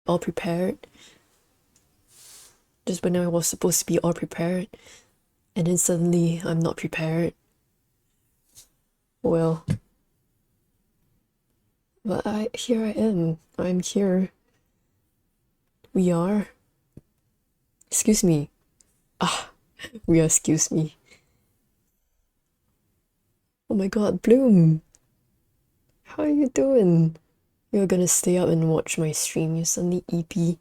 all prepared. Just when I was supposed to be all prepared, and then suddenly I'm not prepared. Well, but here I am. I'm here. We are. Excuse me. We are, excuse me. Oh my god, Bloom! How are you doing? You're gonna stay up and watch my stream, you suddenly EP.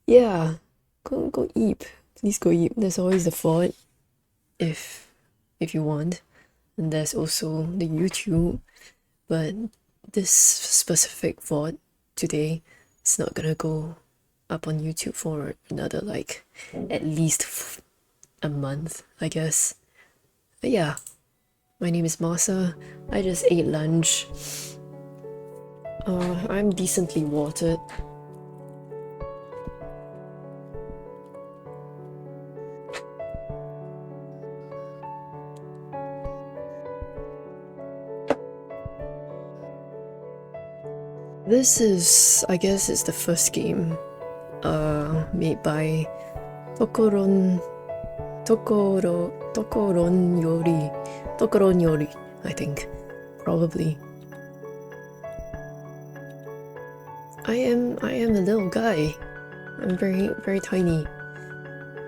Yeah, go eep. Please go eep. There's always the VOD if you want. And there's also the YouTube. But this specific VOD today is not gonna go up on YouTube for another like at least a month, I guess. But yeah, my name is Masa. I just ate lunch. I'm decently watered. This is, I guess, it's the first game made by Tokoron Yori, I think, probably. I am a little guy. I'm very tiny.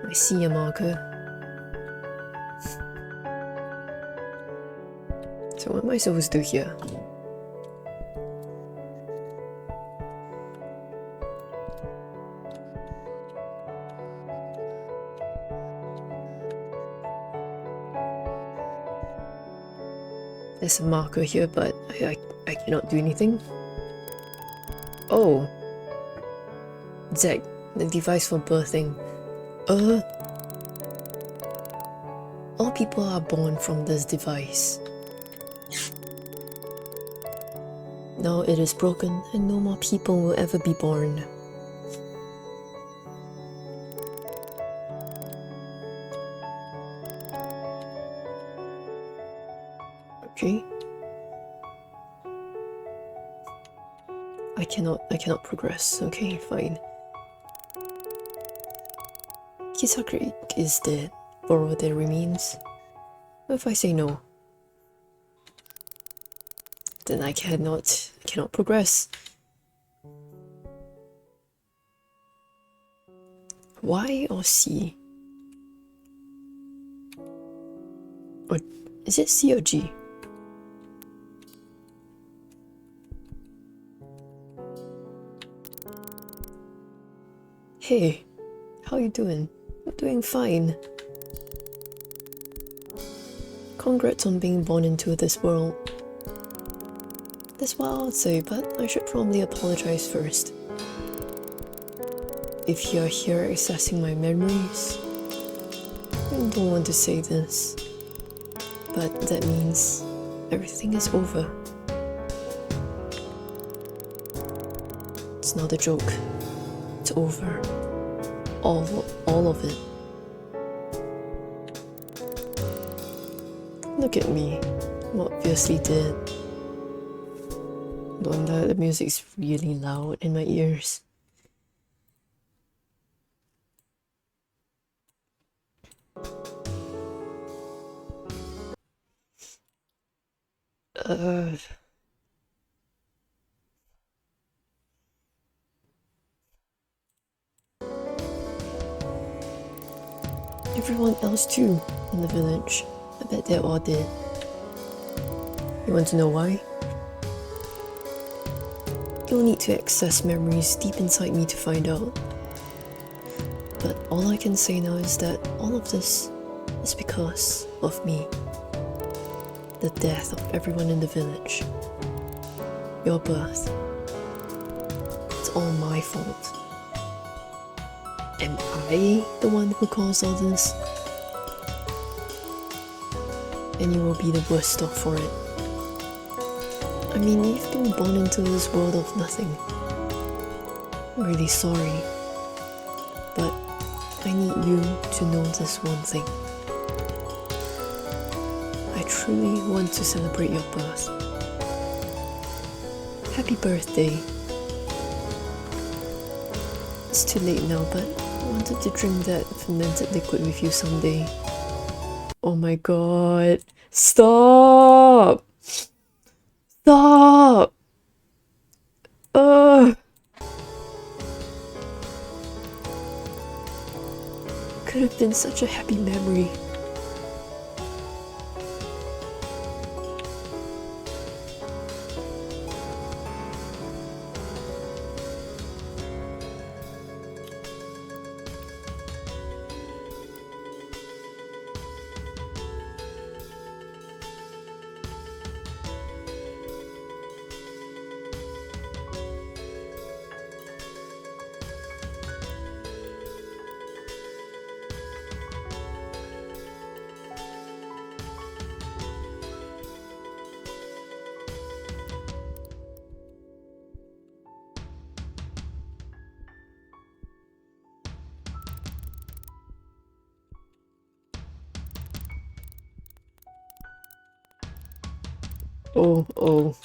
I see a marker. So what am I supposed to do here? There's a marker here, but I cannot do anything. Oh. Zeg, the device for birthing. All people are born from this device. Now it is broken and no more people will ever be born. Okay. I cannot progress. Okay, fine. Kisakri is dead. Borrow their remains. What if I say no? Then I cannot progress. Y or C? Or is it C or G? Hey, how you doing? I'm doing fine. Congrats on being born into this world. That's what I'll say, but I should probably apologize first. If you're here accessing my memories, I don't want to say this, but that means everything is over. It's not a joke. It's over. All of it. Look at me. I'm obviously dead. No wonder the music's really loud in my ears. Everyone else too in the village. I bet they're all dead. You want to know why? You'll need to access memories deep inside me to find out. But all I can say now is that all of this is because of me. The death of everyone in the village. Your birth. It's all my fault. Am I the one who caused all this? And you will be the worst off for it. I mean, you've been born into this world of nothing. I'm really sorry. But I need you to know this one thing. I truly want to celebrate your birth. Happy birthday. it's too late now, but I wanted to drink that fermented liquid with you someday. Oh my god. Stop! Stop! Could have been such a happy memory. Oh.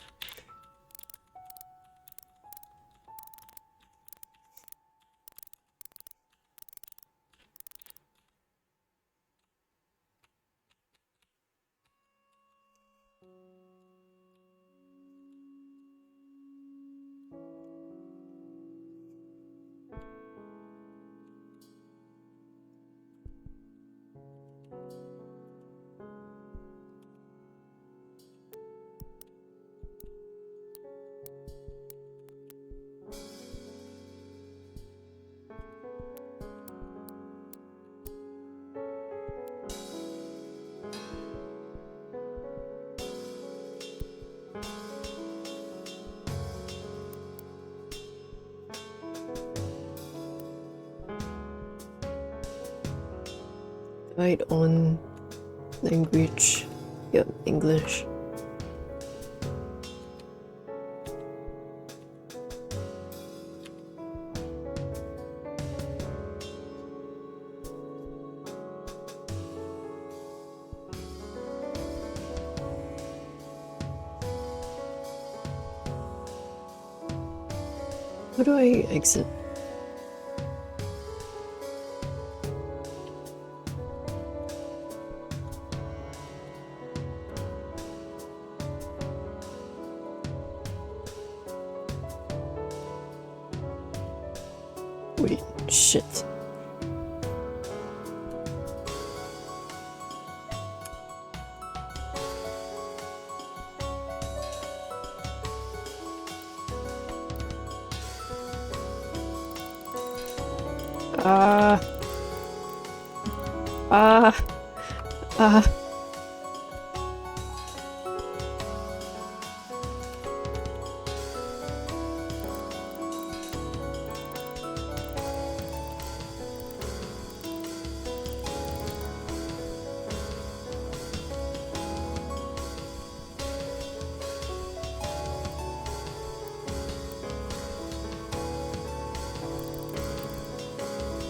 Right on. Language. Yep, English. How do I exit? Wait, shit.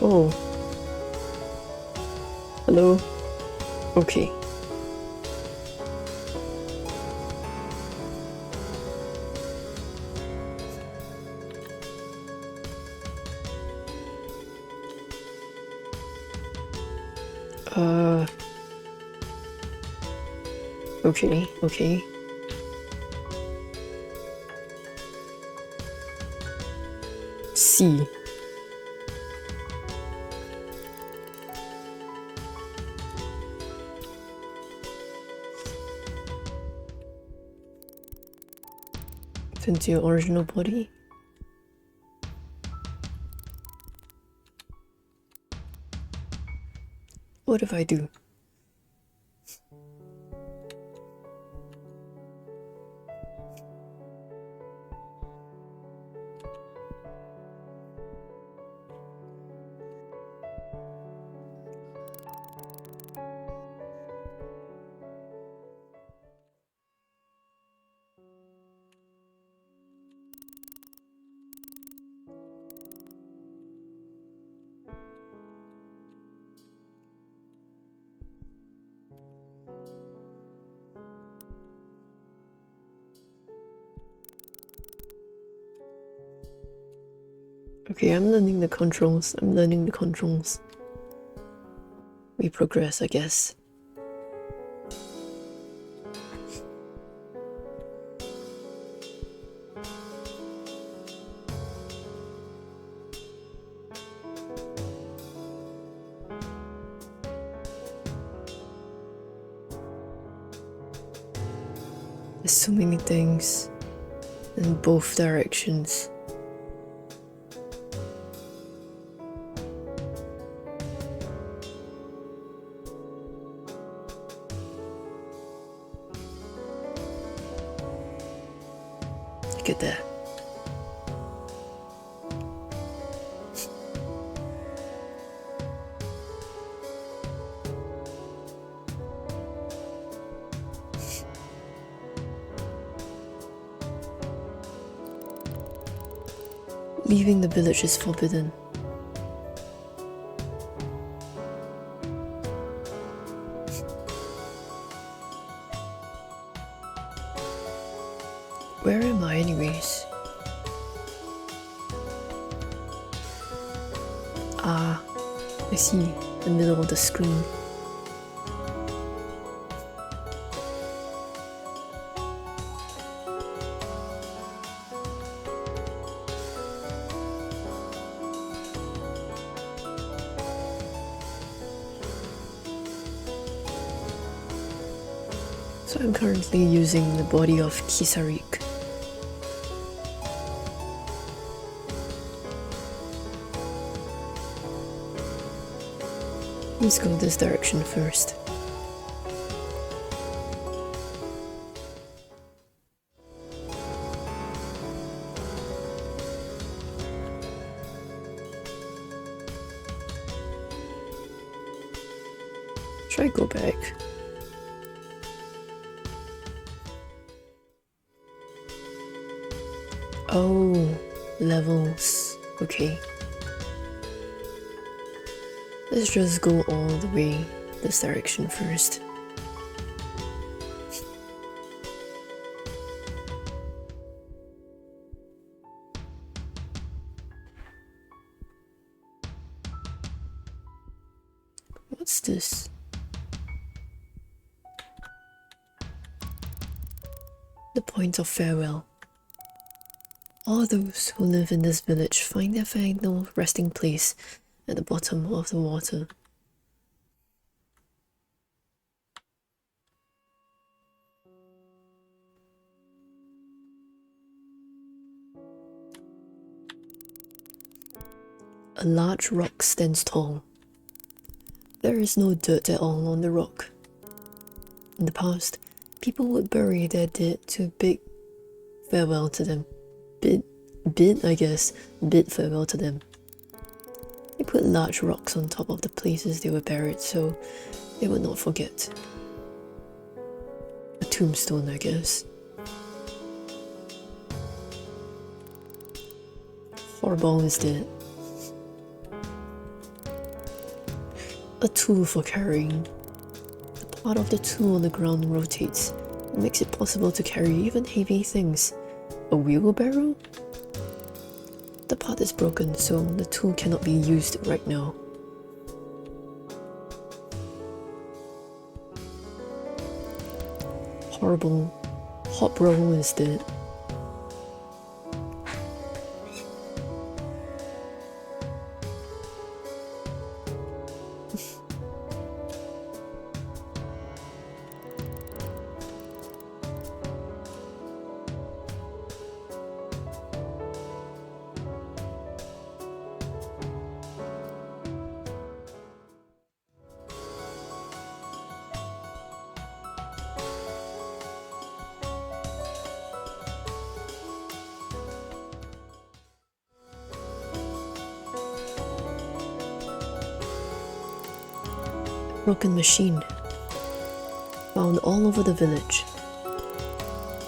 Oh. Hello? Okay. Okay. C. Into your original body. What if I do? Okay, I'm learning the controls. We progress, I guess. There's so many things in both directions. Look at that. Leaving the village is forbidden. Where am I anyways? Ah, I see, the middle of the screen. So I'm currently using the body of Kisarik. Let's go this direction first. Should I go back? Oh, levels. Okay. Let's just go all the way this direction first. What's this? The point of farewell. All those who live in this village find their final resting place at the bottom of the water. A large rock stands tall. There is no dirt at all on the rock. In the past, people would bury their dead to bid farewell to them. Bid farewell to them. They put large rocks on top of the places they were buried so they would not forget. A tombstone, I guess. Horrible is dead. A tool for carrying. The part of the tool on the ground rotates and makes it possible to carry even heavy things. A wheelbarrow? The part is broken, so the tool cannot be used right now. Horrible. Hot roll is dead. Broken machine. Found all over the village.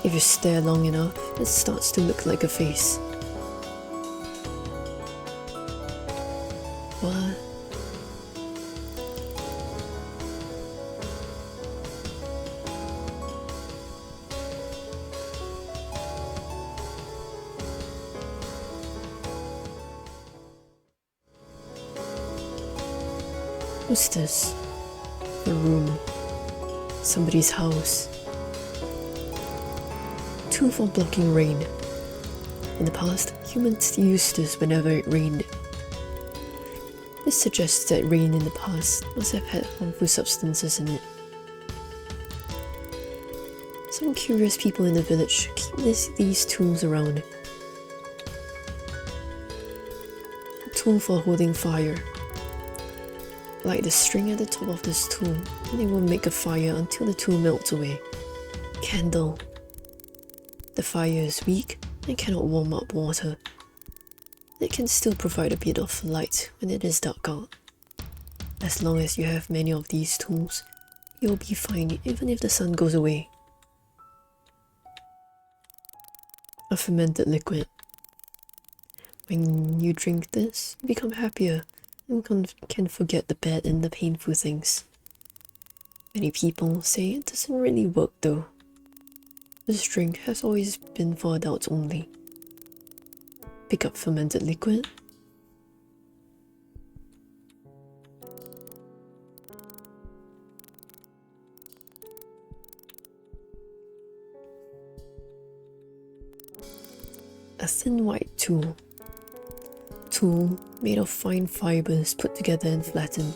If you stare long enough, it starts to look like a face. What? Who's this? A room. Somebody's house. Tool for blocking rain. In the past, humans used this whenever it rained. This suggests that rain in the past must have had harmful substances in it. Some curious people in the village keep these tools around. A tool for holding fire. Light the string at the top of this tool, and it will make a fire until the tool melts away. Candle. The fire is weak and cannot warm up water. It can still provide a bit of light when it is dark out. As long as you have many of these tools, you'll be fine even if the sun goes away. A fermented liquid. When you drink this, you become happier and can forget the bad and the painful things. Many people say it doesn't really work though. This drink has always been for adults only. Pick up fermented liquid. A thin white tool. Tool made of fine fibers put together and flattened.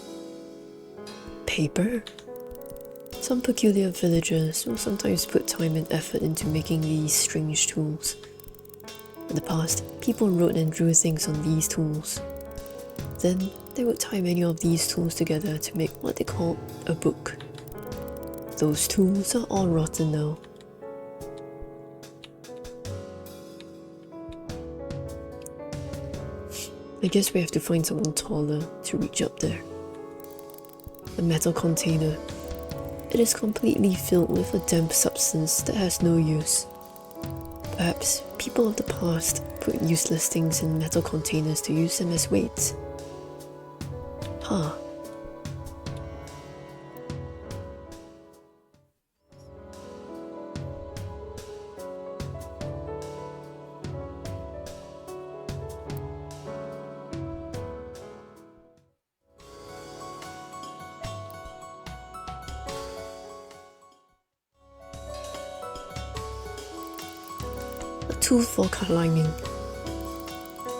Paper? Some peculiar villagers will sometimes put time and effort into making these strange tools. In the past, people wrote and drew things on these tools. Then, they would tie many of these tools together to make what they called a book. Those tools are all rotten now. I guess we have to find something taller to reach up there. A metal container. It is completely filled with a damp substance that has no use. Perhaps people of the past put useless things in metal containers to use them as weights. Huh. Tool for climbing.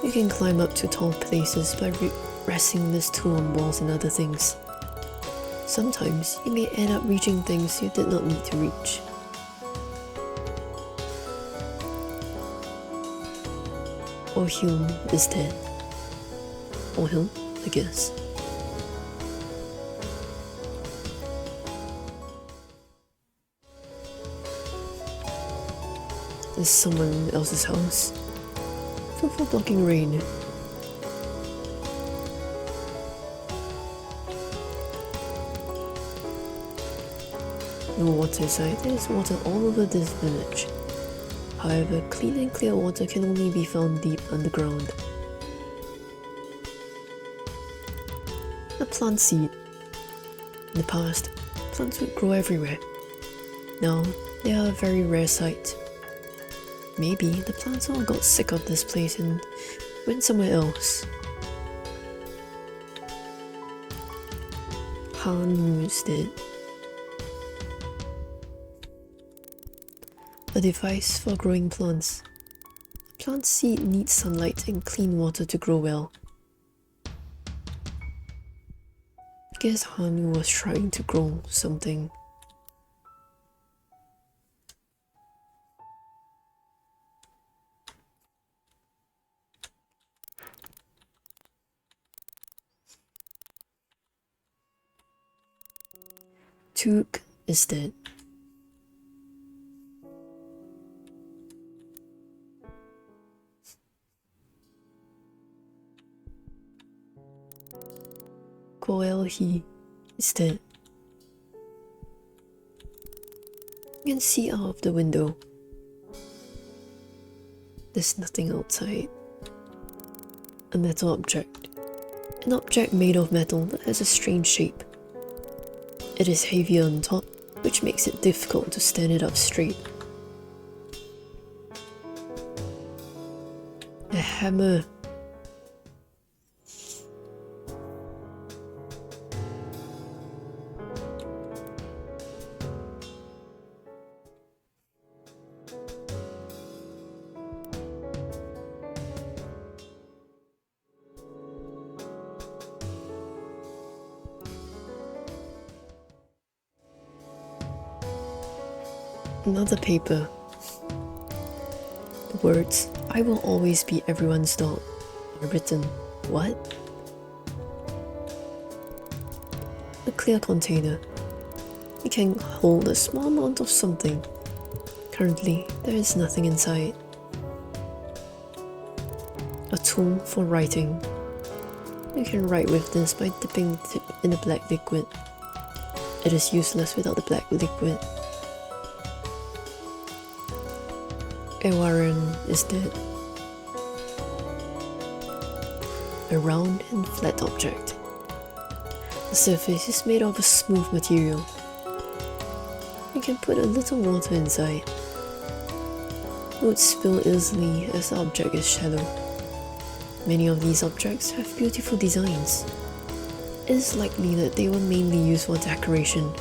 You can climb up to tall places by resting this tool on walls and other things. Sometimes you may end up reaching things you did not need to reach. OKUMONO is dead. Or him, I guess. This is someone else's house. Tool for blocking rain. No water inside. There is water all over this village. However, clean and clear water can only be found deep underground. A plant seed. In the past, plants would grow everywhere. Now, they are a very rare sight. Maybe the plants all got sick of this place and went somewhere else. Han is dead. A device for growing plants. A plant seed needs sunlight and clean water to grow well. I guess Han was trying to grow something. Took is dead. He is dead. You can see out of the window. There's nothing outside. A metal object. An object made of metal that has a strange shape. It is heavier on top, which makes it difficult to stand it up straight. A hammer. Another paper. The words, "I will always be everyone's dog," are written. What? A clear container. It can hold a small amount of something. Currently, there is nothing inside. A tool for writing. You can write with this by dipping the tip in the black liquid. It is useless without the black liquid. Ewaran is dead. A round and flat object. The surface is made of a smooth material. You can put a little water inside. It would spill easily as the object is shallow. Many of these objects have beautiful designs. It is likely that they were mainly used for decoration.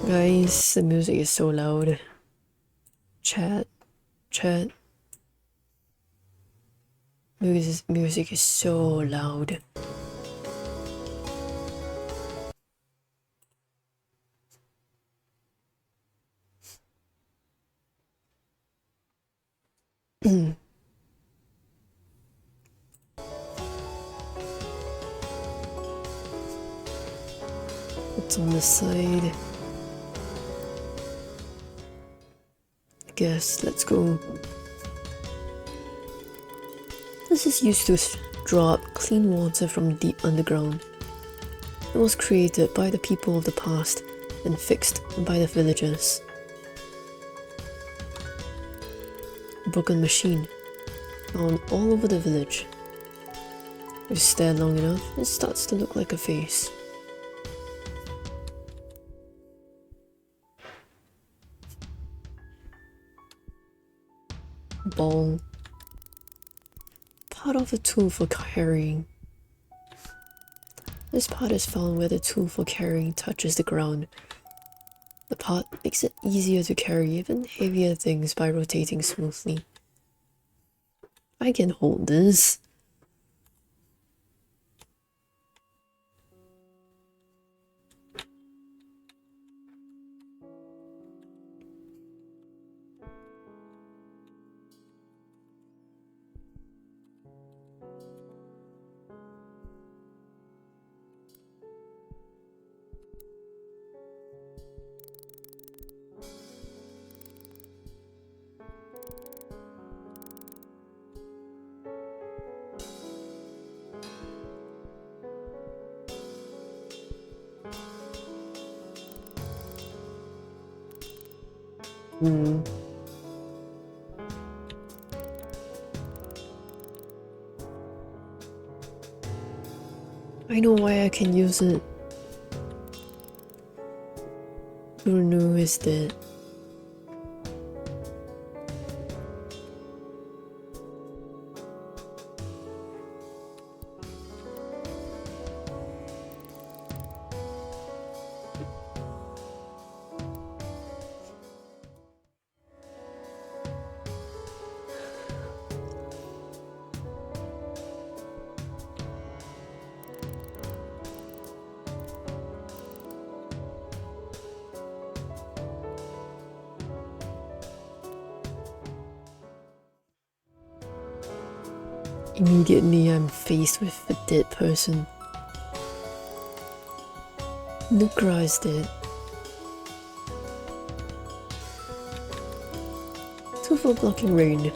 Guys, the music is so loud. Chat. Music is so loud. What's on the side? I guess let's go. This is used to draw up clean water from deep underground. It was created by the people of the past and fixed by the villagers. A broken machine found all over the village. If you stare long enough, it starts to look like a face. Ball. Part of a tool for carrying. This part is found where the tool for carrying touches the ground. The part makes it easier to carry even heavier things by rotating smoothly. I can hold this. I know why I can use it. Bruno is dead. Immediately, I'm faced with a dead person. Nukra is dead. Two for blocking rain.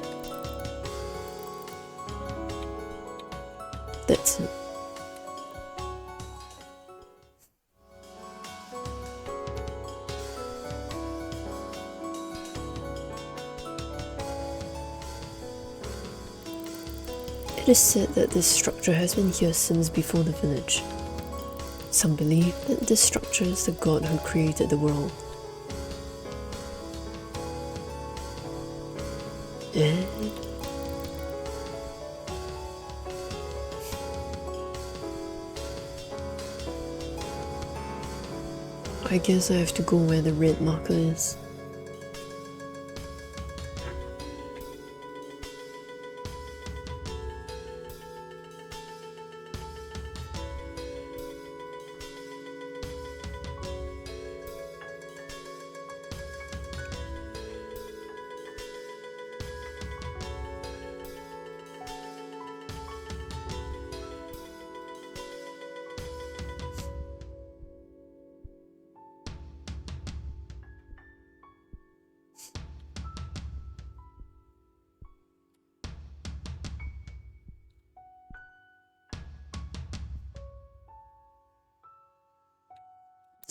That's it. It is said that this structure has been here since before the village. Some believe that this structure is the god who created the world. I guess I have to go where the red marker is.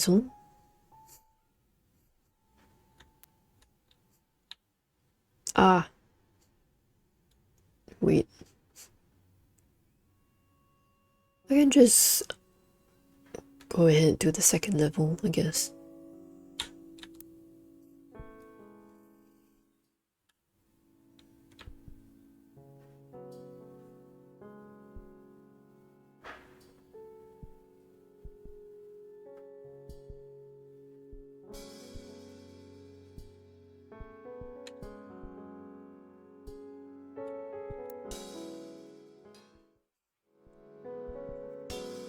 This one? Ah. Wait. I can just go ahead to the second level, I guess.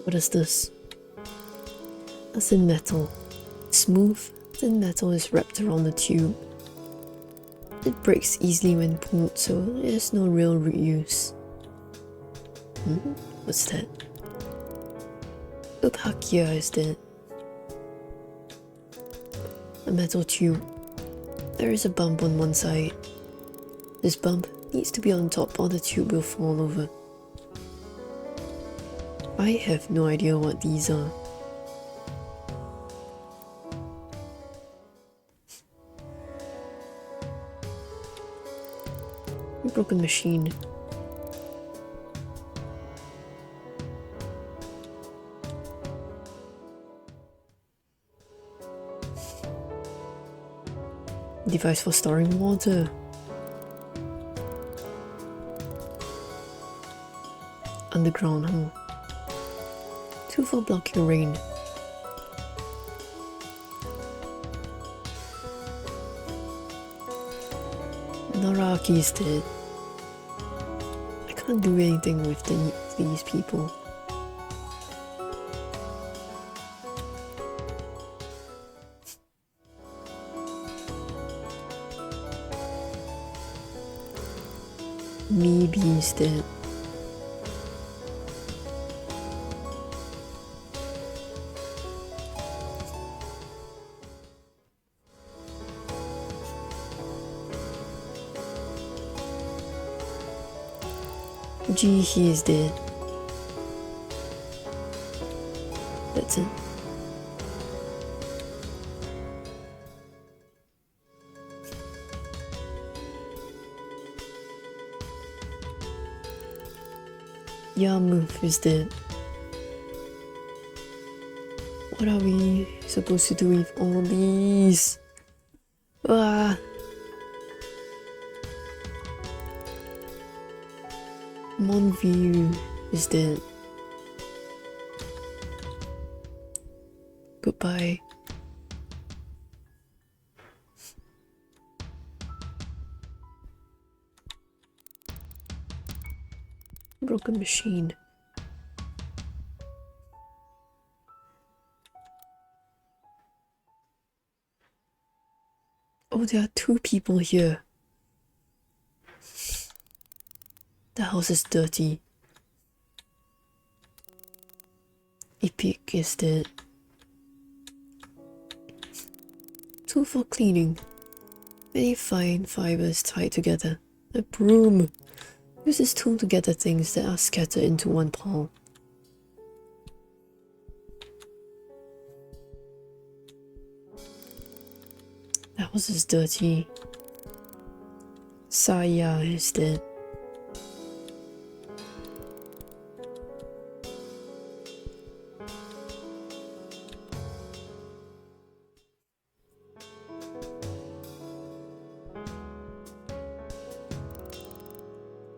What is this? That's in metal. Smooth, thin metal is wrapped around the tube. It breaks easily when pulled, so there's no real reuse. What's that? Uphakia is that? A metal tube. There is a bump on one side. This bump needs to be on top or the tube will fall over. I have no idea what these are. A broken machine. Device for storing water. Underground, huh? Two for blocking rain. Naraki is dead. I can't do anything with these people. Maybe he's dead. Gee, he is dead. That's it. Yamu is dead. What are we supposed to do with all these? Ah. Monview is dead. Goodbye. Broken machine. Oh, there are two people here. The house is dirty. Epic is dead. Tool for cleaning. Many fine fibers tied together. A broom. Use this tool to gather things that are scattered into one pile. The house is dirty. Saya is dead.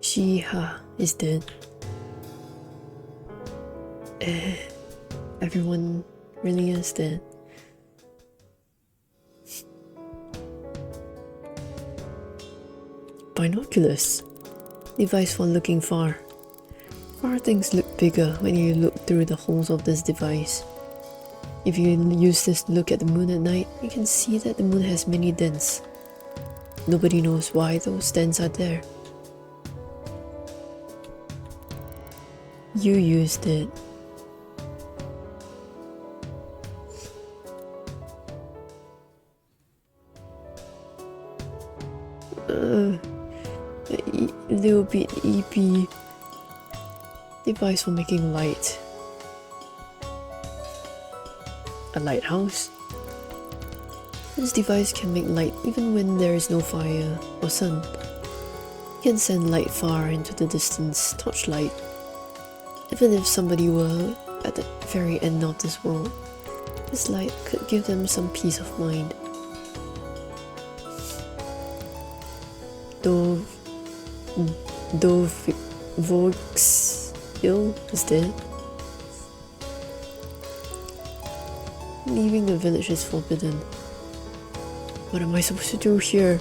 Shiha is dead. Everyone really is dead. Binoculars. Device for looking far. Far things look bigger when you look through the holes of this device. If you use this to look at the moon at night, you can see that the moon has many dents. Nobody knows why those dents are there. You used it. A little bit EP. Device for making light. A lighthouse? This device can make light even when there is no fire or sun. It can send light far into the distance, torchlight. Even if somebody were at the very end of this world, this light could give them some peace of mind. Voxil is dead. Leaving the village is forbidden. What am I supposed to do here?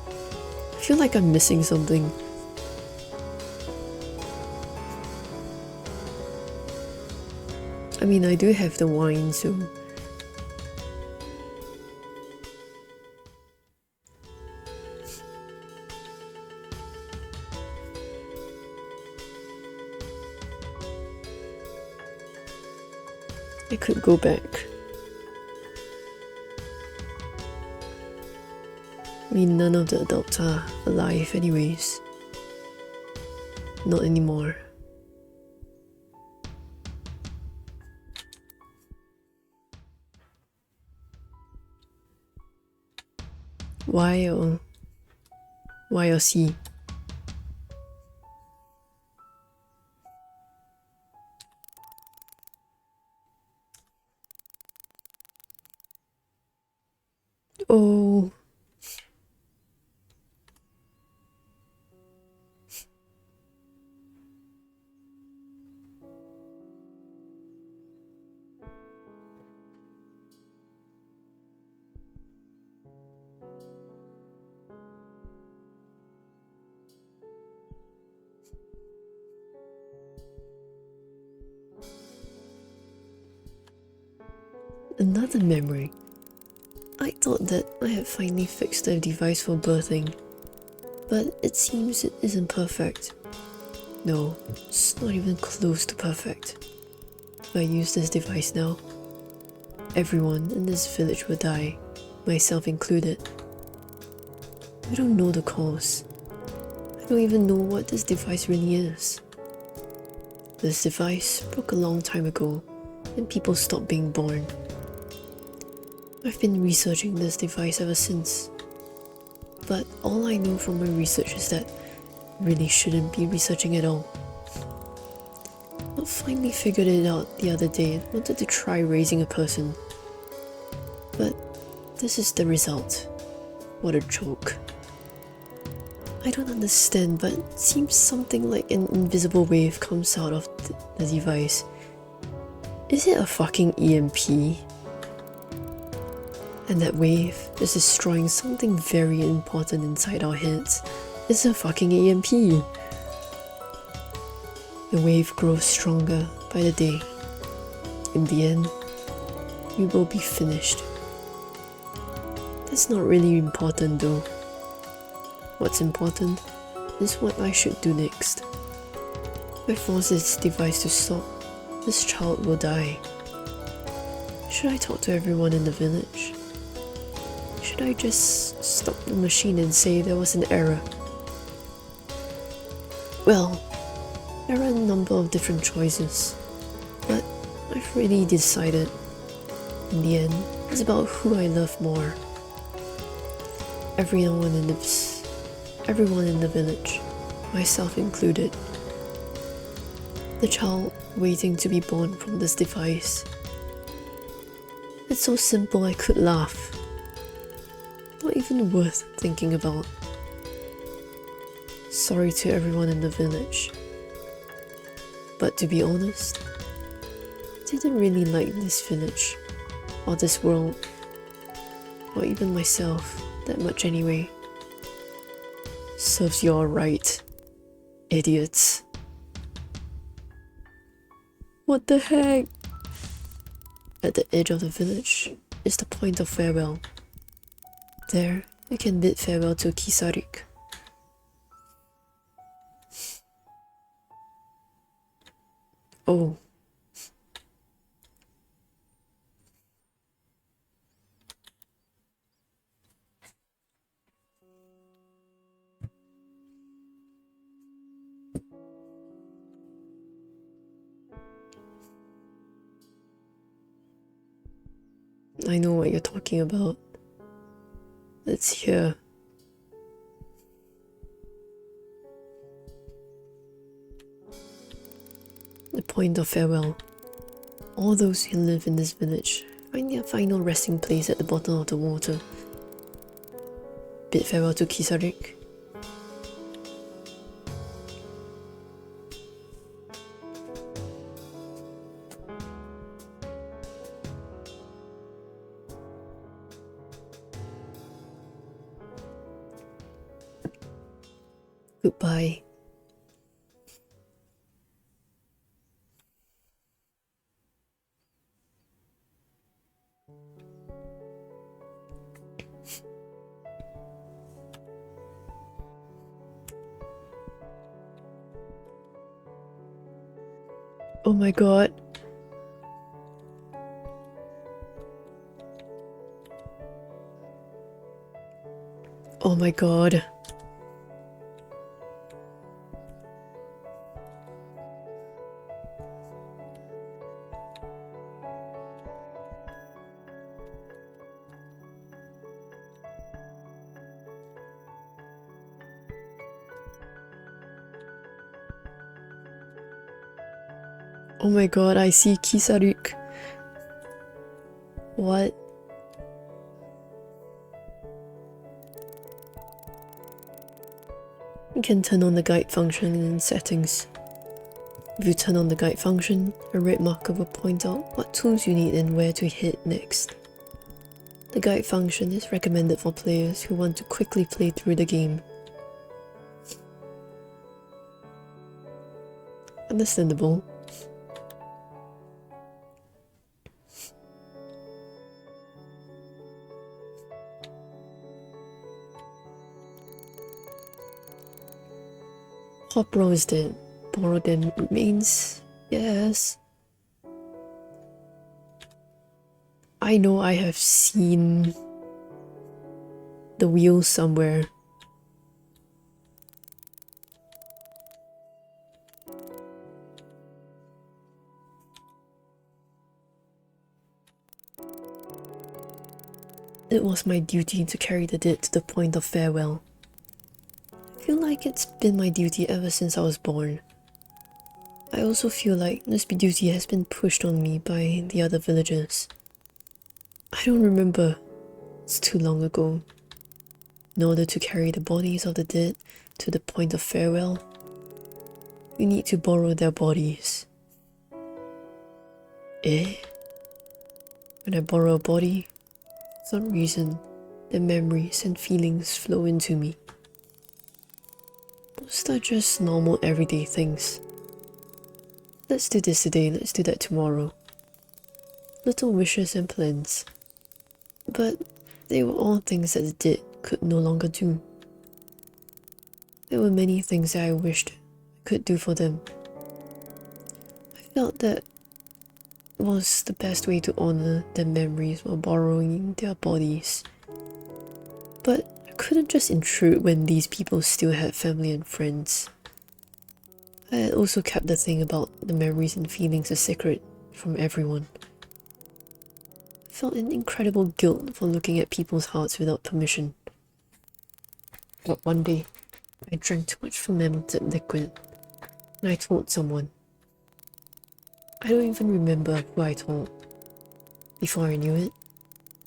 I feel like I'm missing something. I mean, I do have the wine, so... I could go back. I mean, none of the adults are alive anyways. Not anymore. Y or C? Oh. Another memory. I thought that I had finally fixed the device for birthing, but it seems it isn't perfect. No, it's not even close to perfect. If I use this device now, everyone in this village will die, myself included. I don't know the cause. I don't even know what this device really is. This device broke a long time ago, and people stopped being born. I've been researching this device ever since, but all I know from my research is that I really shouldn't be researching at all. I finally figured it out the other day and wanted to try raising a person, but this is the result. What a joke. I don't understand, but it seems something like an invisible wave comes out of the device. Is it a fucking EMP? And that wave is destroying something very important inside our heads. It's a fucking EMP. The wave grows stronger by the day. In the end, we will be finished. That's not really important though. What's important is what I should do next. If I force this device to stop, this child will die. Should I talk to everyone in the village? Should I just stop the machine and say there was an error? Well, there are a number of different choices, but I've really decided. In the end, it's about who I love more. Everyone in the village, myself included. The child waiting to be born from this device. It's so simple I could laugh. Not even worth thinking about. Sorry to everyone in the village. But to be honest, I didn't really like this village, or this world, or even myself that much anyway. Serves you all right, idiots. What the heck? At the edge of the village is the point of farewell. There, you can bid farewell to Kisarik. Oh. I know what you're talking about. It's here. The point of farewell. All those who live in this village find their final resting place at the bottom of the water. Bid farewell to Kisarik. Goodbye. Oh my god. Oh my god. Oh my god, I see Kisaruk. What? You can turn on the guide function in settings. If you turn on the guide function, a red marker will point out what tools you need and where to hit next. The guide function is recommended for players who want to quickly play through the game. Understandable. Hopro is dead. Borrow then remains. Yes. I know I have seen the wheel somewhere. It was my duty to carry the dead to the point of farewell. I feel like it's been my duty ever since I was born. I also feel like this duty has been pushed on me by the other villagers. I don't remember. It's too long ago. In order to carry the bodies of the dead to the point of farewell, we need to borrow their bodies. Eh? When I borrow a body, for some reason, their memories and feelings flow into me. Those are just normal everyday things. Let's do this today, let's do that tomorrow. Little wishes and plans. But they were all things that the dead could no longer do. There were many things that I wished I could do for them. I felt that was the best way to honor their memories while borrowing their bodies. But I couldn't just intrude when these people still had family and friends. I had also kept the thing about the memories and feelings a secret from everyone. I felt an incredible guilt for looking at people's hearts without permission. But one day, I drank too much fermented liquid, and I told someone. I don't even remember who I told. Before I knew it,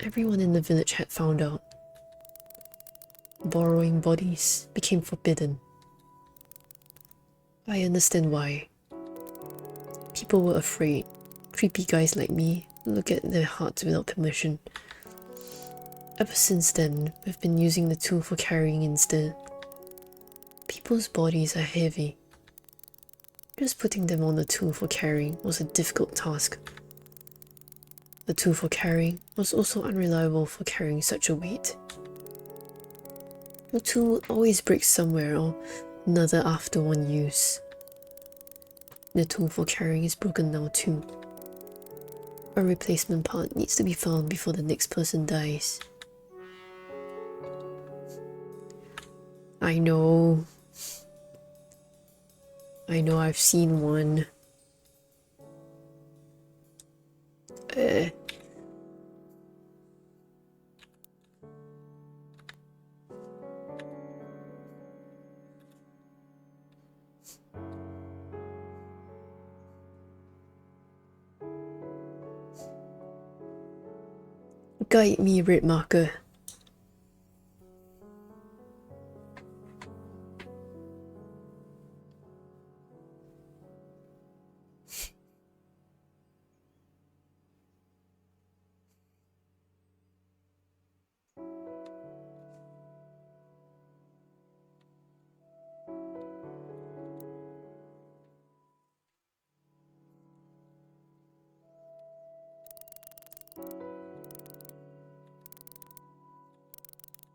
everyone in the village had found out. Borrowing bodies became forbidden. I understand why. People were afraid. Creepy guys like me look at their hearts without permission. Ever since then, we've been using the tool for carrying instead. People's bodies are heavy. Just putting them on the tool for carrying was a difficult task. The tool for carrying was also unreliable for carrying such a weight. The tool always breaks somewhere or another after one use. The tool for carrying is broken now too. A replacement part needs to be found before the next person dies. I know I've seen one. guide me, red marker.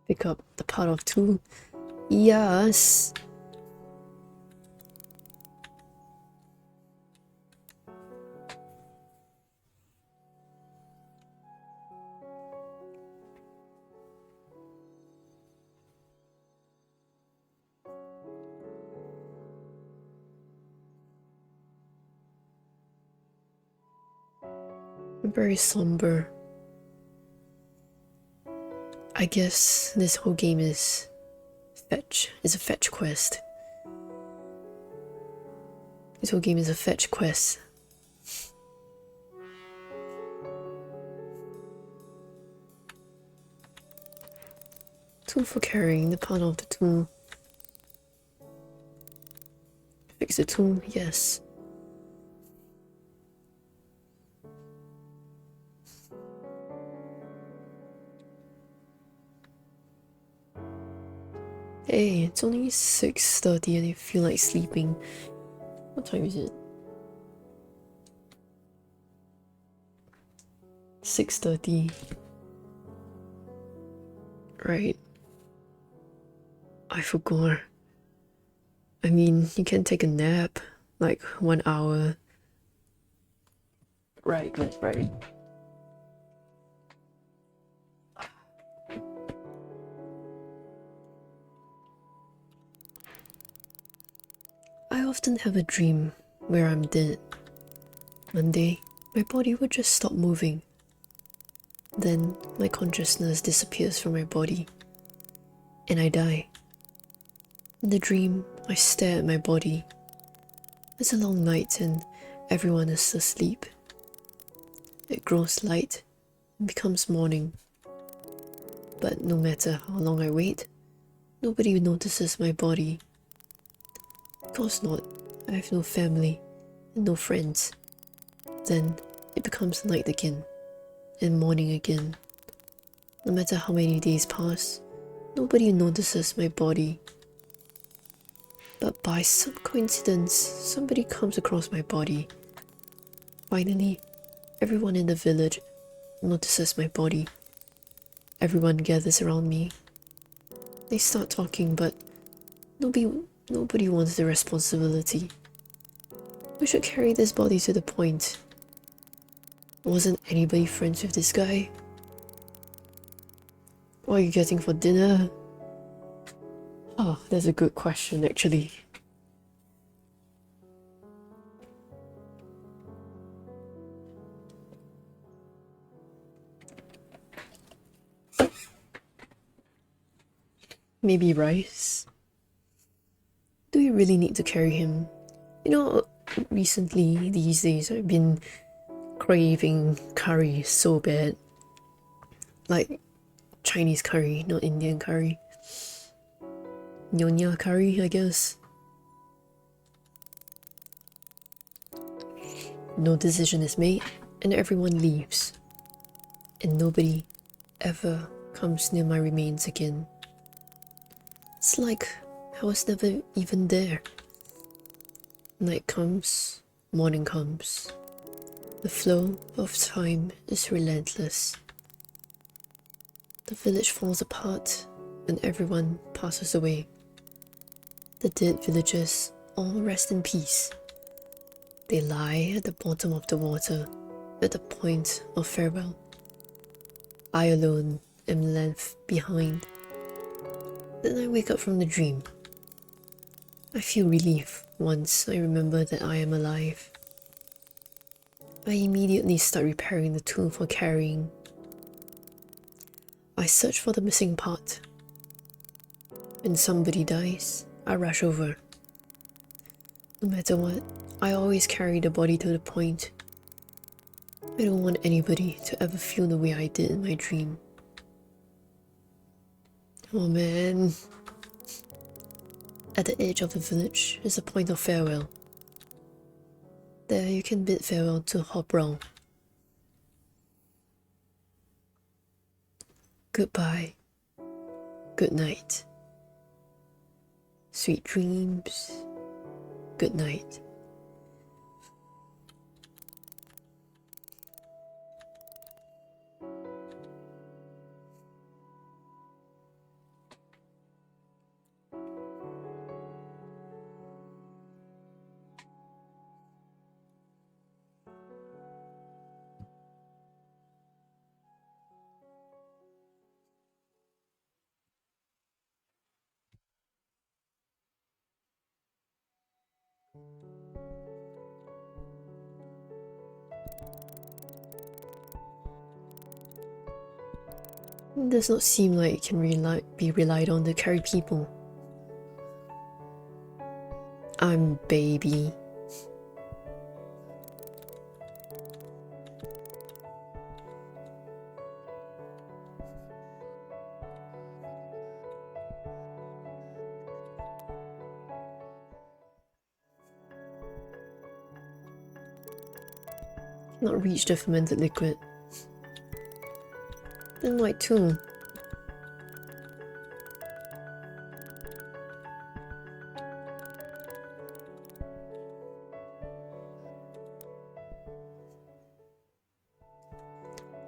Pick up the part of 2. Yes. Very somber. I guess this whole game is fetch. It's a fetch quest. This whole game is a fetch quest. Tool for carrying the part of the tool. Fix the tool, yes. Hey, it's only 6:30 and I feel like sleeping. What time is it? 6:30. Right. I forgot. I mean, you can take a nap, like 1 hour. Right. I often have a dream where I'm dead. One day, my body would just stop moving. Then, my consciousness disappears from my body, and I die. In the dream, I stare at my body. It's a long night and everyone is asleep. It grows light and becomes morning. But no matter how long I wait, nobody notices my body. Of course not. I have no family and no friends. Then it becomes night again and morning again. No matter how many days pass, nobody notices my body. But by some coincidence, somebody comes across my body. Finally, everyone in the village notices my body. Everyone gathers around me. They start talking, but nobody wants the responsibility. We should carry this body to the point. Wasn't anybody friends with this guy? What are you getting for dinner? Oh, that's a good question, actually. Maybe rice? Do we really need to carry him? You know, recently, these days, I've been craving curry so bad. Like Chinese curry, not Indian curry. Nyonya curry, I guess. No decision is made, and everyone leaves. And nobody ever comes near my remains again. It's like I was never even there. Night comes, morning comes. The flow of time is relentless. The village falls apart and everyone passes away. The dead villagers all rest in peace. They lie at the bottom of the water at the point of farewell. I alone am left behind. Then I wake up from the dream. I feel relief once I remember that I am alive. I immediately start repairing the tool for carrying. I search for the missing part. When somebody dies, I rush over. No matter what, I always carry the body to the point. I don't want anybody to ever feel the way I did in my dream. Oh man. At the edge of the village is a point of farewell. There you can bid farewell to Hopbrow. Goodbye. Good night. Sweet dreams. Good night. It does not seem like it can be relied on to carry people. I'm baby. Not reach the fermented liquid. Then like too.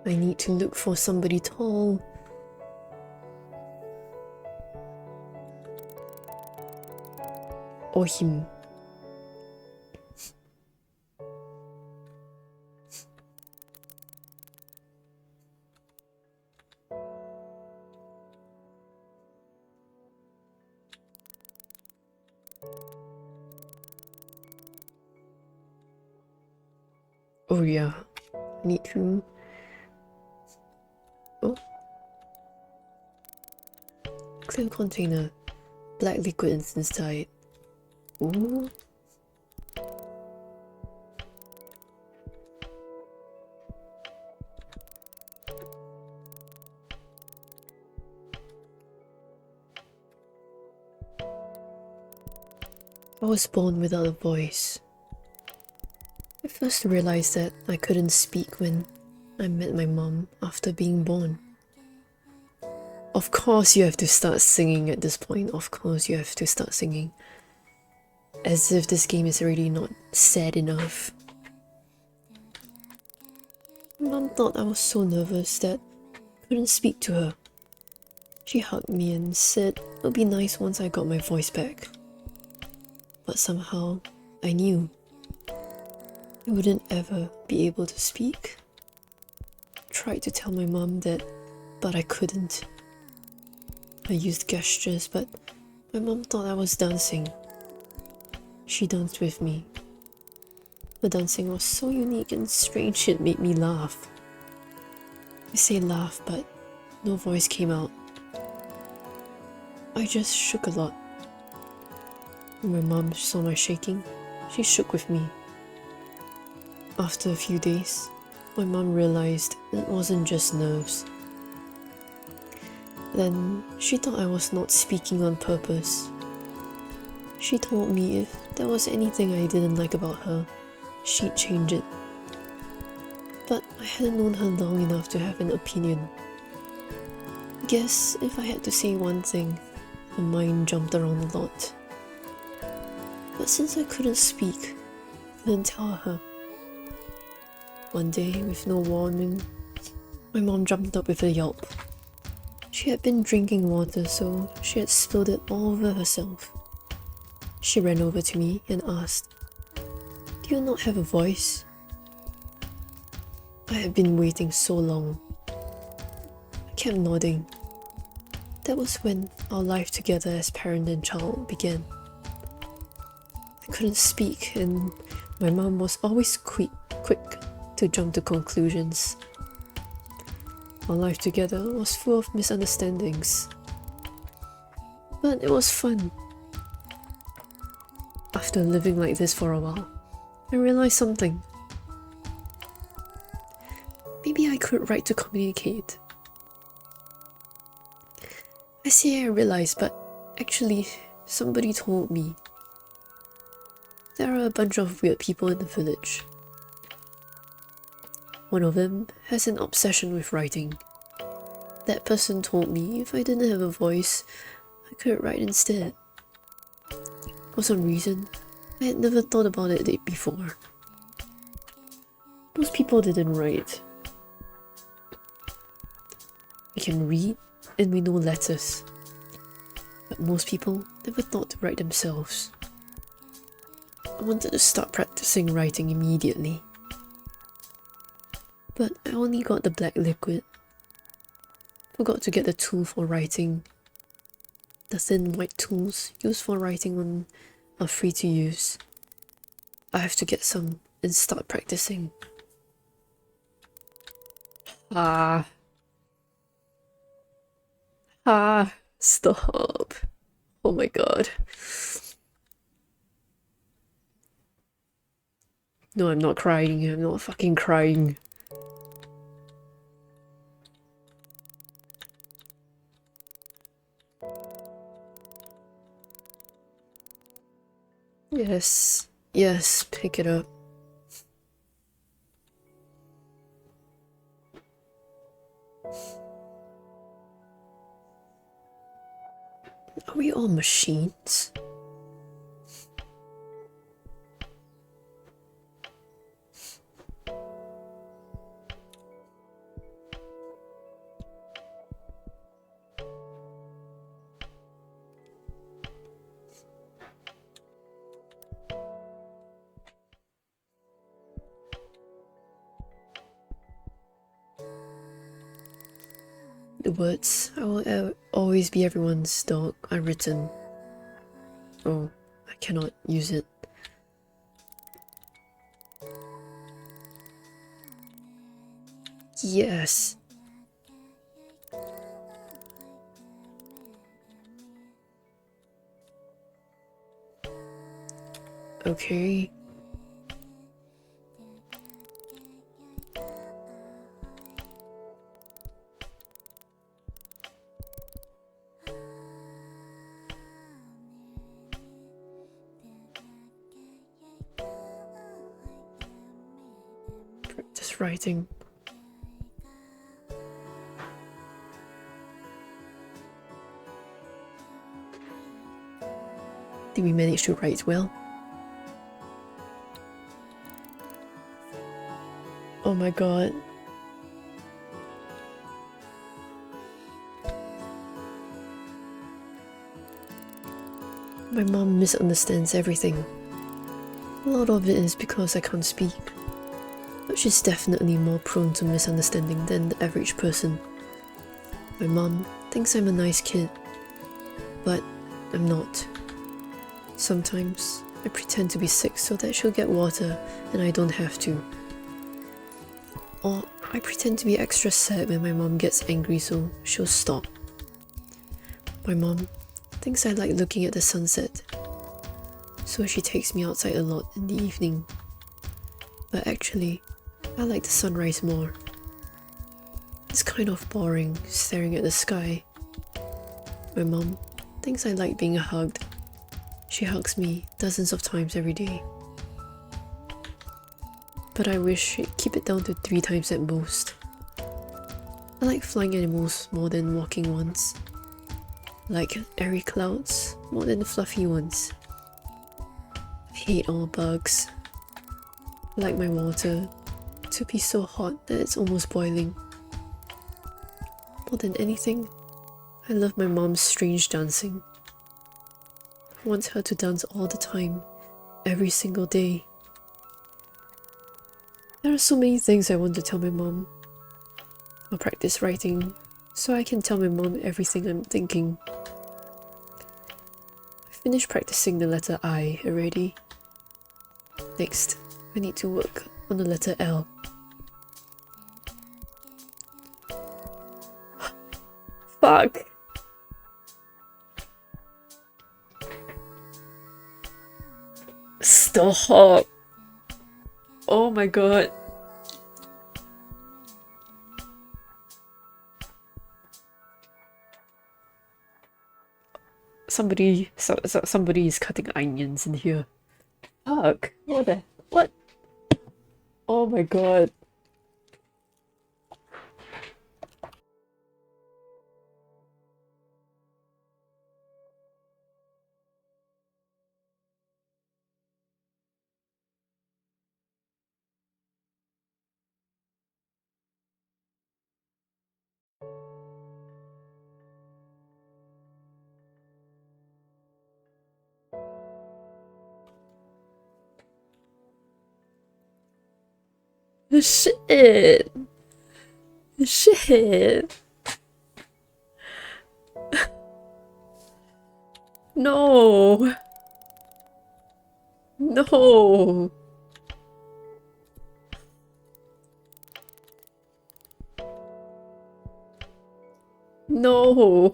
I need to look for somebody tall. Or him. Oh yeah, I need to... Oh. Clear container. Black liquid inside. Ooh. I was born without a voice. I first realized that I couldn't speak when I met my mom after being born. Of course you have to start singing at this point. Of course you have to start singing. As if this game is already not sad enough. Mom thought I was so nervous that I couldn't speak to her. She hugged me and said it'll be nice once I got my voice back. But somehow, I knew I wouldn't ever be able to speak. Tried to tell my mom that, but I couldn't. I used gestures, but my mom thought I was dancing. She danced with me. The dancing was so unique and strange it made me laugh. I say laugh, but no voice came out. I just shook a lot. When my mom saw my shaking, she shook with me. After a few days, my mom realized it wasn't just nerves. Then she thought I was not speaking on purpose. She told me if there was anything I didn't like about her, she'd change it. But I hadn't known her long enough to have an opinion. I guess if I had to say one thing, my mind jumped around a lot. But since I couldn't speak, I didn't tell her. One day, with no warning, my mom jumped up with a yelp. She had been drinking water, so she had spilled it all over herself. She ran over to me and asked, "Do you not have a voice?" I had been waiting so long. I kept nodding. That was when our life together as parent and child began. I couldn't speak, and my mom was always quick to jump to conclusions. Our life together was full of misunderstandings. But it was fun. After living like this for a while, I realized something. I could write to communicate. I say I realized, but actually, somebody told me. There are a bunch of weird people in the village. One of them has an obsession with writing. That person told me if I didn't have a voice, I could write instead. For some reason, I had never thought about it before. Most people didn't write. We can read and we know letters, but most people never thought to write themselves. I wanted to start practicing writing immediately, but I only got the black liquid. Forgot to get the tool for writing. The thin white tools used for writing are free to use. I have to get some and start practicing. Stop. Oh my god. No, I'm not crying. I'm not fucking crying. Yes. Yes, pick it up. Are we all machines? The words, I will always be everyone's dog, are written. Oh, I cannot use it. Yes. Okay. Practice writing. Did we manage to write well? Oh my god. My mom misunderstands everything. A lot of it is because I can't speak. But she's definitely more prone to misunderstanding than the average person. My mom thinks I'm a nice kid, but I'm not. Sometimes I pretend to be sick so that she'll get water and I don't have to. Or I pretend to be extra sad when my mom gets angry so she'll stop. My mom thinks I like looking at the sunset, so she takes me outside a lot in the evening. But actually, I like the sunrise more. It's kind of boring staring at the sky. My mom thinks I like being hugged. She hugs me dozens of times every day. But I wish she'd keep it down to 3 times at most. I like flying animals more than walking ones. I like airy clouds more than the fluffy ones. I hate all bugs. I like my water to be so hot that it's almost boiling. More than anything, I love my mom's strange dancing. I want her to dance all the time, every single day. There are so many things I want to tell my mom. I'll practice writing so I can tell my mom everything I'm thinking. I finished practicing the letter I already. Next, I need to work on the letter L. Fuck! Stop! Oh my god. somebody is cutting onions in here. Fuck. What? Oh my god. Shit. No. No. No.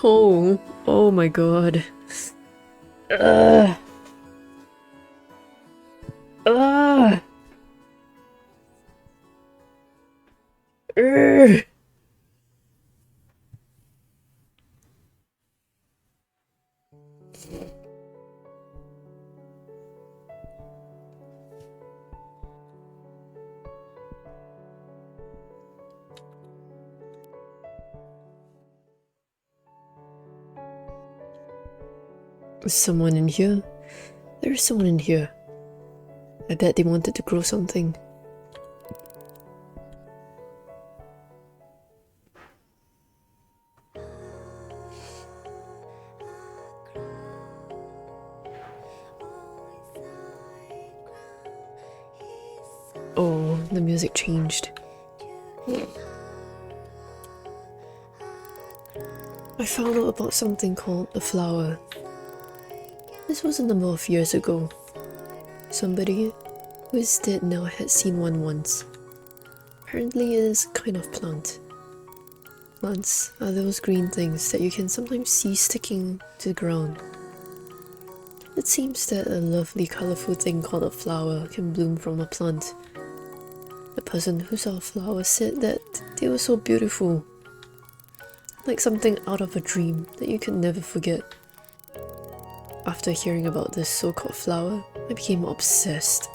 No. Oh my god. Ugh. Ugh. Ugh. Is someone in here? There is someone in here. I bet they wanted to grow something. Oh, the music changed. I found out about something called the flower. This was a number of years ago. Somebody who is dead now had seen one once. Apparently it is a kind of plant. Plants are those green things that you can sometimes see sticking to the ground. It seems that a lovely colourful thing called a flower can bloom from a plant. The person who saw a flower said that they were so beautiful, like something out of a dream that you could never forget. After hearing about this so-called flower, I became obsessed.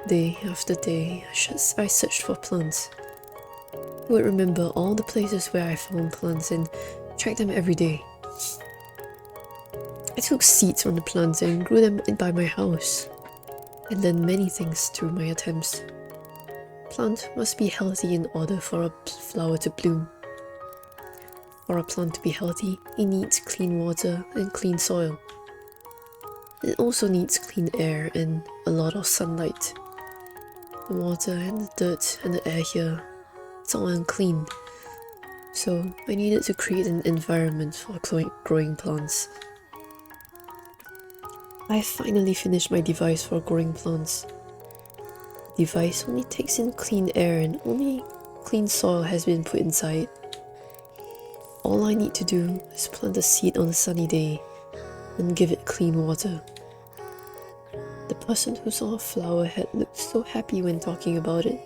Day after day, I searched for plants. I would remember all the places where I found plants and track them every day. I took seeds from the plants and grew them by my house. I learned many things through my attempts. Plant must be healthy in order for a flower to bloom. For a plant to be healthy, it needs clean water and clean soil. It also needs clean air and a lot of sunlight. The water and the dirt and the air here, it's all unclean. So I needed to create an environment for growing plants. I finally finished my device for growing plants. The device only takes in clean air and only clean soil has been put inside. All I need to do is plant a seed on a sunny day and give it clean water. The person who saw a flower had looked so happy when talking about it.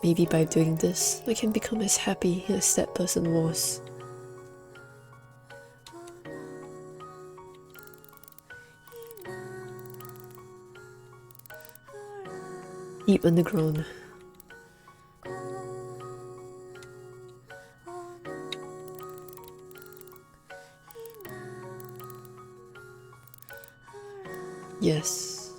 Maybe by doing this, I can become as happy as that person was. Deep underground. Yes.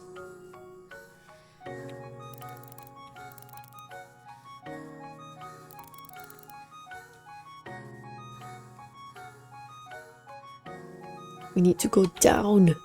We need to go down.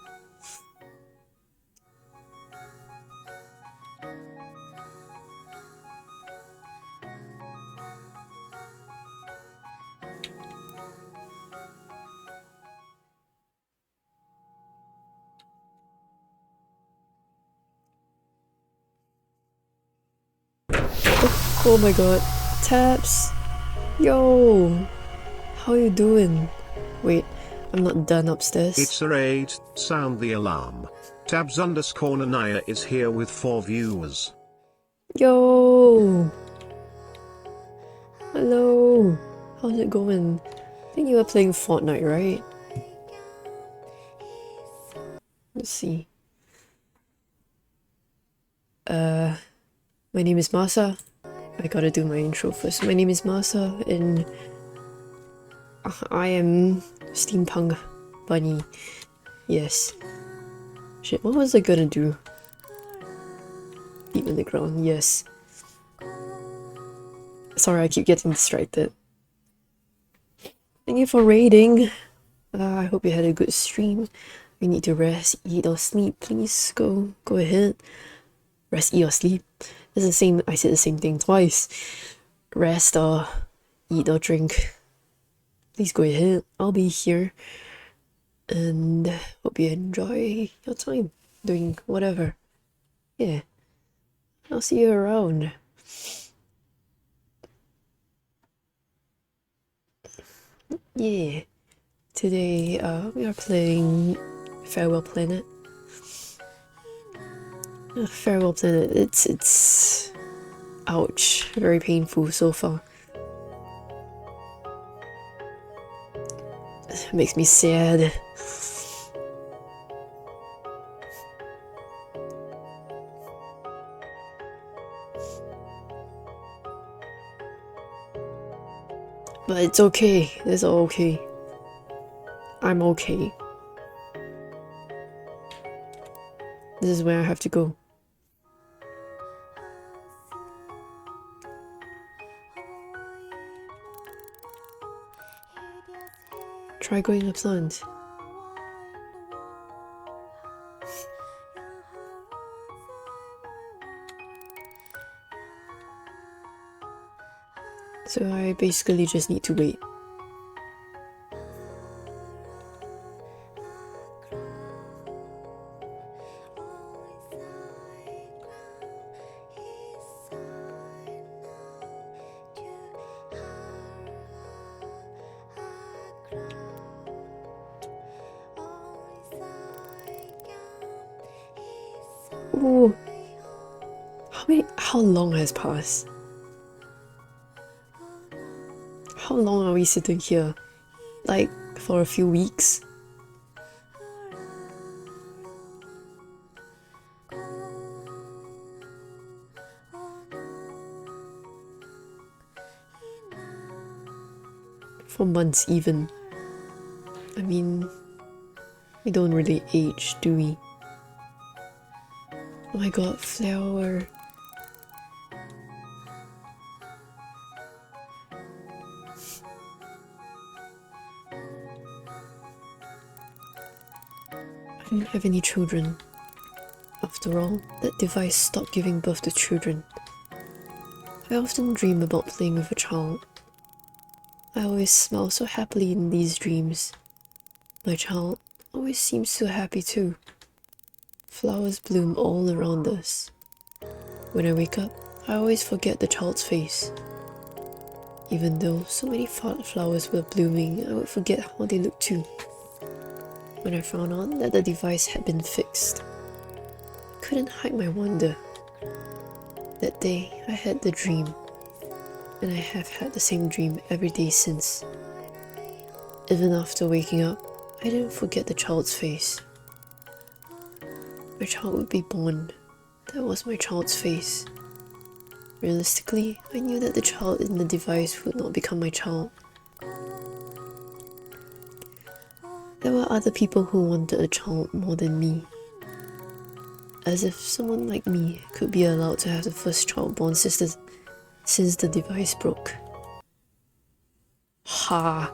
Oh my god. Taps. Yo. How you doing? Wait, I'm not done upstairs. It's a raid, sound the alarm. Tabs_Nanaya is here with 4 viewers. Yo. Hello. How's it going? I think you were playing Fortnite, right? Let's see. My name is Masa. I gotta do my intro first. My name is Masa, and I am Steampunk Bunny. Yes. Shit, what was I gonna do? Deep in the ground, yes. Sorry, I keep getting distracted. Thank you for raiding. I hope you had a good stream. You need to rest, eat, or sleep. Please go ahead. Rest, eat, or sleep. It's the same. I said the same thing twice. Rest or eat or drink. Please go ahead. I'll be here, and hope you enjoy your time doing whatever. Yeah, I'll see you around. Yeah, today we are playing Farewell Planet. Farewell Planet, it's ouch, very painful so far. It makes me sad. But it's okay, it's all okay. I'm okay. This is where I have to go. Try going upland. So I basically just need to wait. Ooh. How long has passed? How long are we sitting here? Like, for a few weeks? For months even. I mean, we don't really age, do we? Oh my god, flower. I didn't have any children. After all, that device stopped giving birth to children. I often dream about playing with a child. I always smile so happily in these dreams. My child always seems so happy too. Flowers bloom all around us. When I wake up, I always forget the child's face. Even though so many flowers were blooming, I would forget how they looked too. When I found out that the device had been fixed, I couldn't hide my wonder. That day, I had the dream, and I have had the same dream every day since. Even after waking up, I didn't forget the child's face. My child would be born, that was my child's face. Realistically, I knew that the child in the device would not become my child. There were other people who wanted a child more than me. As if someone like me could be allowed to have the first child born since the device broke. Ha!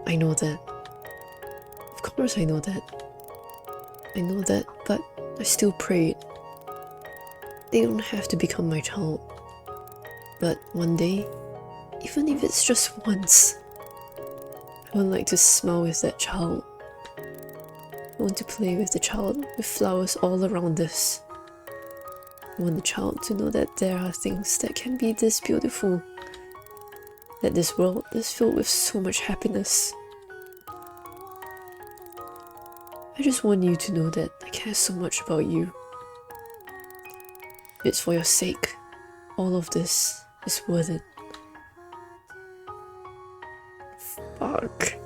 I know that. Of course I know that. I know that, but I still prayed. They don't have to become my child. But one day, even if it's just once, I would like to smile with that child. I want to play with the child with flowers all around us. I want the child to know that there are things that can be this beautiful. That this world is filled with so much happiness. I just want you to know that I care so much about you. It's for your sake. All of this is worth it. Fuck.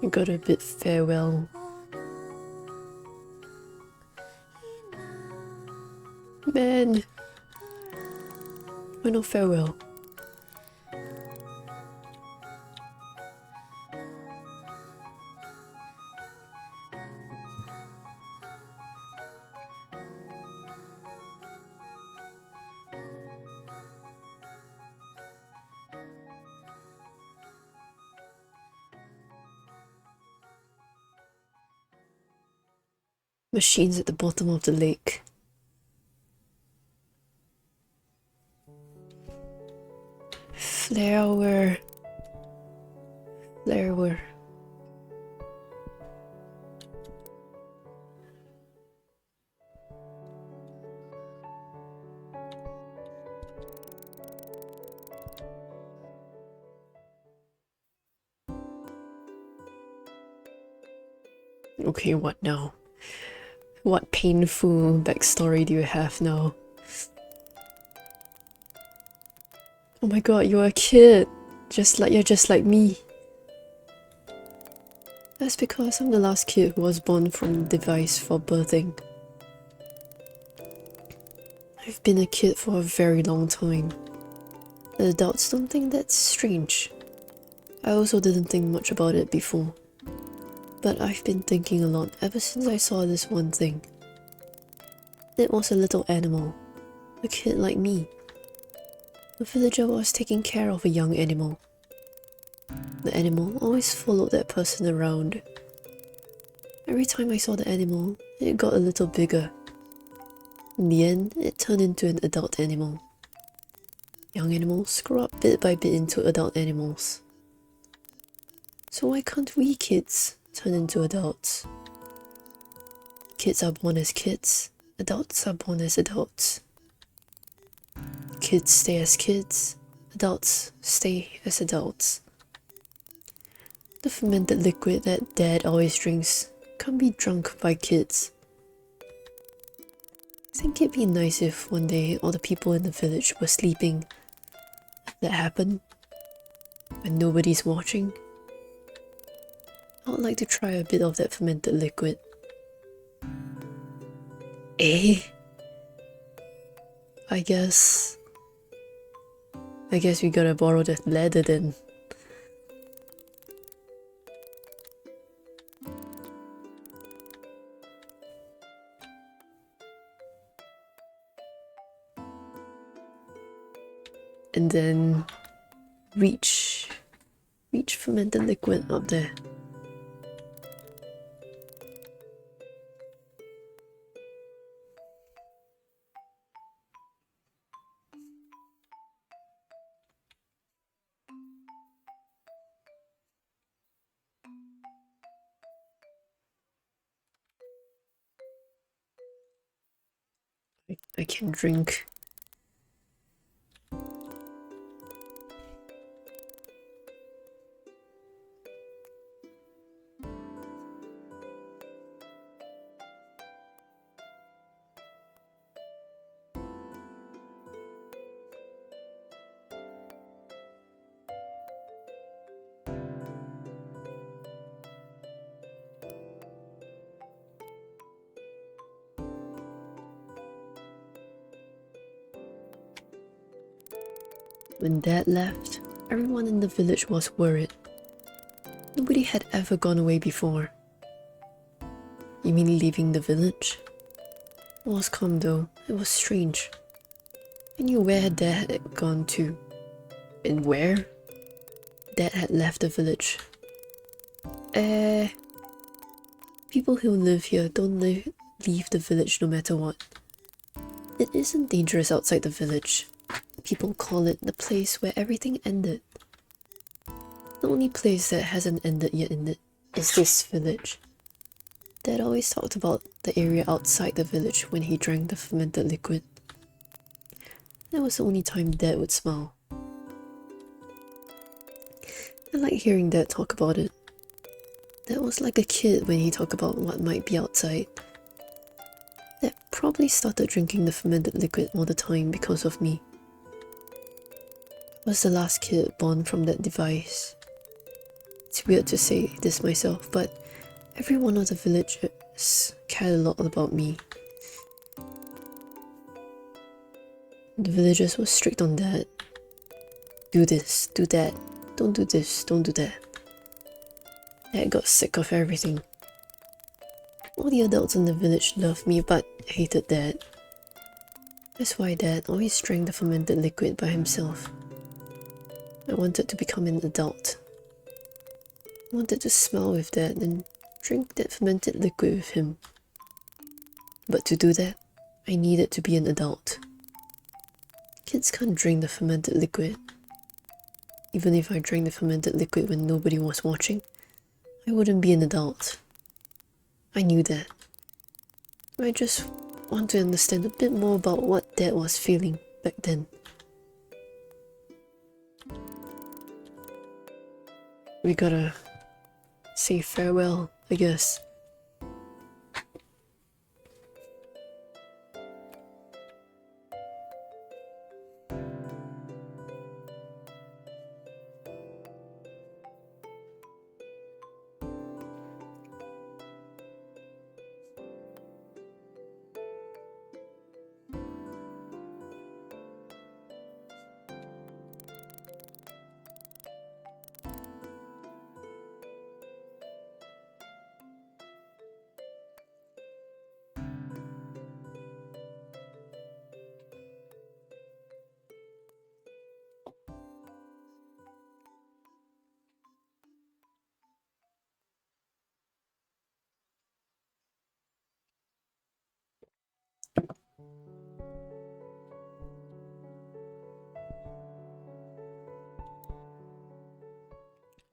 You got a bit farewell. Man, why not farewell? Machines at the bottom of the lake. Flower. Okay, what now? What painful backstory do you have now? Oh my god, you're a kid! You're just like me. That's because I'm the last kid who was born from the device for birthing. I've been a kid for a very long time. The adults don't think that's strange. I also didn't think much about it before. But I've been thinking a lot ever since I saw this one thing. It was a little animal. A kid like me. A villager was taking care of a young animal. The animal always followed that person around. Every time I saw the animal, it got a little bigger. In the end, it turned into an adult animal. Young animals grow up bit by bit into adult animals. So why can't we kids turn into adults? Kids are born as kids, adults are born as adults. Kids stay as kids, adults stay as adults. The fermented liquid that Dad always drinks can't be drunk by kids. I think it'd be nice if one day all the people in the village were sleeping. That happened when nobody's watching. I would like to try a bit of that fermented liquid. Eh? I guess we gotta borrow that ladder then. And then reach fermented liquid up there. I can drink. When Dad left, everyone in the village was worried. Nobody had ever gone away before. You mean leaving the village? It was calm though. It was strange. I knew where Dad had gone to. And where? Dad had left the village. People who live here don't leave the village no matter what. It isn't dangerous outside the village. People call it the place where everything ended. The only place that hasn't ended yet in it is this village. Dad always talked about the area outside the village when he drank the fermented liquid. That was the only time Dad would smile. I like hearing Dad talk about it. Dad was like a kid when he talked about what might be outside. Dad probably started drinking the fermented liquid all the time because of me. I was the last kid born from that device. It's weird to say this myself, but every one of the villagers cared a lot about me. The villagers were strict on Dad. Do this, do that, don't do this, don't do that. Dad got sick of everything. All the adults in the village loved me but hated Dad. That's why Dad always drank the fermented liquid by himself. I wanted to become an adult. I wanted to smile with Dad and drink that fermented liquid with him. But to do that, I needed to be an adult. Kids can't drink the fermented liquid. Even if I drank the fermented liquid when nobody was watching, I wouldn't be an adult. I knew that. I just want to understand a bit more about what Dad was feeling back then. We gotta say farewell, I guess.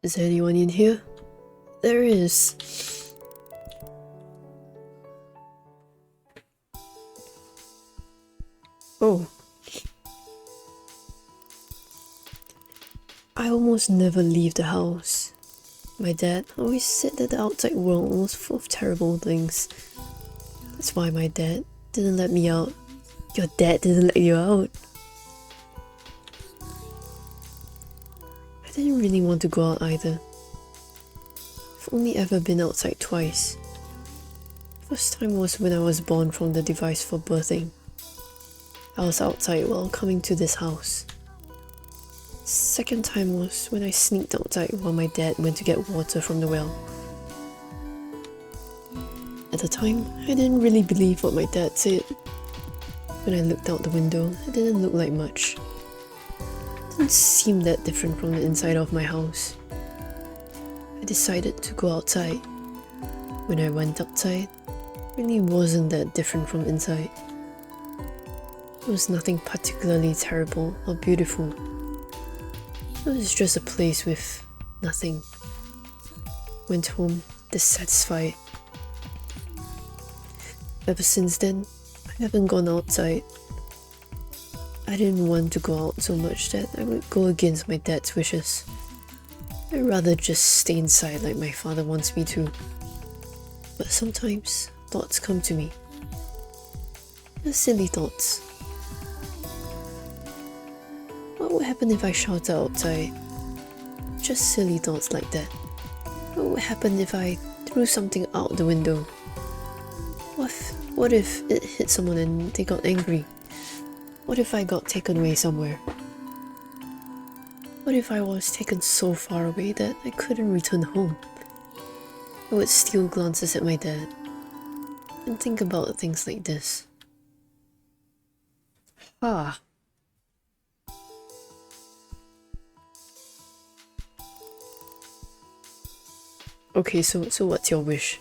Is there anyone in here? There is. Oh. I almost never leave the house. My dad always said that the outside world was full of terrible things. That's why my dad didn't let me out. Your dad didn't let you out? I didn't really want to go out either. I've only ever been outside twice. First time was when I was born from the device for birthing. I was outside while coming to this house. Second time was when I sneaked outside while my dad went to get water from the well. At the time, I didn't really believe what my dad said. When I looked out the window, it didn't look like much. It didn't seem that different from the inside of my house. I decided to go outside. When I went outside, it really wasn't that different from inside. It was nothing particularly terrible or beautiful. It was just a place with nothing. Went home dissatisfied. Ever since then, I I haven't gone outside. I didn't want to go out so much that I would go against my dad's wishes. I'd rather just stay inside like my father wants me to. But sometimes thoughts come to me. They're silly thoughts. What would happen if I shouted outside? Just silly thoughts like that. What would happen if I threw something out the window? What if it hit someone and they got angry? What if I got taken away somewhere? What if I was taken so far away that I couldn't return home? I would steal glances at my dad and think about things like this. Ah. Okay, so what's your wish?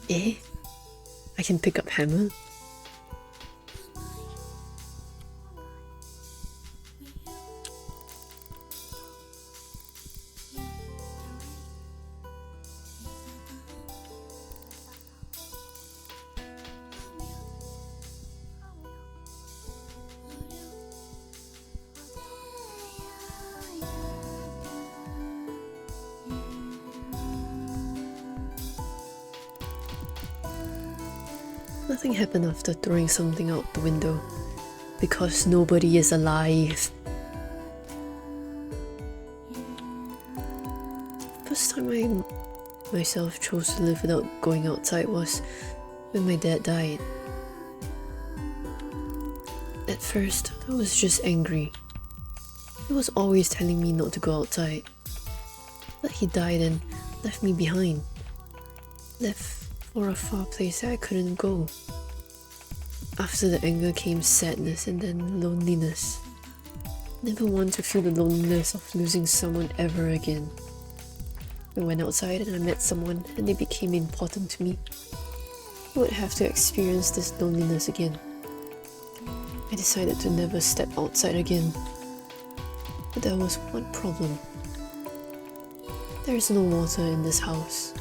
Eh? I can pick up hammer? Nothing happened after throwing something out the window, because nobody is alive. First time I myself chose to live without going outside was when my dad died. At first, I was just angry. He was always telling me not to go outside. But he died and left me behind. Left for a far place that I couldn't go. After the anger came sadness and then loneliness. Never want to feel the loneliness of losing someone ever again. I went outside and I met someone and they became important to me. I would have to experience this loneliness again. I decided to never step outside again. But there was one problem. There is no water in this house.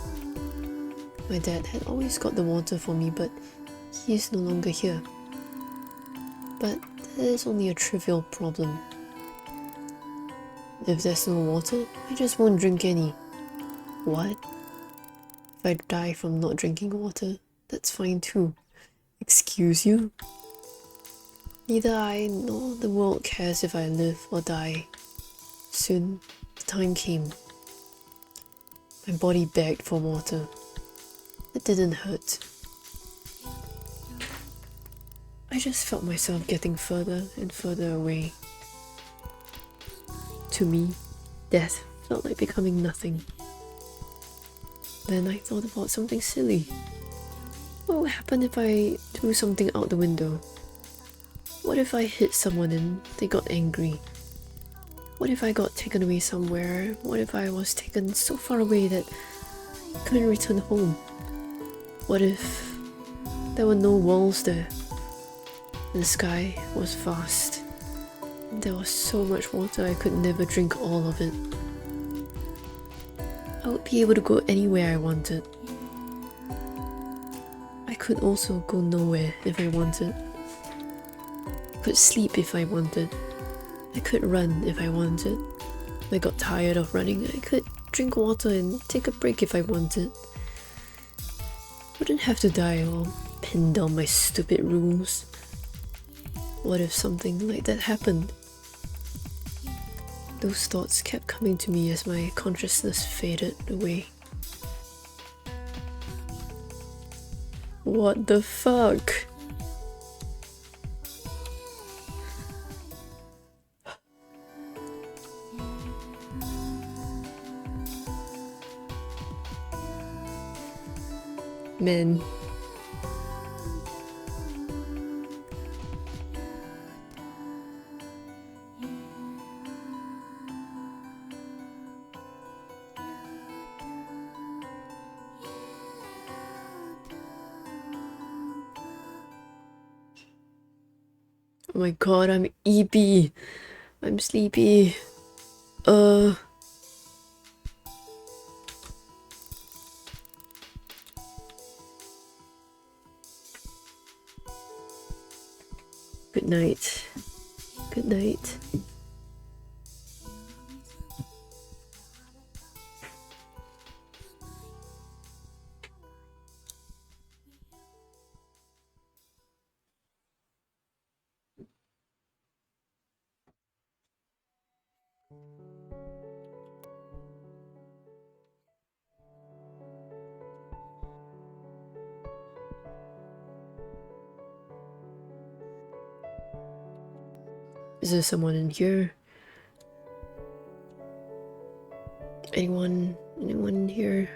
My dad had always got the water for me, but he is no longer here. But that is only a trivial problem. If there's no water, I just won't drink any. What? If I die from not drinking water, that's fine too. Excuse you? Neither I nor the world cares if I live or die. Soon, the time came. My body begged for water. It didn't hurt. I just felt myself getting further and further away. To me, death felt like becoming nothing. Then I thought about something silly. What would happen if I threw something out the window? What if I hit someone and they got angry? What if I got taken away somewhere? What if I was taken so far away that I couldn't return home? What if there were no walls there? And the sky was vast. And there was so much water I could never drink all of it. I would be able to go anywhere I wanted. I could also go nowhere if I wanted. I could sleep if I wanted. I could run if I wanted. If I got tired of running, I could drink water and take a break if I wanted. Wouldn't have to die or pin down my stupid rules. What if something like that happened? Those thoughts kept coming to me as my consciousness faded away. What the fuck? Man. Oh my god, I'm EP. I'm sleepy. Good night. Good night. Is there someone in here? Anyone in here?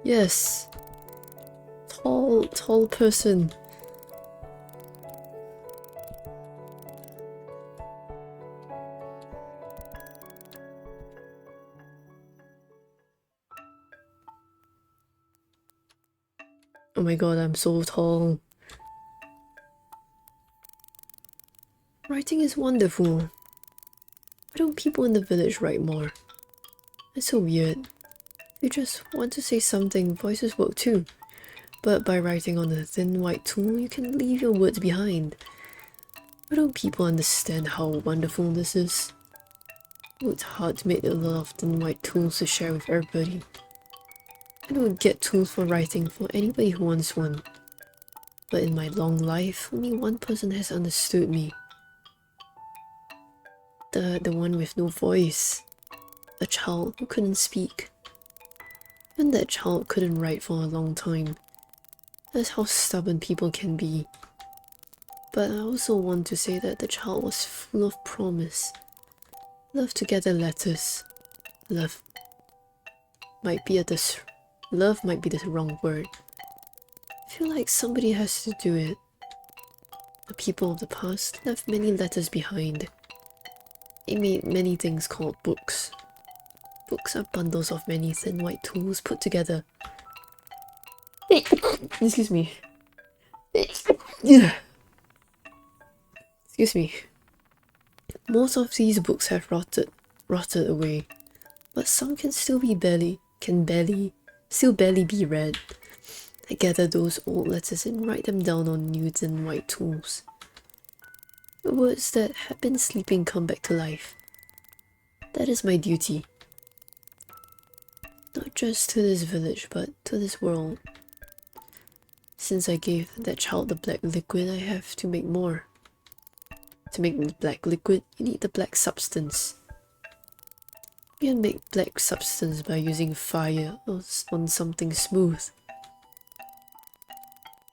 Yes! Tall person. Oh my god, I'm so tall. Writing is wonderful. Why don't people in the village write more? It's so weird. If you just want to say something, voices work too. But by writing on a thin white tool, you can leave your words behind. Why don't people understand how wonderful this is? It's hard to make a lot of thin white tools to share with everybody. I don't get tools for writing for anybody who wants one. But in my long life, only one person has understood me. The one with no voice. A child who couldn't speak. And that child couldn't write for a long time. That's how stubborn people can be. But I also want to say that the child was full of promise. Love to gather letters. Love might be the wrong word. I feel like somebody has to do it. The people of the past left many letters behind. They made many things called books. Books are bundles of many thin white tools put together. Excuse me. Excuse me. Most of these books have rotted away, but some can still barely be read. I gather those old letters and write them down on new thin white tools. The words that have been sleeping come back to life. That is my duty. Not just to this village, but to this world. Since I gave that child the black liquid, I have to make more. To make the black liquid, you need the black substance. You can make black substance by using fire on something smooth.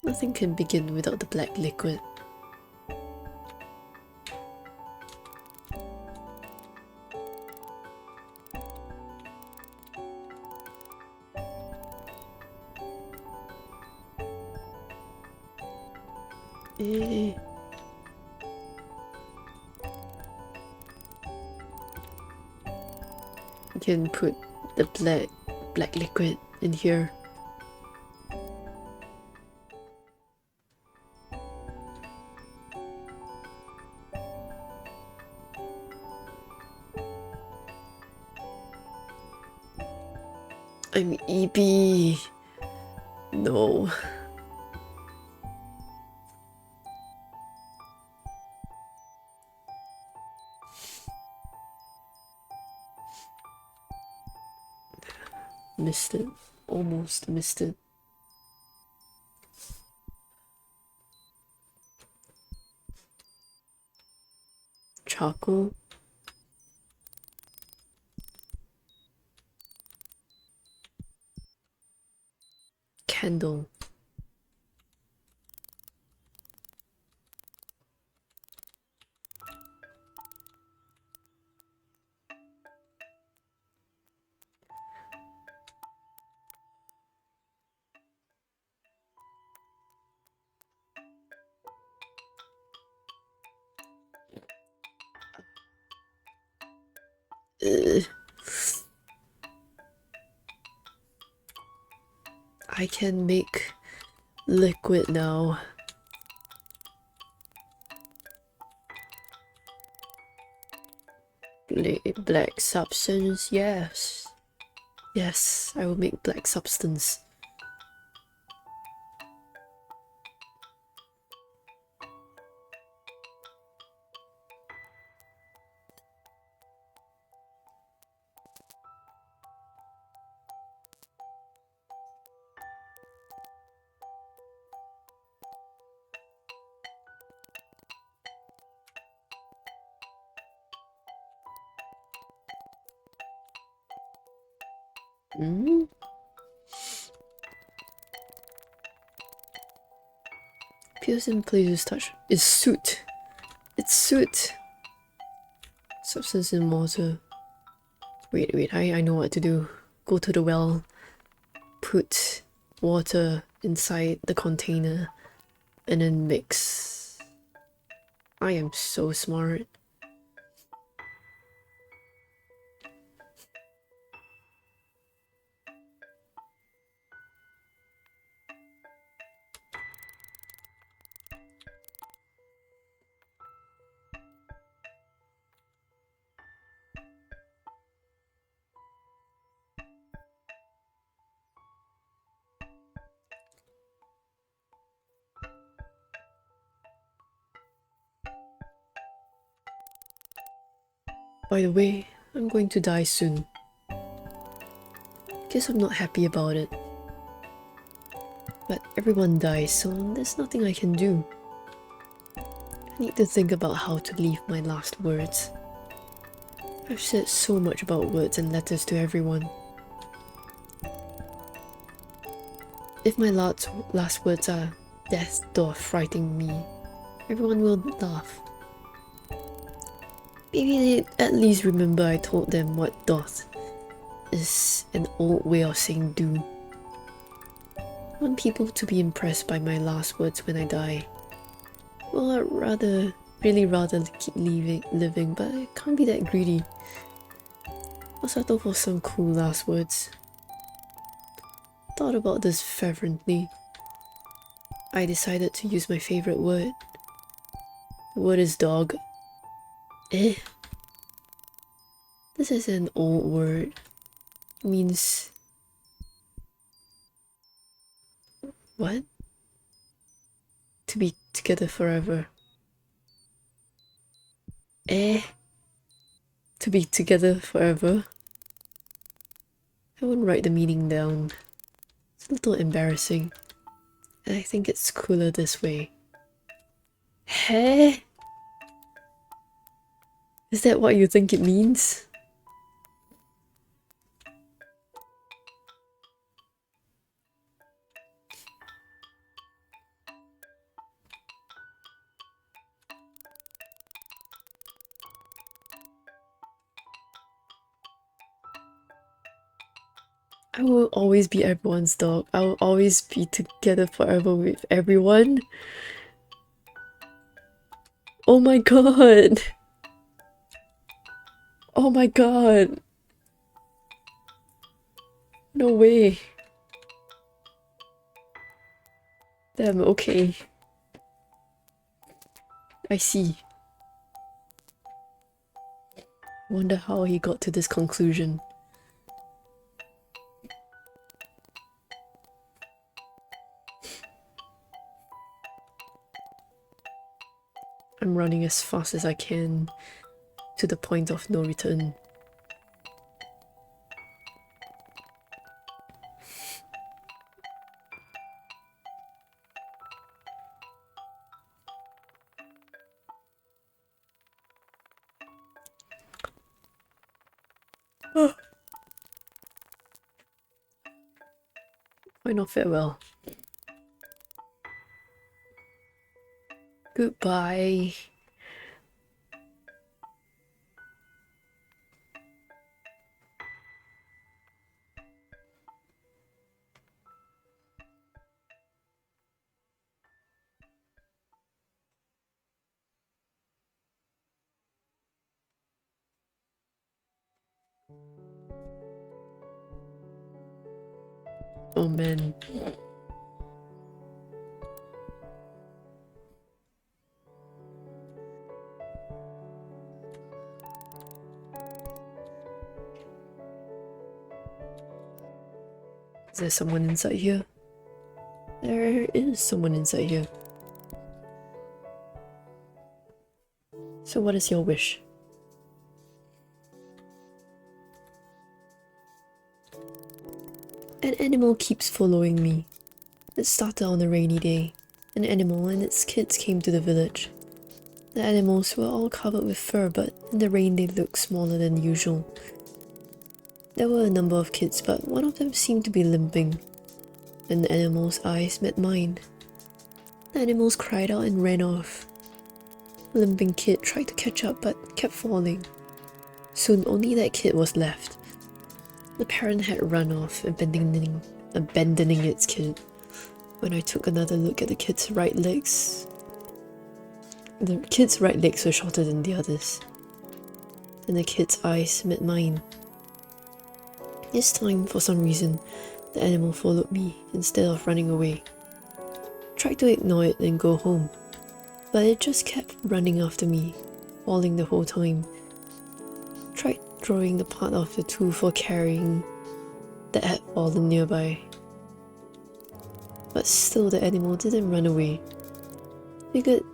Nothing can begin without the black liquid. You can put the black liquid in here. I'm EP. No. Missed it. Almost missed it. Charcoal. Candle. I can make liquid now. Black substance, yes. Yes, I will make black substance. Hmm? Appears in places touch. It's soot. It's soot. Substance in water. Wait, I know what to do. Go to the well. Put water inside the container. And then mix. I am so smart. By the way, I'm going to die soon. Guess I'm not happy about it. But everyone dies, so there's nothing I can do. I need to think about how to leave my last words. I've said so much about words and letters to everyone. If my last words are "death doth frighten me," everyone will laugh. Maybe they at least remember I told them what doth is an old way of saying do. I want people to be impressed by my last words when I die. Well, I'd really rather keep living, but I can't be that greedy. I'll settle for some cool last words. Thought about this fervently. I decided to use my favorite word. The word is dog. Eh? This is an old word. It means... what? To be together forever. Eh? To be together forever? I won't write the meaning down. It's a little embarrassing. And I think it's cooler this way. Heh? Is that what you think it means? I will always be everyone's dog. I will always be together forever with everyone. Oh my god! Oh my god! No way. Damn, okay. I see. Wonder how he got to this conclusion. I'm running as fast as I can to the point of no return. Why not farewell? Goodbye. Oh man. Is there someone inside here? There is someone inside here. So what is your wish? An animal keeps following me. It started on a rainy day. An animal and its kids came to the village. The animals were all covered with fur, but in the rain they looked smaller than usual. There were a number of kids, but one of them seemed to be limping. Then the animal's eyes met mine. The animals cried out and ran off. The limping kid tried to catch up but kept falling. Soon only that kid was left. The parent had run off, abandoning its kid. When I took another look at the kid's right legs were shorter than the others. Then the kid's eyes met mine. This time, for some reason, the animal followed me instead of running away. Tried to ignore it and go home, but it just kept running after me, falling the whole time. Tried throwing the part of the tooth for carrying that had fallen nearby. But still the animal didn't run away. Figured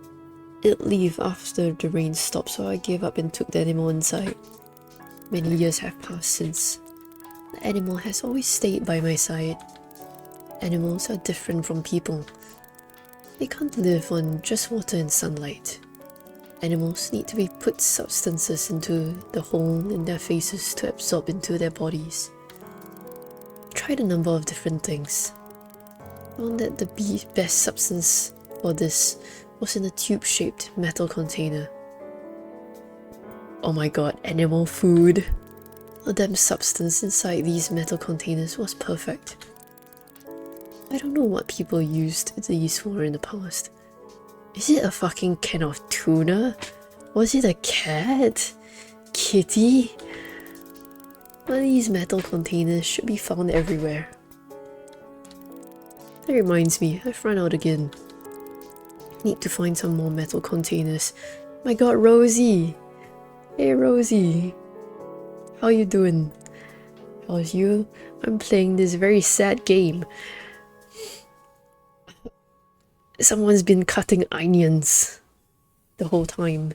it'd leave after the rain stopped, so I gave up and took the animal inside. Many years have passed since. The animal has always stayed by my side. Animals are different from people. They can't live on just water and sunlight. Animals need to be put substances into the hole in their faces to absorb into their bodies. Tried a number of different things. Found that the best substance for this was in a tube-shaped metal container. Oh my god, animal food! The damn substance inside these metal containers was perfect. I don't know what people used these for in the past. Is it a fucking can of tuna? Was it a cat? Kitty? One of these metal containers should be found everywhere. That reminds me, I've run out again. Need to find some more metal containers. My god, Rosie! Hey Rosie! How you doing? How's you? I'm playing this very sad game. Someone's been cutting onions the whole time.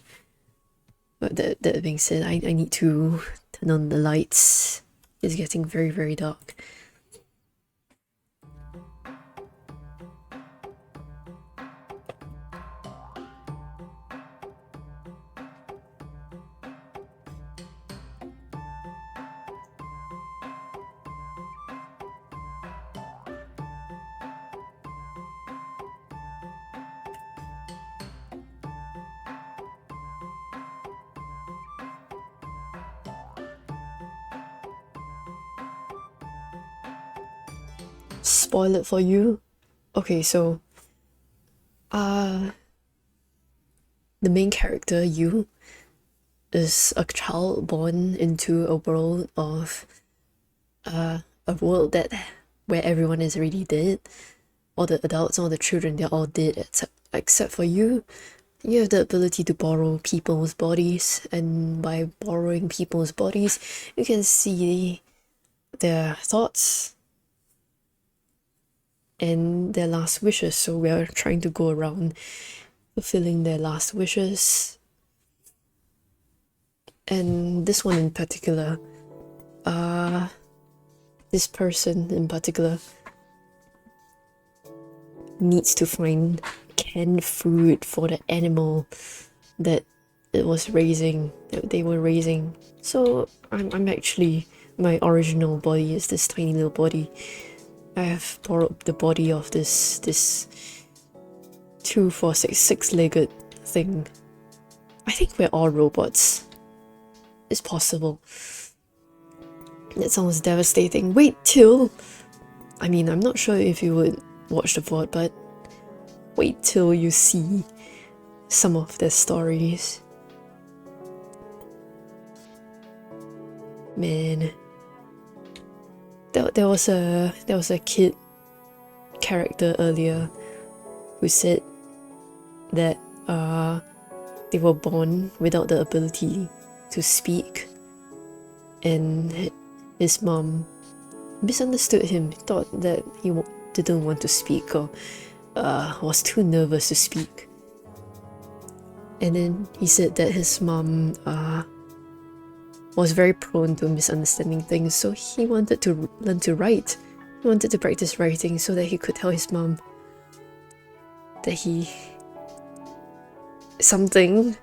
But that being said, I need to turn on the lights. It's getting very, very dark. Spoil it for you? Okay, so the main character, you, is a child born into a world of a world where everyone is already dead. All the adults, all the children, they're all dead except for you. You have the ability to borrow people's bodies, and by borrowing people's bodies, you can see their thoughts and their last wishes. So we're trying to go around fulfilling their last wishes. And this one in particular, this person in particular needs to find canned food for the animal that they were raising. So I'm actually, my original body is this tiny little body. I have borrowed the body of this 2, 4, 6, 6-legged thing. I think we're all robots. It's possible. That sounds devastating. Wait till... I mean, I'm not sure if you would watch the VOD, but wait till you see some of their stories. Man. There was a kid character earlier who said that they were born without the ability to speak, and his mom misunderstood him, thought that he didn't want to speak or was too nervous to speak. And then he said that his mom was very prone to misunderstanding things, so he wanted to learn to write. He wanted to practice writing so that he could tell his mom that he's something.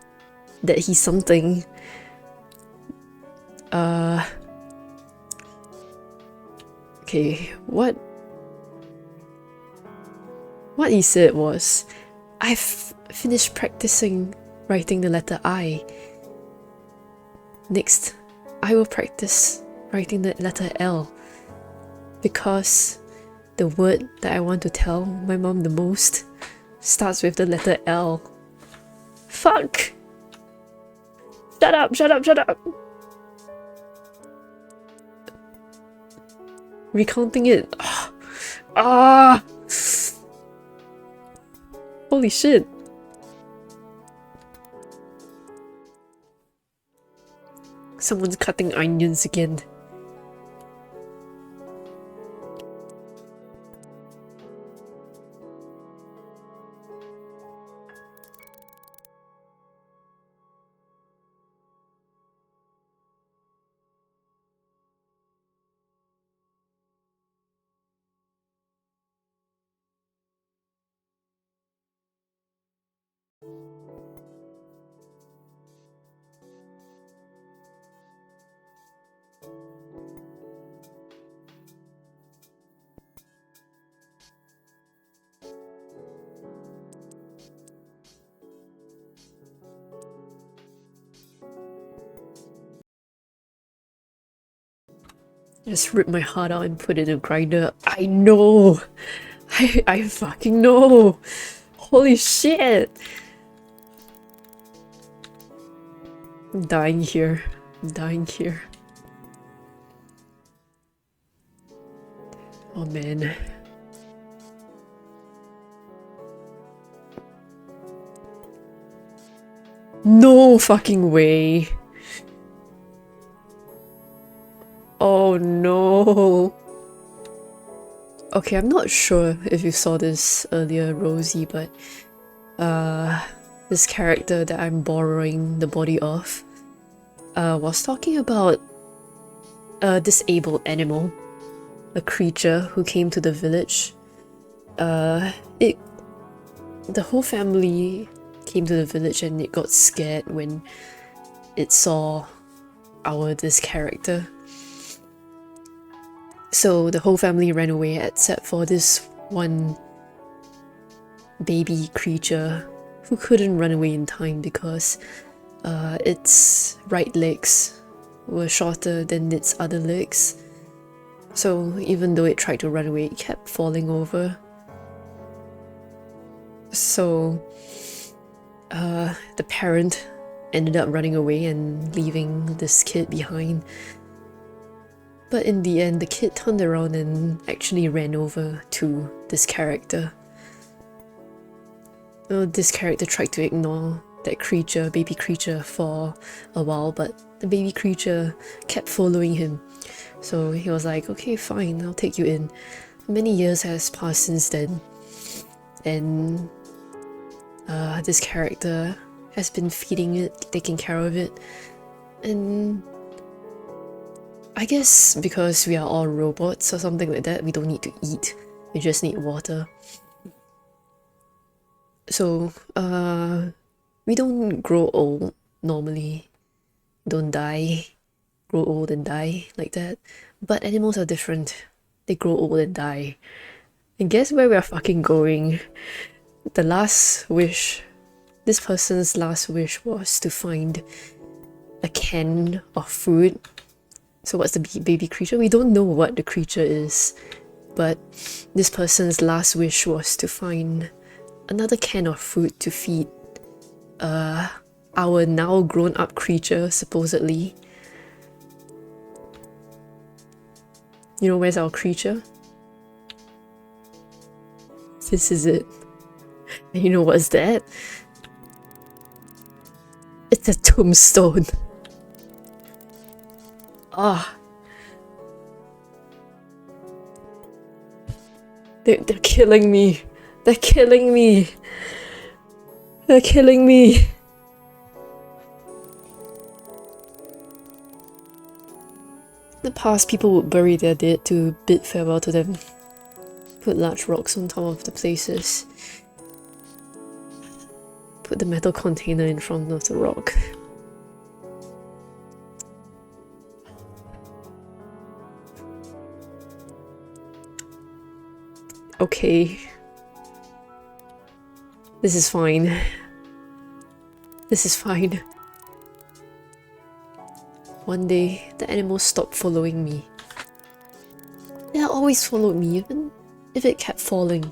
Okay, what he said was, I've finished practicing writing the letter I. Next, I will practice writing the letter L, because the word that I want to tell my mom the most starts with the letter L. Fuck! Shut up, shut up, shut up! Recounting it. Ah! Holy shit. Someone's cutting onions again. Just rip my heart out and put it in a grinder. I know! I fucking know! Holy shit! I'm dying here. I'm dying here. Oh man. No fucking way. Oh no. Okay, I'm not sure if you saw this earlier, Rosie, but this character that I'm borrowing the body of was talking about a disabled animal, a creature who came to the village. The whole family came to the village and it got scared when it saw this character. So the whole family ran away except for this one baby creature who couldn't run away in time because its right legs were shorter than its other legs. So even though it tried to run away, it kept falling over. So the parent ended up running away and leaving this kid behind. But in the end, the kid turned around and actually ran over to this character. This character tried to ignore that creature, baby creature, for a while, but the baby creature kept following him. So he was like, okay, fine, I'll take you in. Many years has passed since then, and this character has been feeding it, taking care of it, and I guess because we are all robots or something like that, we don't need to eat, we just need water. So, we don't grow old normally, don't die, grow old and die like that. But animals are different, they grow old and die. And guess where we are fucking going? The last wish, this person's last wish was to find a can of food. So what's the baby creature? We don't know what the creature is, but this person's last wish was to find another can of food to feed our now grown-up creature, supposedly. You know, where's our creature? This is it. And you know what's that? It's a tombstone. Ah. They're killing me. They're killing me. They're killing me. In the past, people would bury their dead to bid farewell to them. Put large rocks on top of the places. Put the metal container in front of the rock. Okay. This is fine. This is fine. One day, the animal stopped following me. It always followed me, even if it kept falling.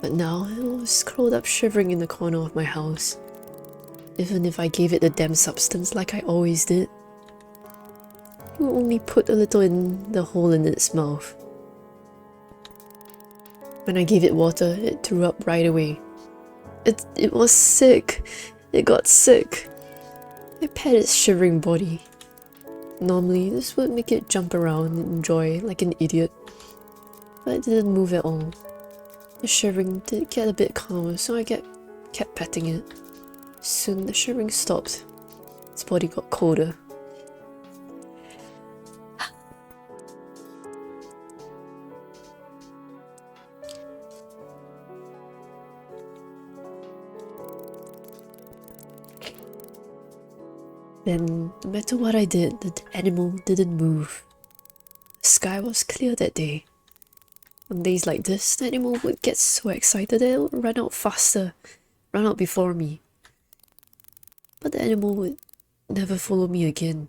But now, it was curled up shivering in the corner of my house. Even if I gave it the damn substance like I always did, it would only put a little in the hole in its mouth. When I gave it water, it threw up right away. It was sick. It got sick. I pet its shivering body. Normally, this would make it jump around and enjoy like an idiot. But it didn't move at all. The shivering did get a bit calmer, so I kept petting it. Soon the shivering stopped. Its body got colder. Then, no matter what I did, the animal didn't move. The sky was clear that day. On days like this, the animal would get so excited that it would run out faster, run out before me. But the animal would never follow me again.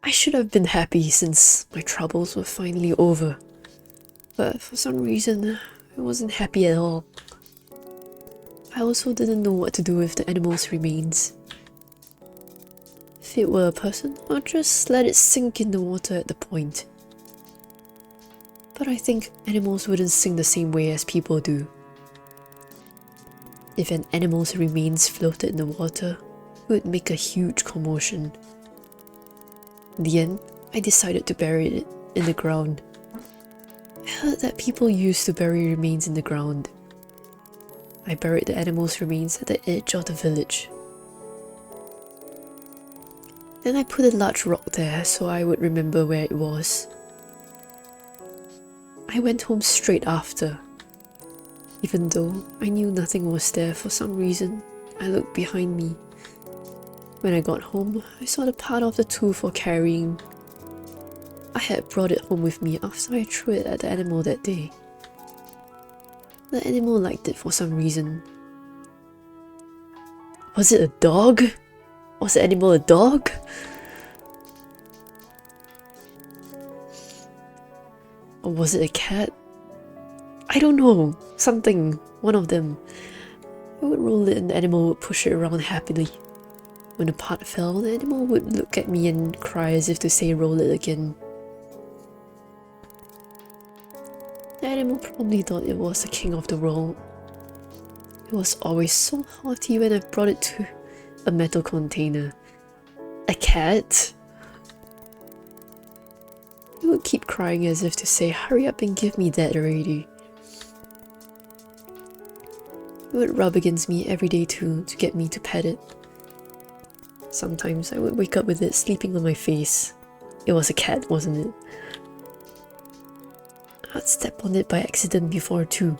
I should have been happy since my troubles were finally over. But for some reason, I wasn't happy at all. I also didn't know what to do with the animal's remains. If it were a person, I'd just let it sink in the water at the point. But I think animals wouldn't sink the same way as people do. If an animal's remains floated in the water, it would make a huge commotion. In the end, I decided to bury it in the ground. I heard that people used to bury remains in the ground. I buried the animal's remains at the edge of the village. Then I put a large rock there so I would remember where it was. I went home straight after. Even though I knew nothing was there, for some reason, I looked behind me. When I got home, I saw the part of the tool for carrying. I had brought it home with me after I threw it at the animal that day. The animal liked it for some reason. Was it a dog? Was the animal a dog? Or was it a cat? I don't know. Something. One of them. I would roll it and the animal would push it around happily. When the part fell, the animal would look at me and cry as if to say roll it again. The animal probably thought it was the king of the world. It was always so haughty when I brought it to a metal container. A cat? It would keep crying as if to say, hurry up and give me that already. It would rub against me every day too, to get me to pet it. Sometimes I would wake up with it sleeping on my face. It was a cat, wasn't it? I'd step on it by accident before too.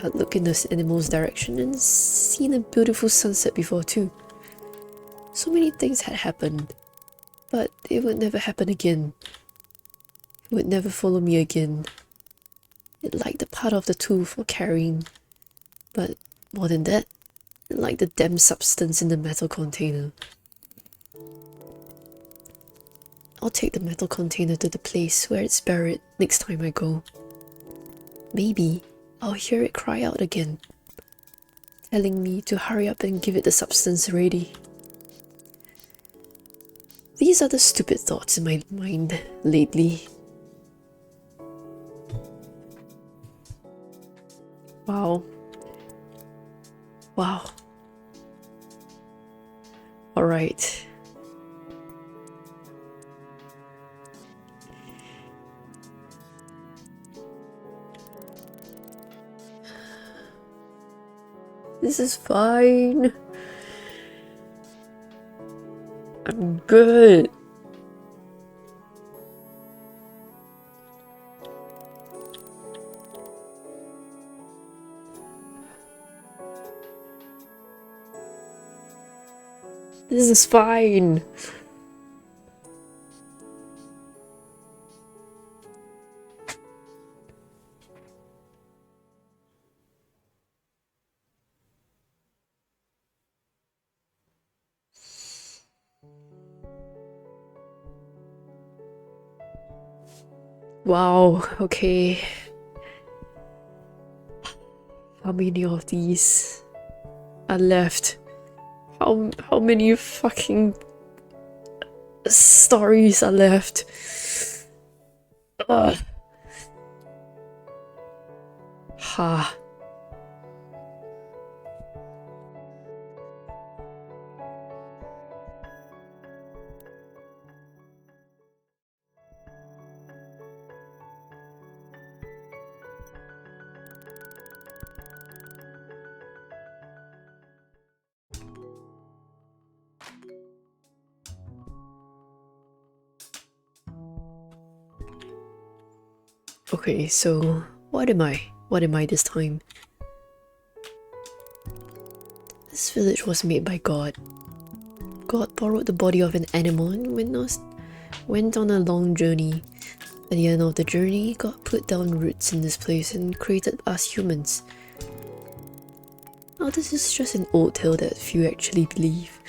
I'd look in this animal's direction and seen a beautiful sunset before too. So many things had happened, but it would never happen again. It would never follow me again. It liked the part of the tool for carrying, but more than that, it liked the damn substance in the metal container. I'll take the metal container to the place where it's buried next time I go. Maybe I'll hear it cry out again, telling me to hurry up and give it the substance ready. These are the stupid thoughts in my mind lately. Wow. Wow. Alright. This is fine. I'm good. This is fine. Wow, okay. How many of these are left? How many fucking stories are left? Ugh. Ha. Okay, so what am I? What am I this time? This village was made by God. God borrowed the body of an animal and went on a long journey. At the end of the journey, God put down roots in this place and created us humans. Now this is just an old tale that few actually believe.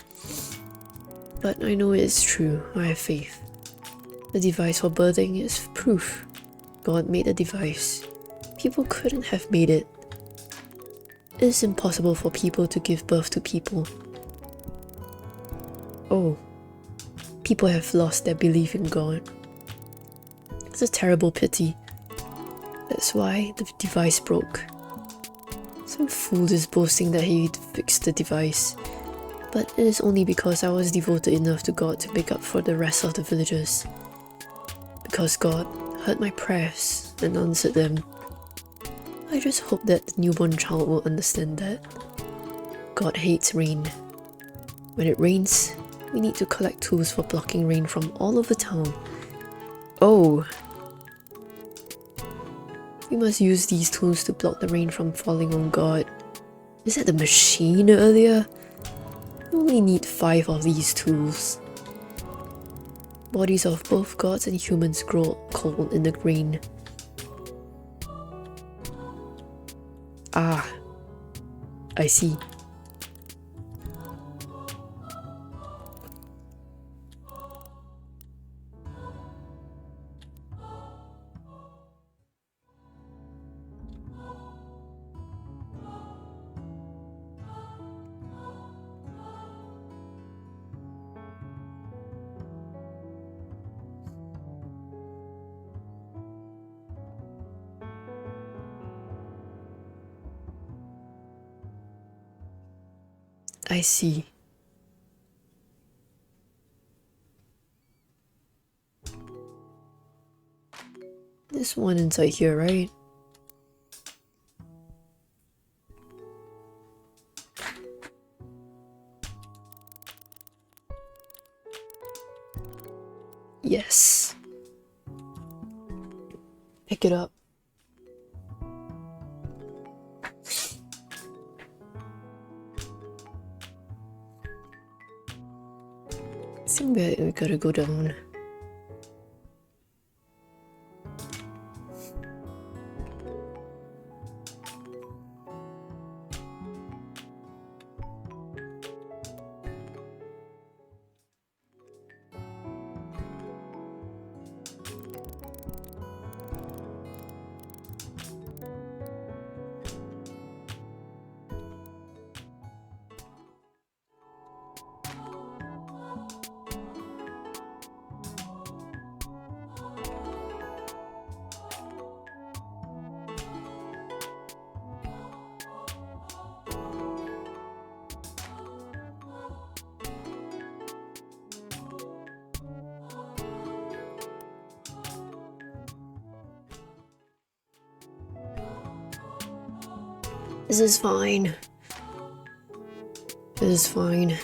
But I know it is true, I have faith. The device for birthing is proof. God made a device. People couldn't have made it. It is impossible for people to give birth to people. Oh, people have lost their belief in God. It's a terrible pity. That's why the device broke. Some fool is boasting that he fixed the device, but it is only because I was devoted enough to God to make up for the rest of the villagers. Because God heard my prayers and answered them. I just hope that the newborn child will understand that. God hates rain. When it rains, we need to collect tools for blocking rain from all over town. Oh! We must use these tools to block the rain from falling on God. Is that the machine earlier? We only need 5 of these tools. Bodies of both gods and humans grow cold in the rain. Ah, I see. I see. There's one inside here, right? Yes. Pick it up. I think we gotta go down. This is fine. This is fine.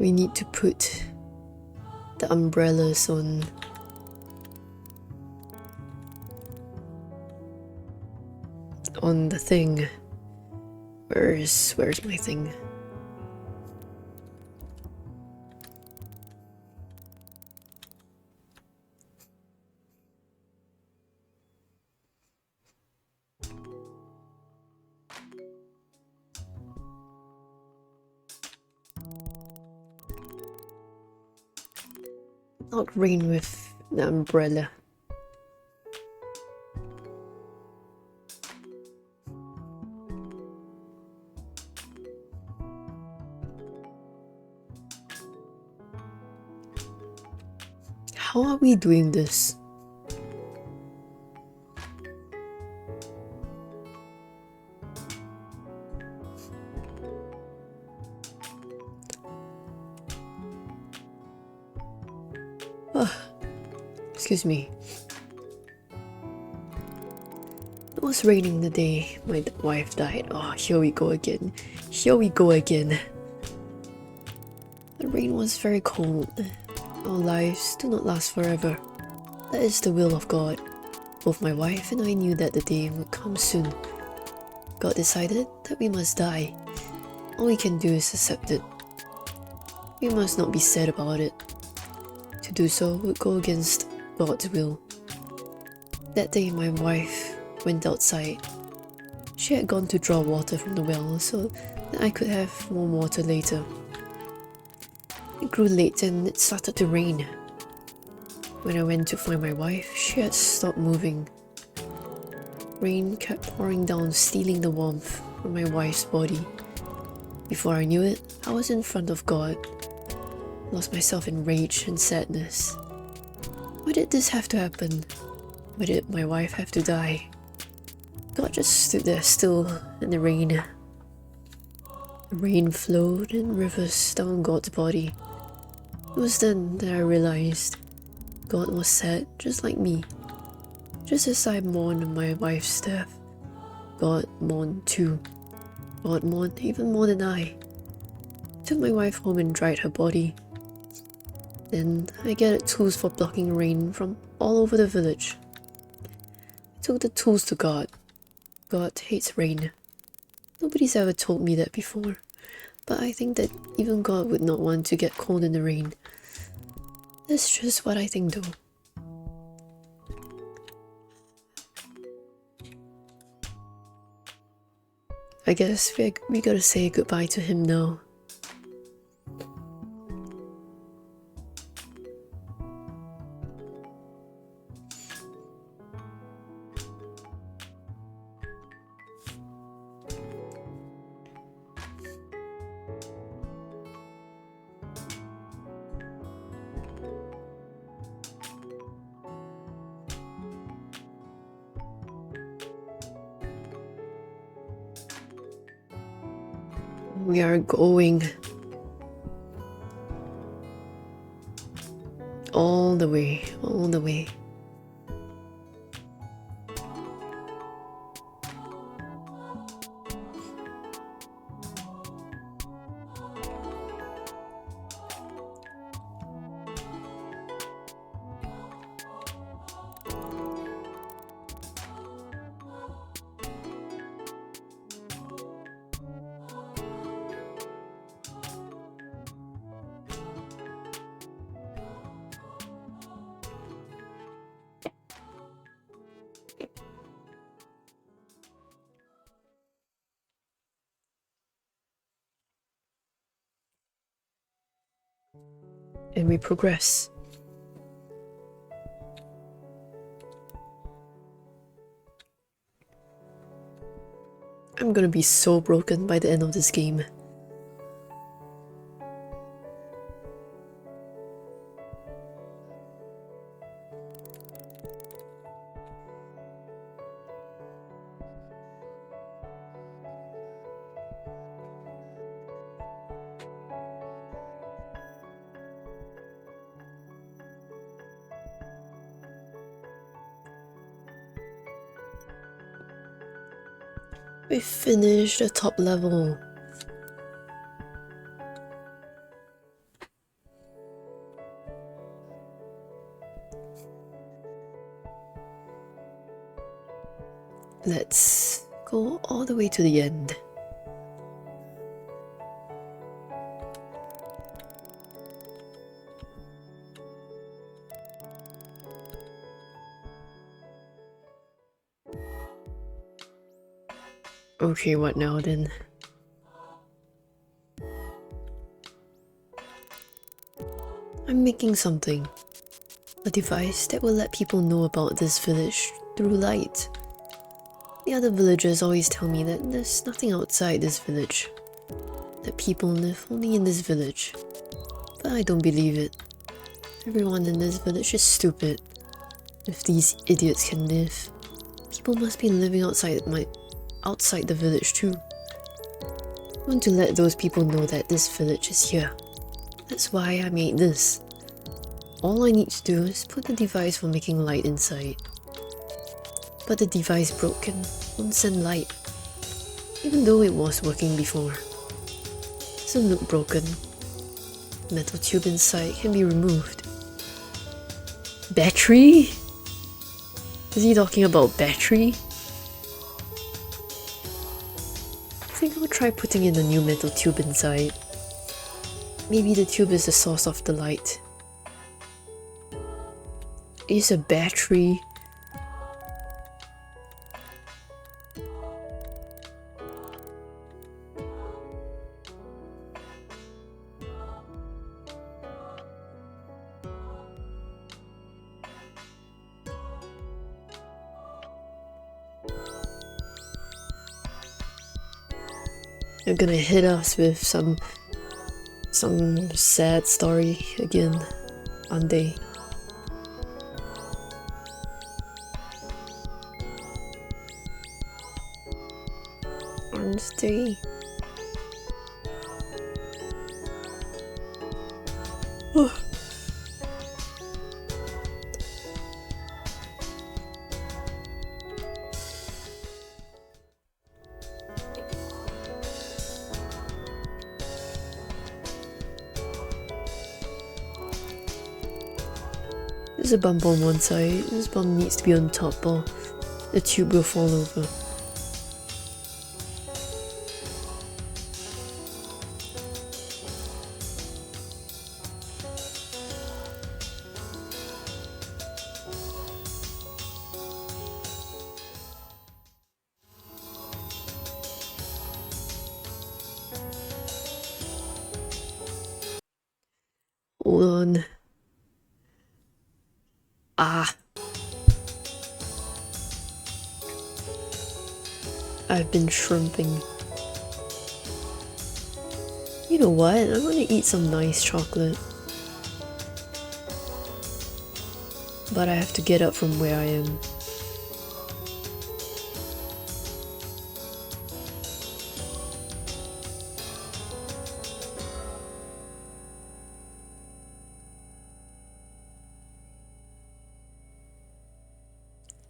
We need to put the umbrellas on the thing. Where's my thing? Not rain with the umbrella. How are we doing this? Excuse me. It was raining the day my wife died. Oh, here we go again. Here we go again. The rain was very cold. Our lives do not last forever. That is the will of God. Both my wife and I knew that the day would come soon. God decided that we must die. All we can do is accept it. We must not be sad about it. To do so would go against God's will. That day my wife went outside. She had gone to draw water from the well so that I could have warm water later. It grew late and it started to rain. When I went to find my wife, she had stopped moving. Rain kept pouring down, stealing the warmth from my wife's body. Before I knew it, I was in front of God. Lost myself in rage and sadness. Why did this have to happen? Why did my wife have to die? God just stood there still in the rain. The rain flowed in rivers down God's body. It was then that I realized God was sad just like me. Just as I mourned my wife's death, God mourned too. God mourned even more than I. Took my wife home and dried her body. Then I gathered tools for blocking rain from all over the village. I took the tools to God. God hates rain. Nobody's ever told me that before, but I think that even God would not want to get cold in the rain. That's just what I think though. I guess we gotta say goodbye to him now. We are going all the way, all the way. And we progress. I'm gonna be so broken by the end of this game. We finished the top level. Let's go all the way to the end. Okay, what now then? I'm making something. A device that will let people know about this village through light. The other villagers always tell me that there's nothing outside this village. That people live only in this village. But I don't believe it. Everyone in this village is stupid. If these idiots can live, people must be living outside the village too. I want to let those people know that this village is here. That's why I made this. All I need to do is put the device for making light inside. But the device broke and won't send light, even though it was working before. It doesn't look broken. The metal tube inside can be removed. Battery? Is he talking about battery? I think I'll try putting in a new metal tube inside. Maybe the tube is the source of the light. It's a battery. They're gonna hit us with some sad story again, aren't they? Aren't they? Oh. There's a bump on one side. This bump needs to be on top or the tube will fall over. Hold on. Ah. I've been shrimping. You know what? I'm gonna eat some nice chocolate. But I have to get up from where I am.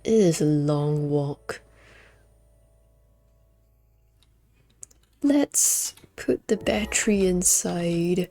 It is a long walk. Let's put the battery inside.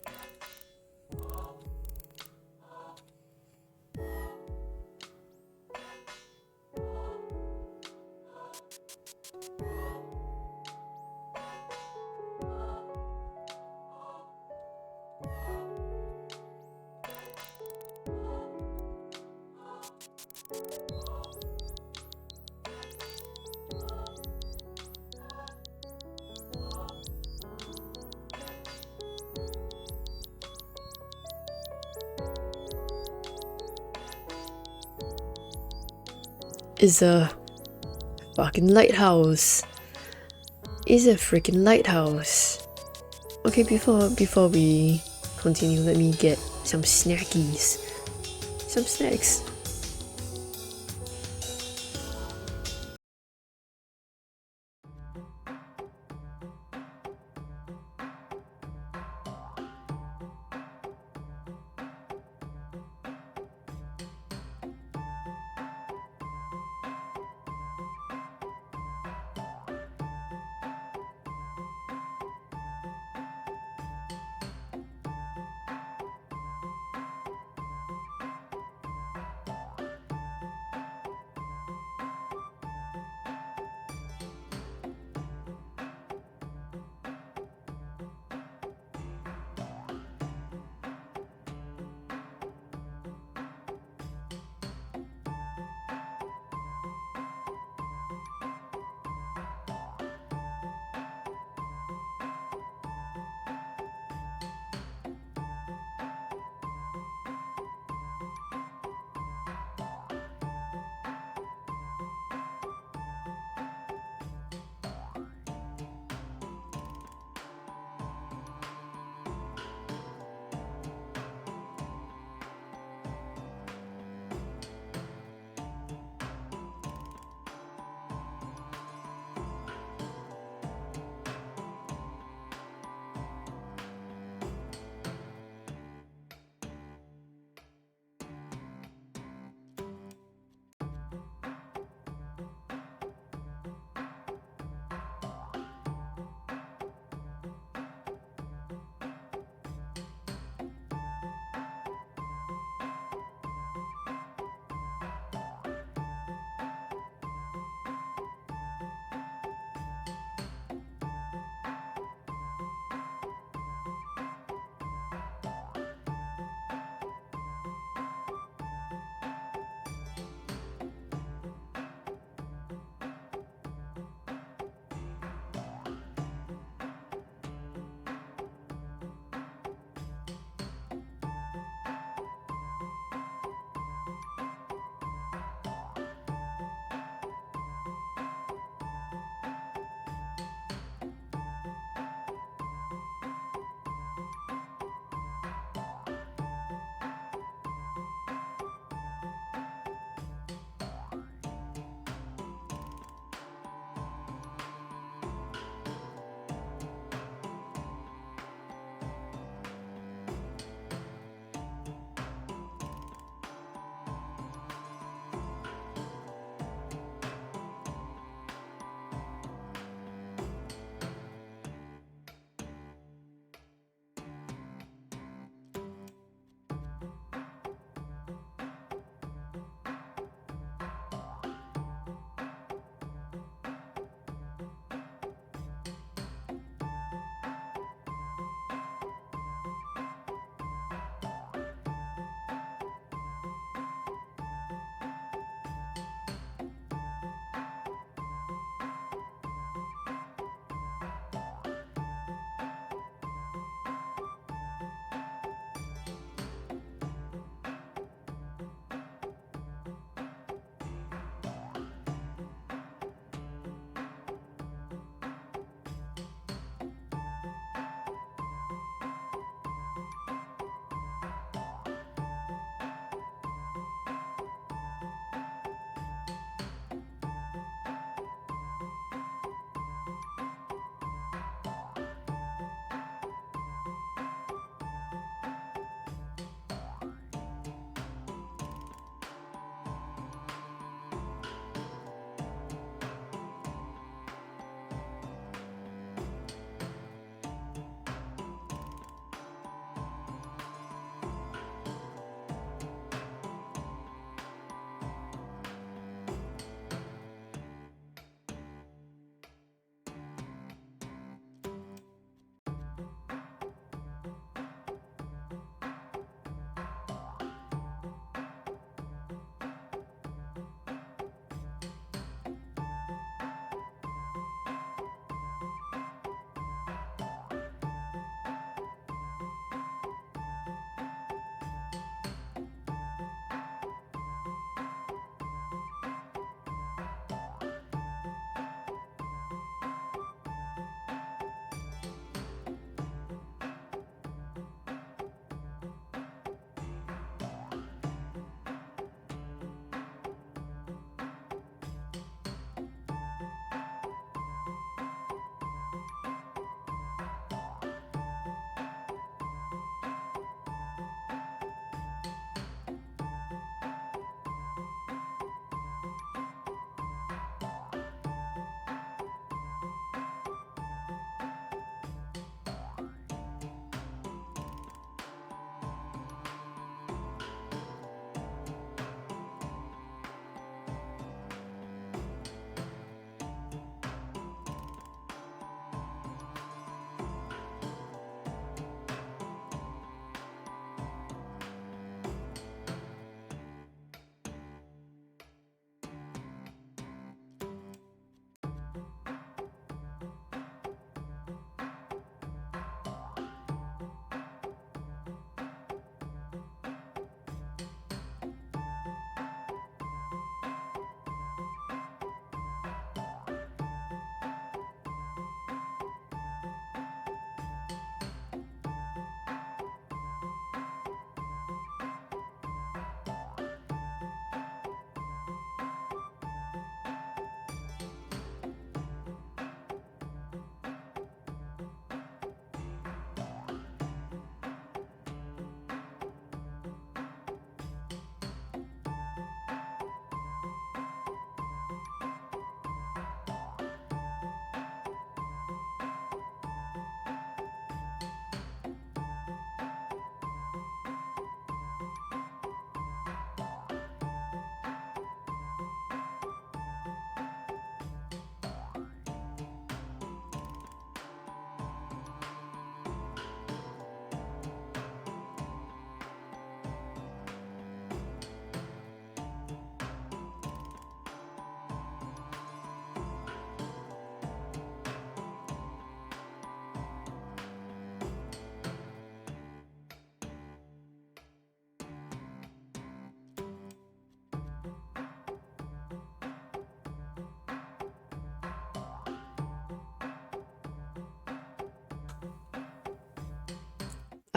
Is a fucking lighthouse. Is a freaking lighthouse. Okay, before we continue, let me get some snackies. Some snacks.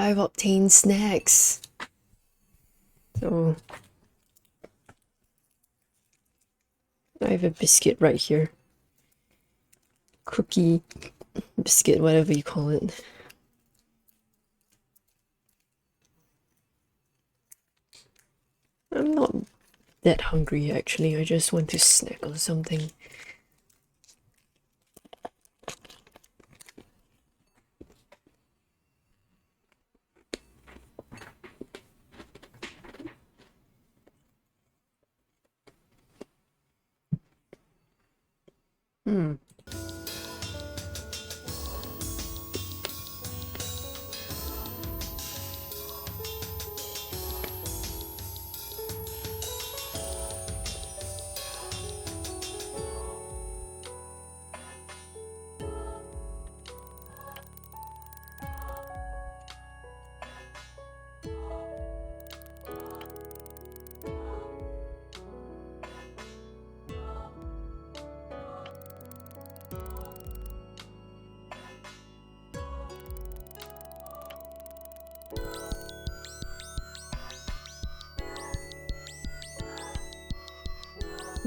I've obtained snacks. So I have a biscuit right here. Cookie, biscuit, whatever you call it. I'm not that hungry actually, I just want to snack on something.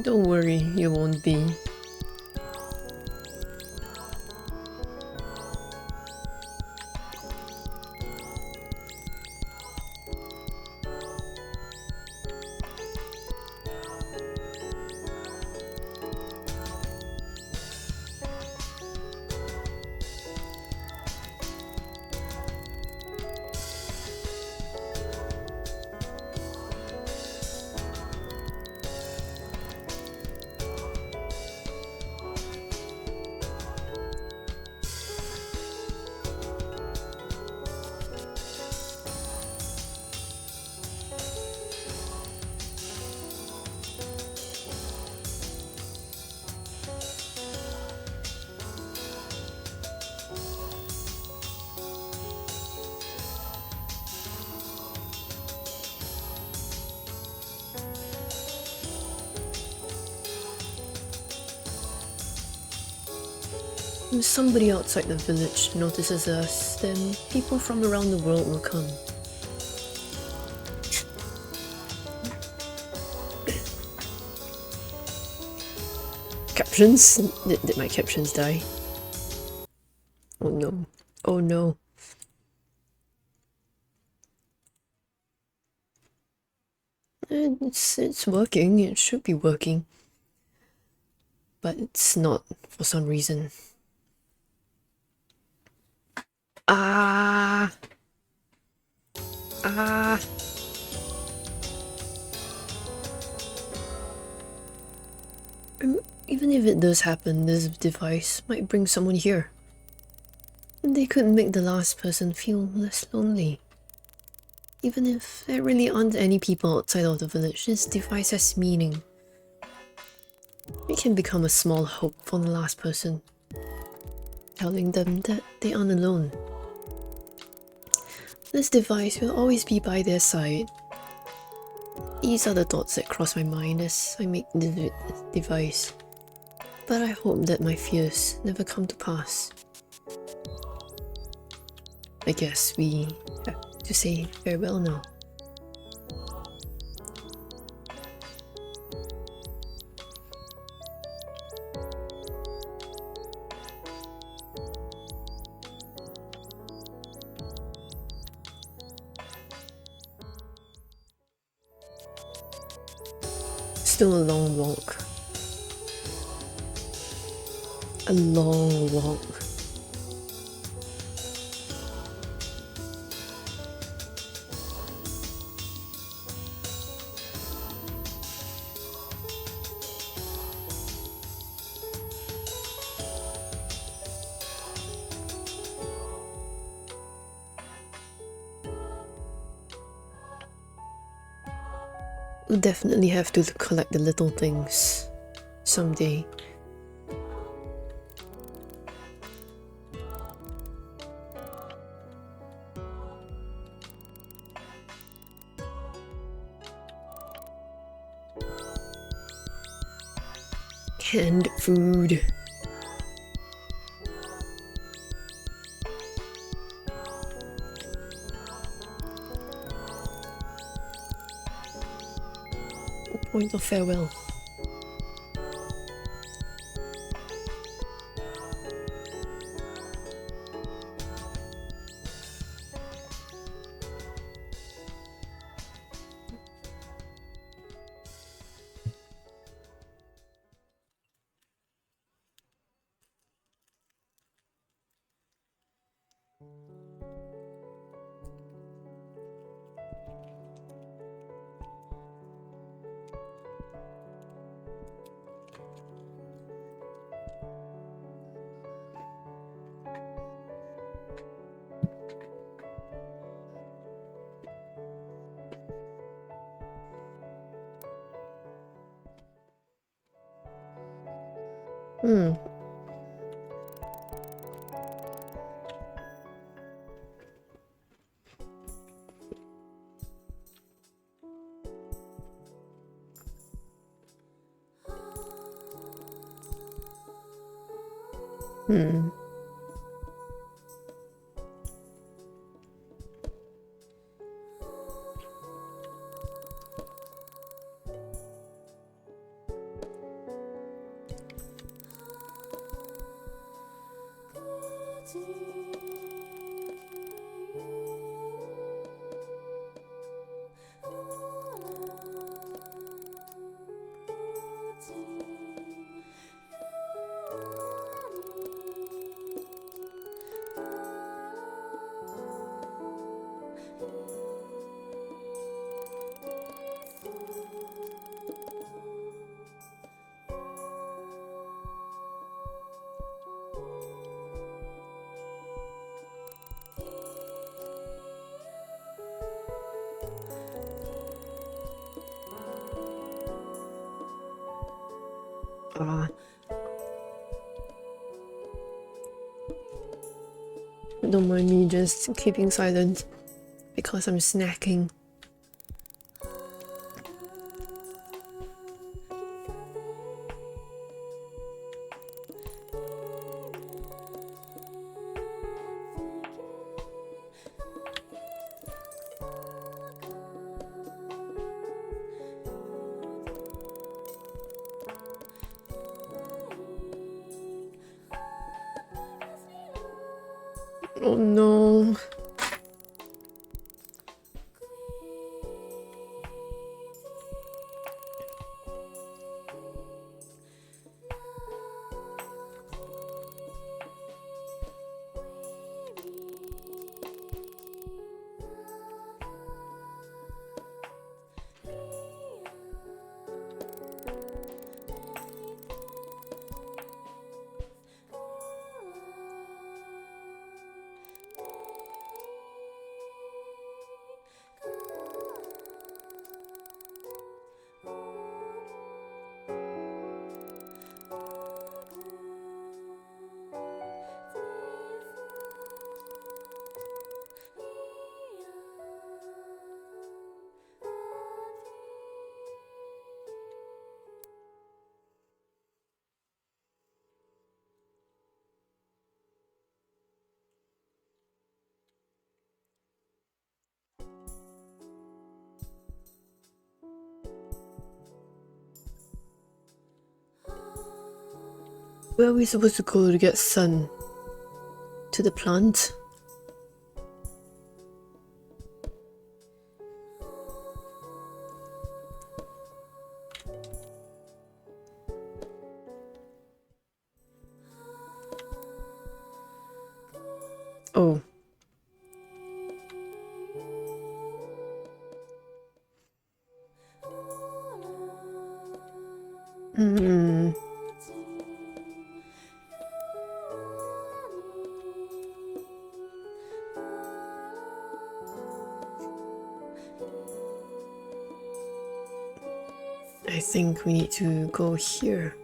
Don't worry, you won't be. If somebody outside the village notices us, then people from around the world will come. Captions? Did my captions die? Oh no. Oh no. It's working, it should be working. But it's not for some reason. Even if it does happen, this device might bring someone here. And they could make the last person feel less lonely. Even if there really aren't any people outside of the village, this device has meaning. It can become a small hope for the last person, telling them that they aren't alone. This device will always be by their side. These are the thoughts that cross my mind as I make the device. But I hope that my fears never come to pass. I guess we have to say farewell now. Still a long walk. A long walk. We'll definitely have to collect the little things someday. Canned food. point of farewell. Don't mind me just keeping silent because I'm snacking. Oh no. Where are we supposed to go to get sun? To the plant? Oh. I think we need to go here.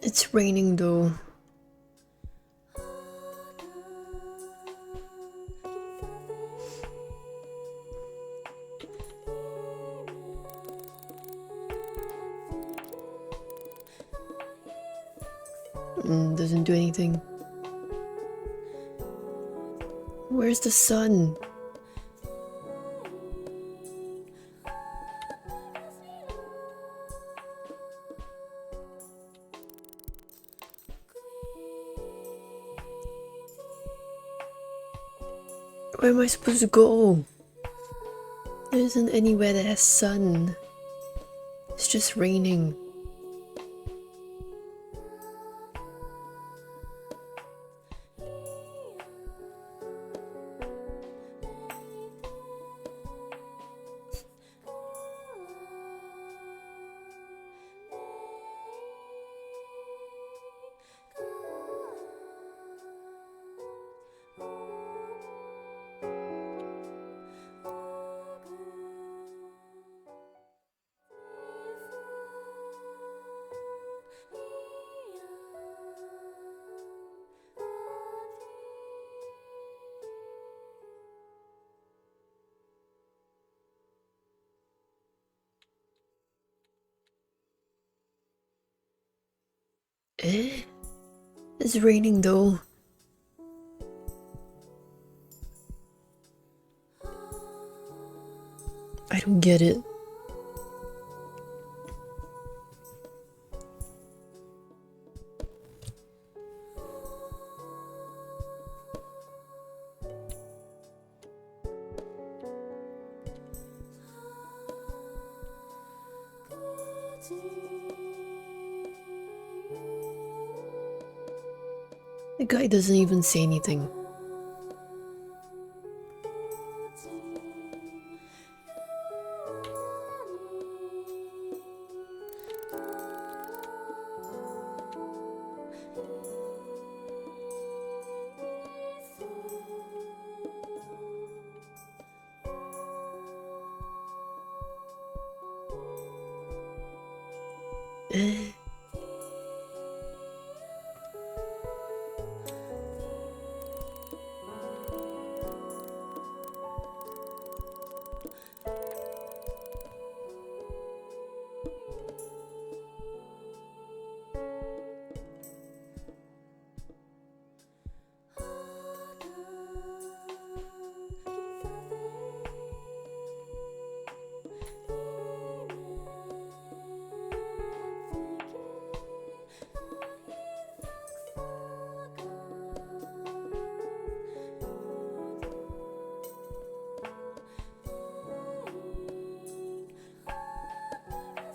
It's raining though. Doesn't do anything. Where's the sun? Where am I supposed to go? There isn't anywhere that has sun. It's just raining. It's raining though. I don't get it. The guy doesn't even say anything.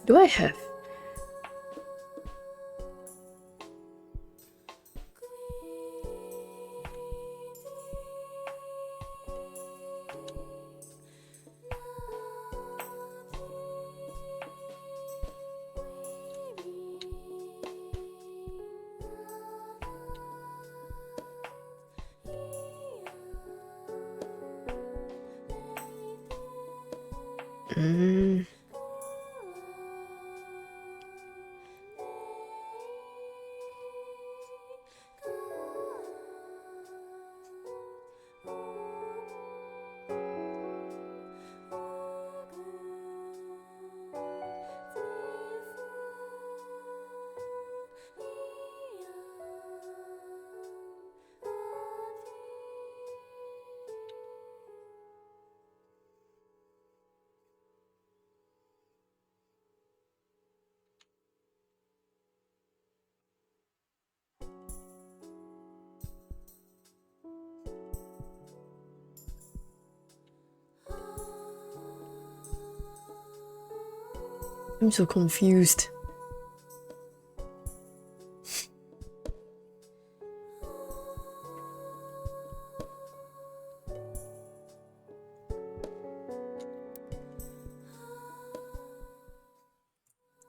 Do I have? I'm so confused.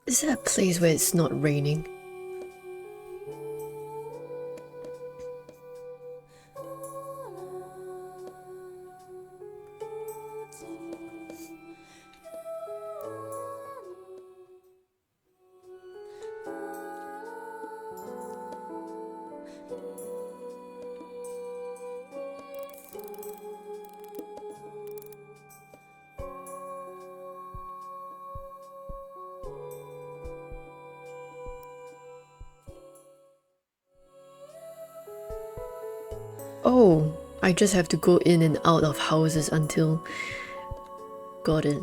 Is that a place where it's not raining? Oh, I just have to go in and out of houses until... Got it.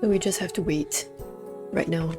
So we just have to wait right now.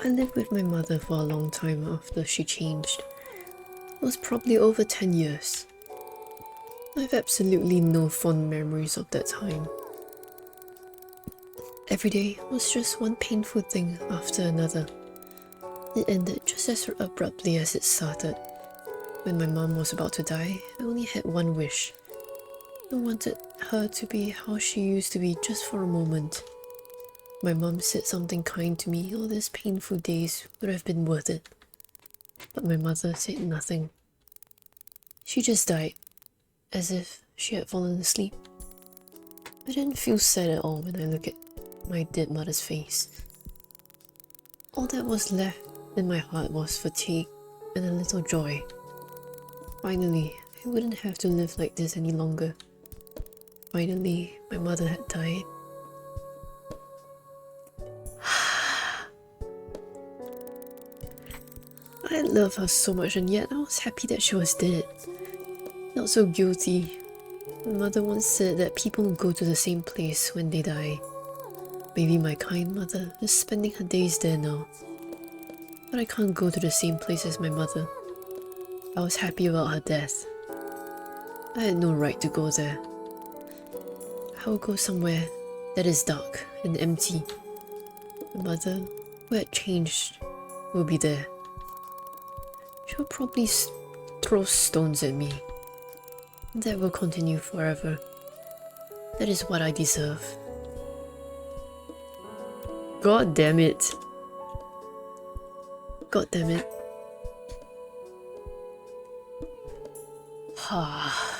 I lived with my mother for a long time after she changed. It was probably over 10 years. I have absolutely no fond memories of that time. Every day was just one painful thing after another. It ended just as abruptly as it started. When my mom was about to die, I only had one wish. I wanted her to be how she used to be just for a moment. My mom said something kind to me, all these painful days would have been worth it. But my mother said nothing. She just died, as if she had fallen asleep. I didn't feel sad at all when I looked at my dead mother's face. All that was left in my heart was fatigue and a little joy. Finally, I wouldn't have to live like this any longer. Finally, my mother had died. I loved her so much, and yet I was happy that she was dead. Not so guilty. My mother once said that people go to the same place when they die. Maybe my kind mother is spending her days there now. But I can't go to the same place as my mother. I was happy about her death. I had no right to go there. I will go somewhere that is dark and empty. My mother, who had changed, will be there. She'll probably throw stones at me. That will continue forever. That is what I deserve. God damn it. God damn it. Ha.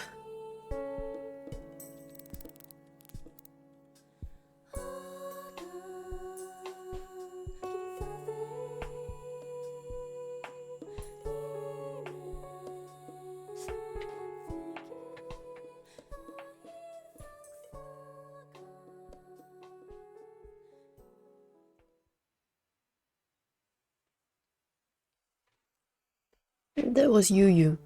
That was Yu.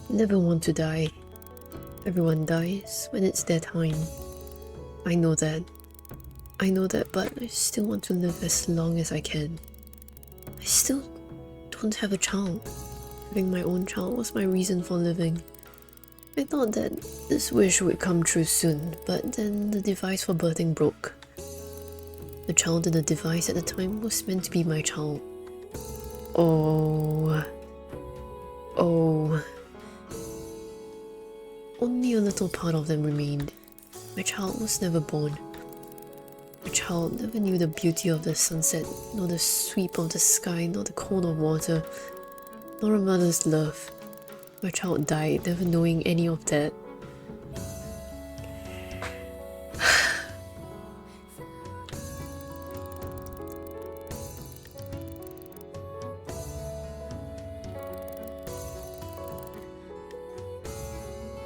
Never want to die. Everyone dies when it's their time. I know that. But I still want to live as long as I can. I still don't have a child. Having my own child was my reason for living. I thought that this wish would come true soon, but then the device for birthing broke. The child in the device at the time was meant to be my child. Oh. Only a little part of them remained. My child was never born. My child never knew the beauty of the sunset, nor the sweep of the sky, nor the cold of water, nor a mother's love. My child died, never knowing any of that.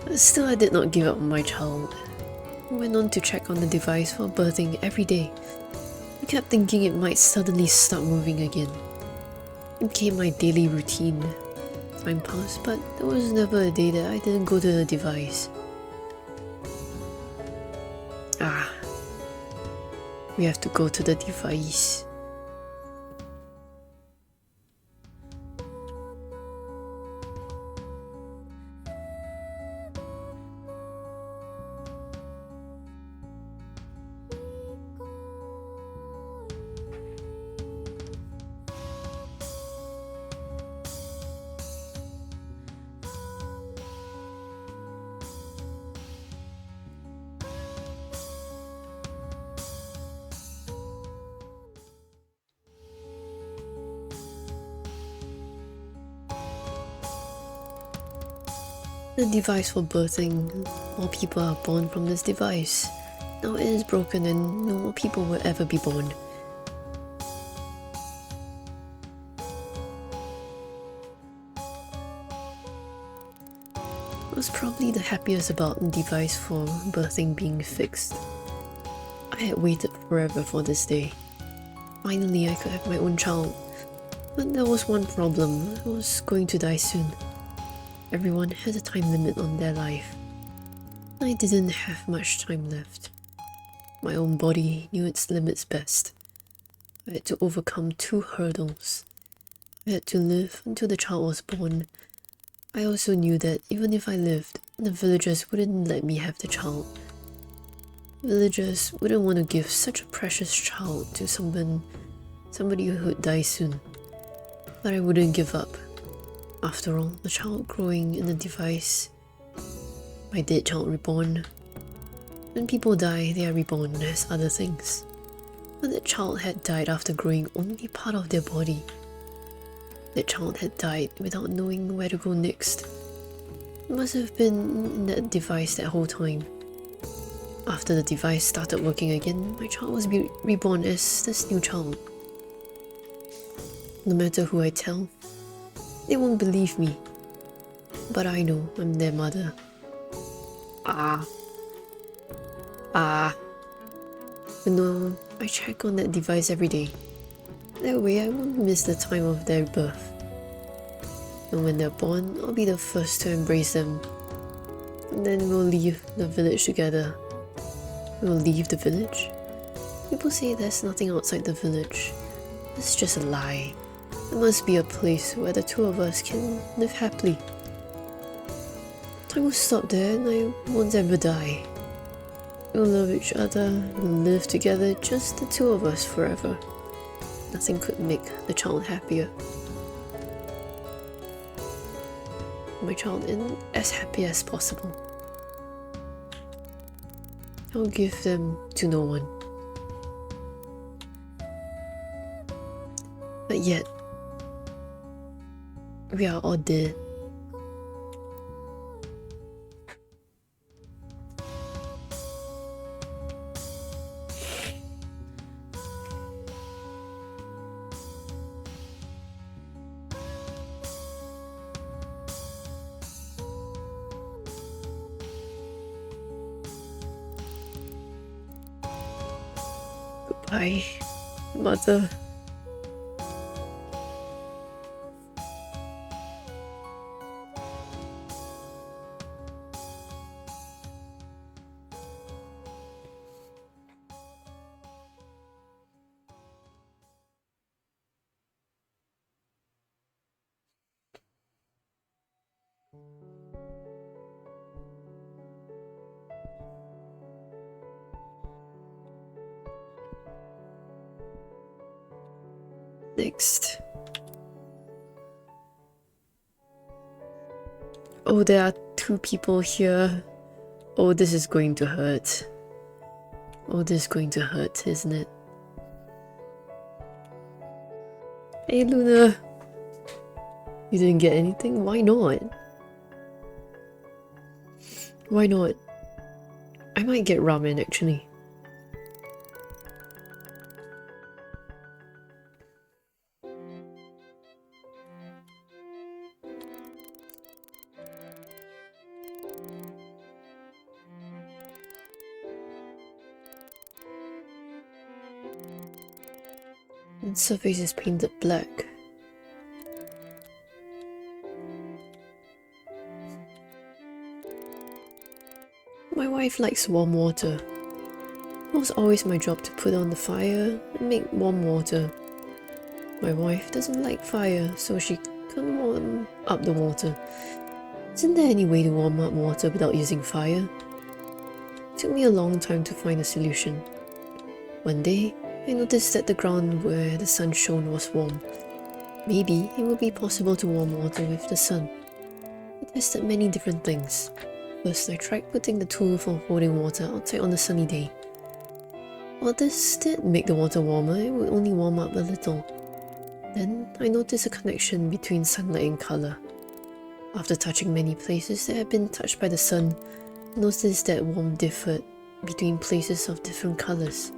But still, I did not give up on my child. I went on to check on the device for birthing every day. I kept thinking it might suddenly start moving again. It became my daily routine. time passed, but there was never a day that I didn't go to the device. We have to go to the device. The device for birthing. More people are born from this device. Now it is broken and no more people will ever be born. I was probably the happiest about the device for birthing being fixed. I had waited forever for this day. Finally, I could have my own child. But there was one problem. I was going to die soon. Everyone has a time limit on their life. I didn't have much time left. My own body knew its limits best. I had to overcome 2 hurdles. I had to live until the child was born. I also knew that even if I lived, the villagers wouldn't let me have the child. Villagers wouldn't want to give such a precious child to somebody who would die soon. But I wouldn't give up. After all, the child growing in the device, my dead child reborn. When people die, they are reborn as other things. But that child had died after growing only part of their body. That child had died without knowing where to go next. It must have been in that device that whole time. After the device started working again, my child was reborn as this new child. No matter who I tell, they won't believe me. But I know I'm their mother. No, I check on that device every day. That way I won't miss the time of their birth. And when they're born, I'll be the first to embrace them. And then we'll leave the village together. We'll leave the village? People say there's nothing outside the village. It's just a lie. There must be a place where the 2 of us can live happily. Time will stop there and I won't ever die. We'll love each other, we'll live together, just the 2 of us forever. Nothing could make the child happier. My child is as happy as possible. I'll give them to no one. But yet, we are all dead. Goodbye, Mother. Next. Oh, there are 2 people here. Oh, this is going to hurt. Oh, this is going to hurt, isn't it? Hey, Luna. You didn't get anything? Why not? Why not? I might get ramen, actually. The surface is painted black. wife likes warm water. It was always my job to put on the fire and make warm water. My wife doesn't like fire, so she can't warm up the water. Isn't there any way to warm up water without using fire? It took me a long time to find a solution. One day, I noticed that the ground where the sun shone was warm. Maybe it would be possible to warm water with the sun. I tested many different things. First, I tried putting the tool for holding water outside on a sunny day. While this did make the water warmer, it would only warm up a little. Then, I noticed a connection between sunlight and colour. After touching many places that had been touched by the sun, I noticed that warmth differed between places of different colours.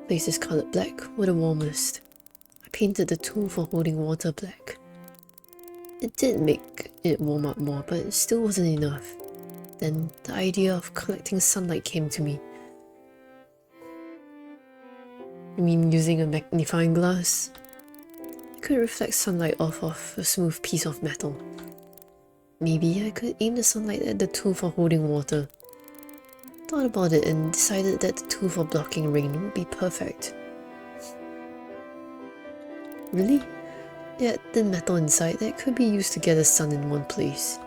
Places coloured black were the warmest. I painted the tool for holding water black. It did make it warm up more, but it still wasn't enough. Then the idea of collecting sunlight came to me. I mean, using a magnifying glass? I could reflect sunlight off of a smooth piece of metal. Maybe I could aim the sunlight at the tool for holding water. Thought about it and decided that the tool for blocking rain would be perfect. Really? It had thin metal inside that could be used to gather sun in one place.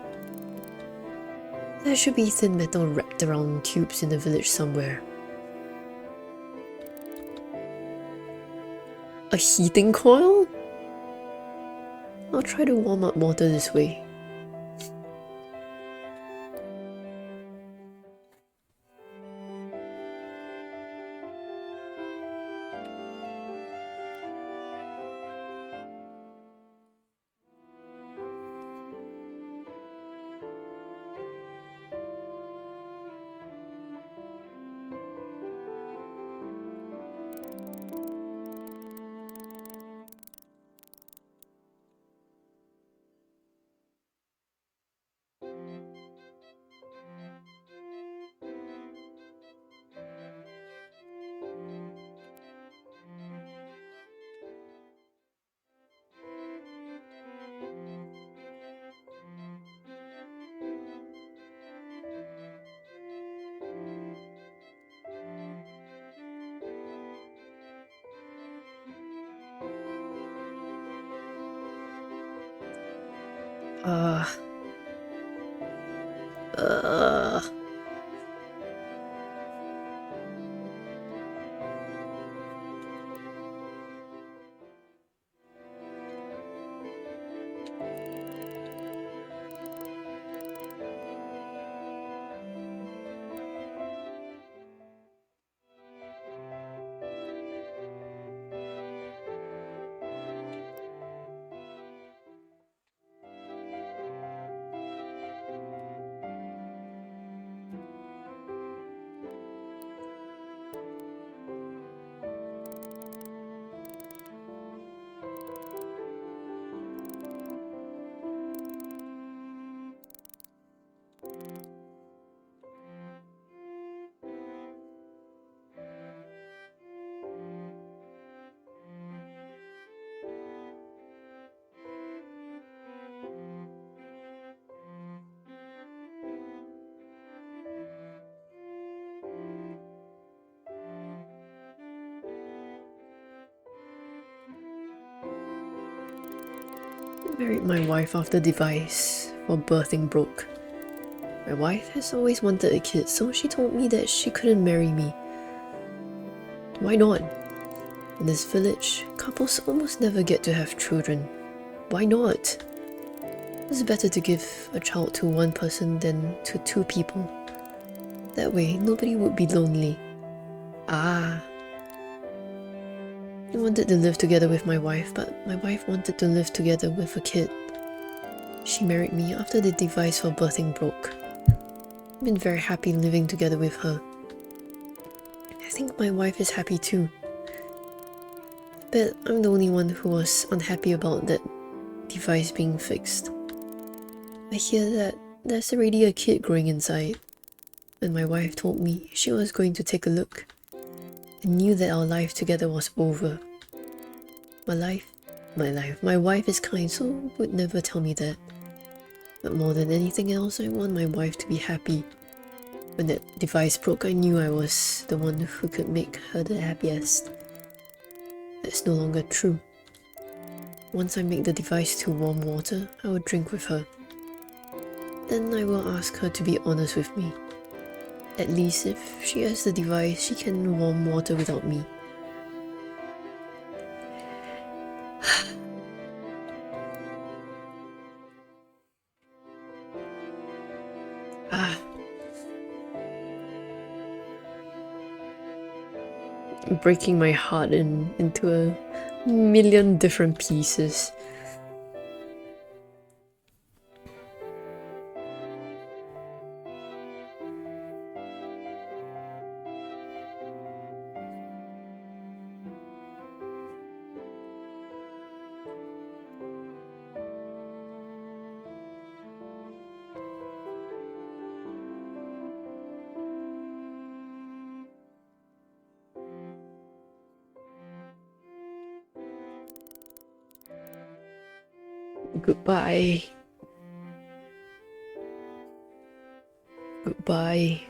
There should be thin metal wrapped around tubes in the village somewhere. A heating coil? I'll try to warm up water this way. Uh... I married my wife after the device for birthing broke. My wife has always wanted a kid, so she told me that she couldn't marry me. Why not? In this village, couples almost never get to have children. Why not? It's better to give a child to one person than to two people. That way, nobody would be lonely. Ah. I wanted to live together with my wife, but my wife wanted to live together with a kid. She married me after the device for birthing broke. I've been very happy living together with her. I think my wife is happy too. But I'm the only one who was unhappy about that device being fixed. I hear that there's already a kid growing inside, and my wife told me she was going to take a look. I knew that our life together was over. My wife is kind, so would never tell me that. But more than anything else, I want my wife to be happy. When that device broke, I knew I was the one who could make her the happiest. That's no longer true. Once I make the device to warm water, I will drink with her. Then I will ask her to be honest with me. At least if she has the device, she can warm water without me. Breaking my heart into a million different pieces. Goodbye. Goodbye.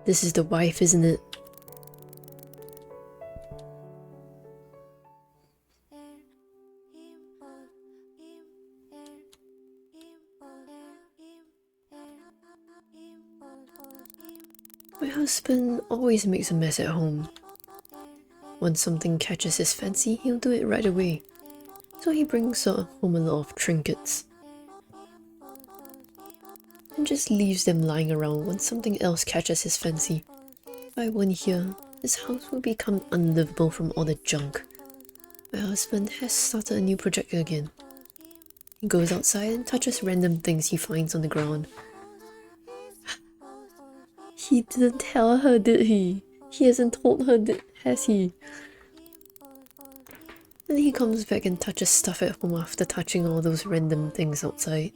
This is the wife, isn't it? My husband always makes a mess at home. Once something catches his fancy, he'll do it right away. So he brings home a lot of trinkets. And just leaves them lying around when something else catches his fancy. If I weren't here, this house would become unlivable from all the junk. My husband has started a new project again. He goes outside and touches random things he finds on the ground. He didn't tell her, did he? He hasn't told her, has he? Then he comes back and touches stuff at home after touching all those random things outside.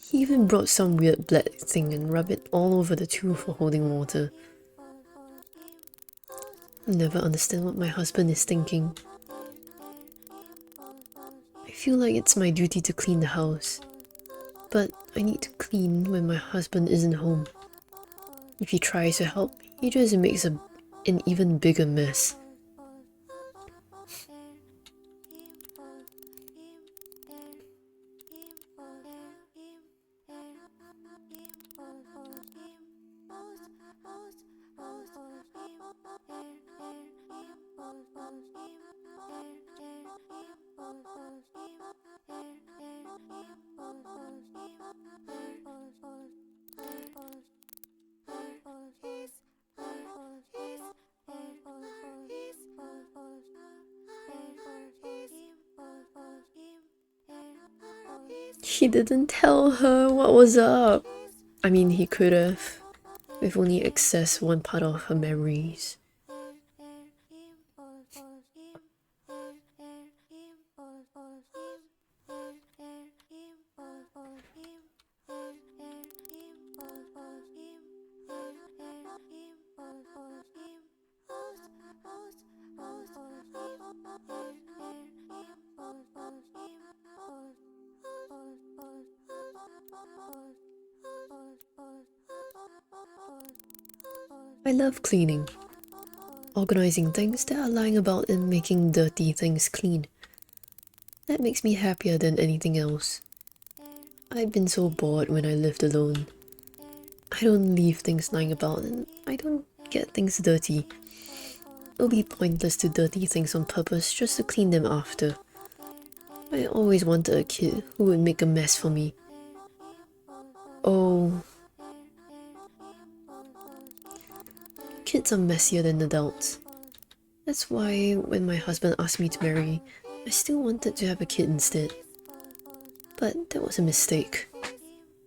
He even brought some weird black thing and rubbed it all over the tube for holding water. I never understand what my husband is thinking. I feel like it's my duty to clean the house. But I need to clean when my husband isn't home. If he tries to help, he just makes an even bigger mess. He didn't tell her what was up. I mean, he could have. We've only accessed one part of her memories. I love cleaning. Organizing things that are lying about and making dirty things clean. That makes me happier than anything else. I've been so bored when I lived alone. I don't leave things lying about and I don't get things dirty. It'll be pointless to dirty things on purpose just to clean them after. I always wanted a kid who would make a mess for me. Oh. Kids are messier than adults. That's why when my husband asked me to marry, I still wanted to have a kid instead. But that was a mistake.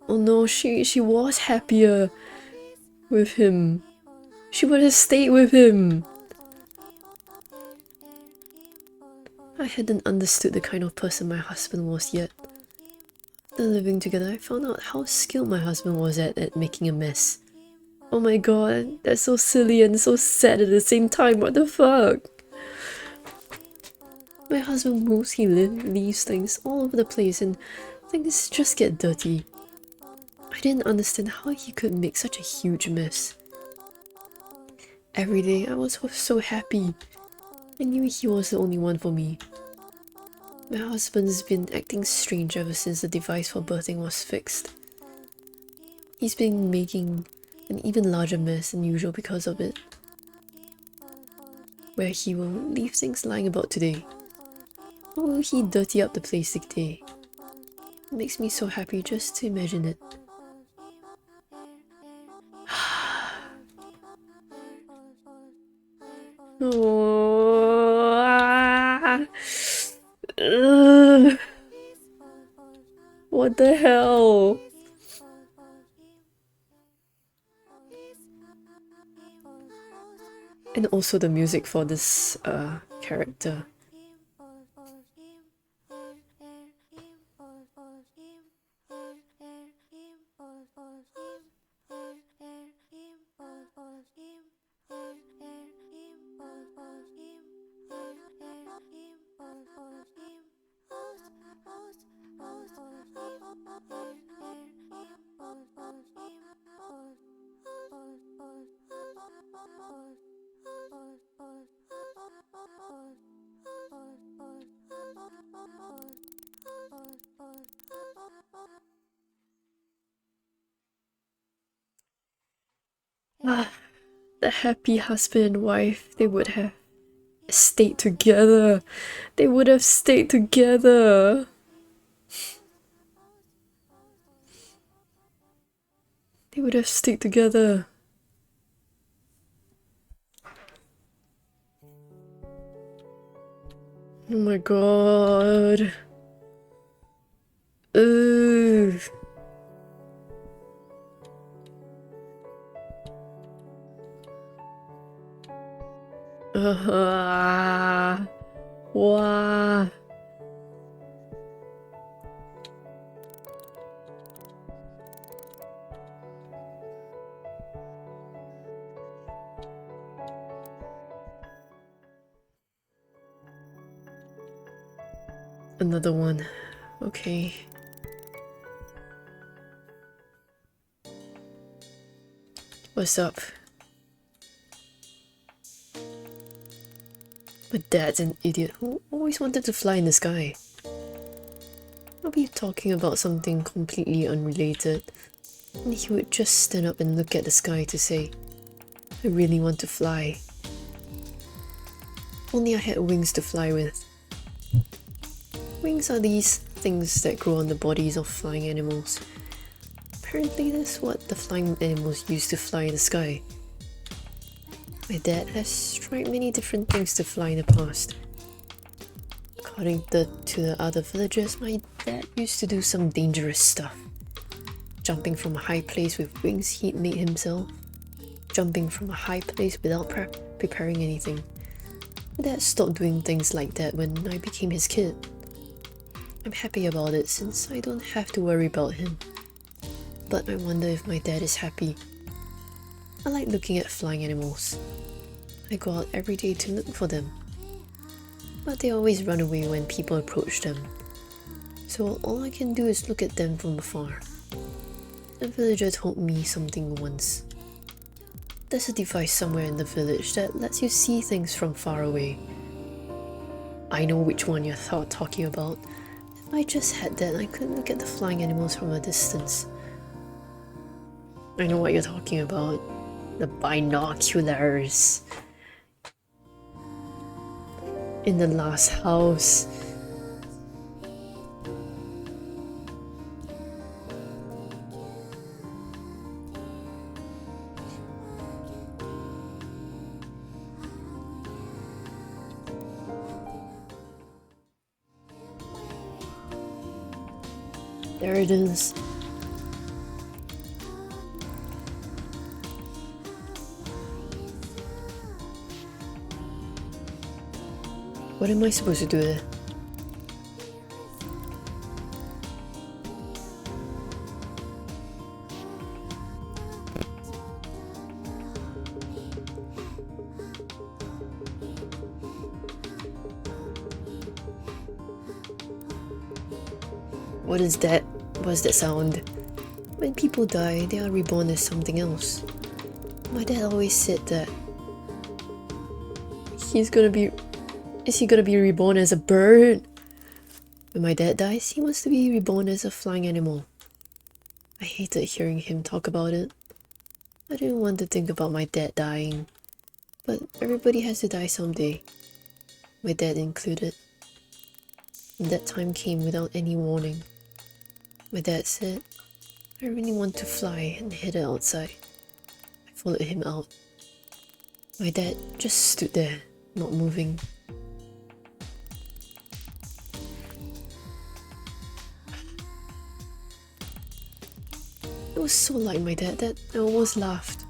Oh no, she was happier with him. She would have stayed with him. I hadn't understood the kind of person my husband was yet. After living together, I found out how skilled my husband was at making a mess. Oh my god, that's so silly and so sad at the same time, what the fuck? My husband moves, he leaves things all over the place and things just get dirty. I didn't understand how he could make such a huge mess. Every day I was so happy. I knew he was the only one for me. My husband's been acting strange ever since the device for birthing was fixed. He's been making an even larger mess than usual because of it. Where he will leave things lying about today. How will he dirty up the place today? It makes me so happy just to imagine it. Oh, what the hell? And also the music for this character. The happy husband and wife, they would have stayed together. They would have stayed together. They would have stayed together. Oh my god. Ugh. Wow. Another one. Okay. What's up? My dad's an idiot who always wanted to fly in the sky. I'll be talking about something completely unrelated, and he would just stand up and look at the sky to say, I really want to fly. Only I had wings to fly with. Wings are these things that grow on the bodies of flying animals. Apparently that's what the flying animals use to fly in the sky. My dad has tried many different things to fly in the past. According to the other villagers, my dad used to do some dangerous stuff. Jumping from a high place with wings he'd made himself. Jumping from a high place without preparing anything. My dad stopped doing things like that when I became his kid. I'm happy about it since I don't have to worry about him. But I wonder if my dad is happy. I like looking at flying animals. I go out every day to look for them. But they always run away when people approach them. So all I can do is look at them from afar. A villager told me something once. There's a device somewhere in the village that lets you see things from far away. I know which one you're talking about. If I just had that, I could look at the flying animals from a distance. I know what you're talking about. The binoculars. In the last house. There it is. What am I supposed to do there? What is that? What's that sound? When people die, they are reborn as something else. My dad always said that is he gonna be reborn as a bird? When my dad dies, he wants to be reborn as a flying animal. I hated hearing him talk about it. I didn't want to think about my dad dying. But everybody has to die someday. My dad included. And that time came without any warning. My dad said, I really want to fly, and headed outside. I followed him out. My dad just stood there, not moving. It was so like my dad that I almost laughed.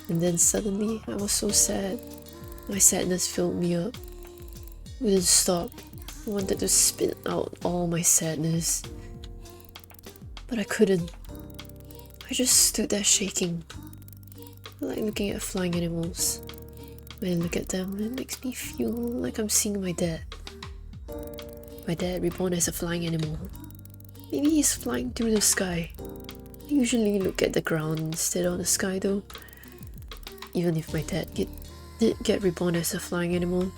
And then suddenly I was so sad. My sadness filled me up. It wouldn't stop. I wanted to spit out all my sadness. But I couldn't. I just stood there shaking. I like looking at flying animals. When I look at them, it makes me feel like I'm seeing my dad. My dad reborn as a flying animal. Maybe he's flying through the sky. I usually look at the ground instead of the sky though. Even if my dad did get reborn as a flying animal,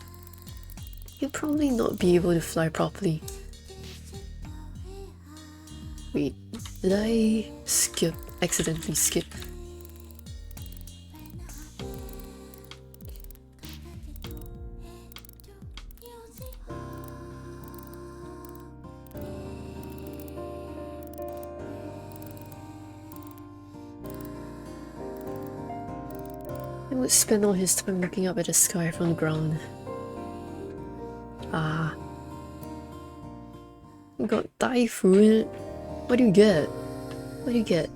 he'll probably not be able to fly properly. Wait, did I accidentally skip? He would spend all his time looking up at the sky from the ground. Ah. You got Thai food. What do you get? What do you get?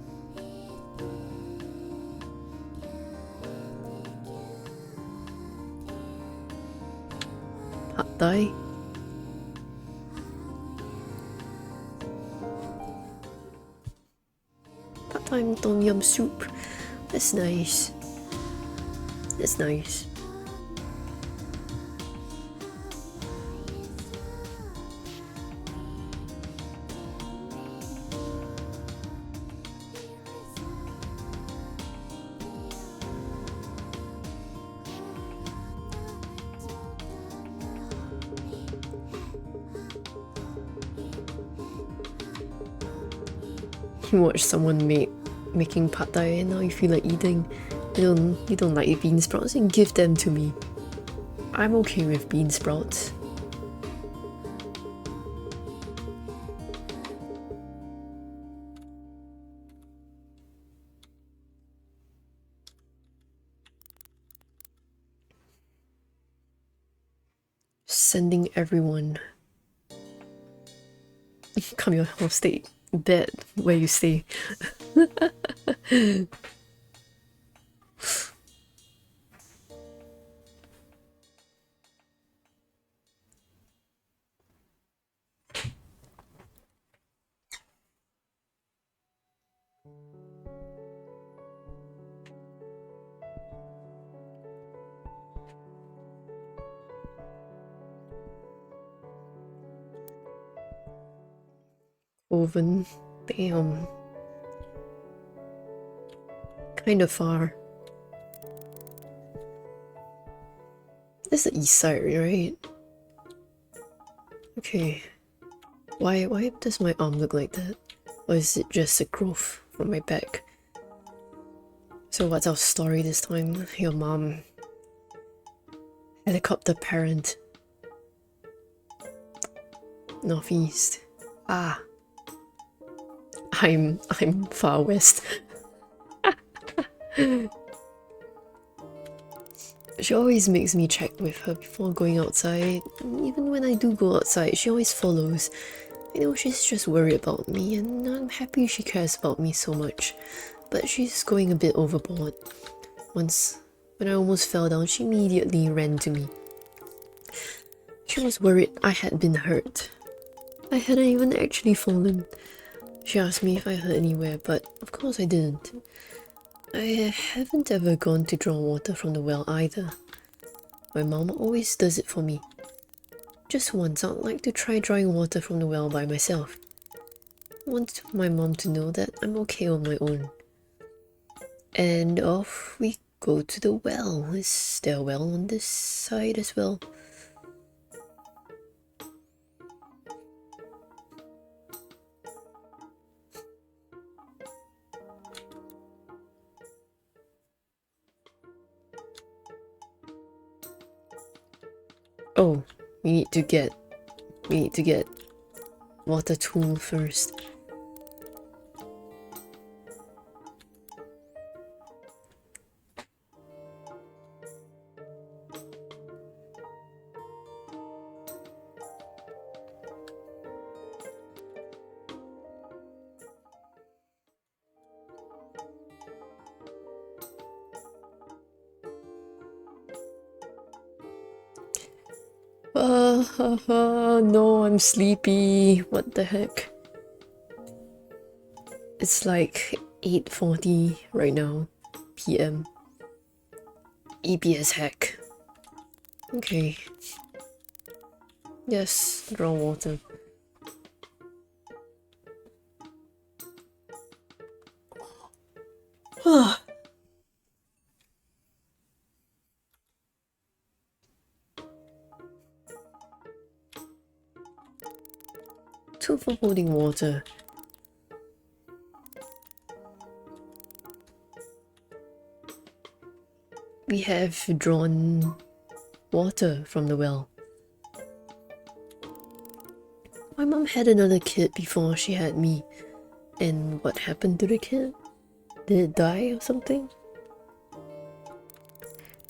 Pad Thai? Pad Thai and Tom Yum soup. That's nice. That's nice. You watch someone making pad thai and now you feel like eating. You don't like bean sprouts, and give them to me. I'm okay with bean sprouts. Sending everyone. Come here, I'll stay bed where you stay. Oven. Damn. Kind of far. That's the east side, right? Okay. Why does my arm look like that? Or is it just a growth from my back? So what's our story this time? Your mom. Helicopter parent. Northeast. Ah. I'm far west. She always makes me check with her before going outside. Even when I do go outside, she always follows. I know she's just worried about me, and I'm happy she cares about me so much. But she's going a bit overboard. Once, when I almost fell down, she immediately ran to me. She was worried I had been hurt. I hadn't even actually fallen. She asked me if I hurt anywhere, but of course I didn't. I haven't ever gone to draw water from the well either. My mom always does it for me. Just once I'd like to try drawing water from the well by myself. I want my mom to know that I'm okay on my own. And off we go to the well. Is there a well on this side as well? Oh, we need to get water tool first. No, I'm sleepy. What the heck? It's like 8:40 right now, PM. EP as heck. Okay. Yes, draw water. Two for holding water. We have drawn water from the well. My mom had another kid before she had me. And what happened to the kid? Did it die or something?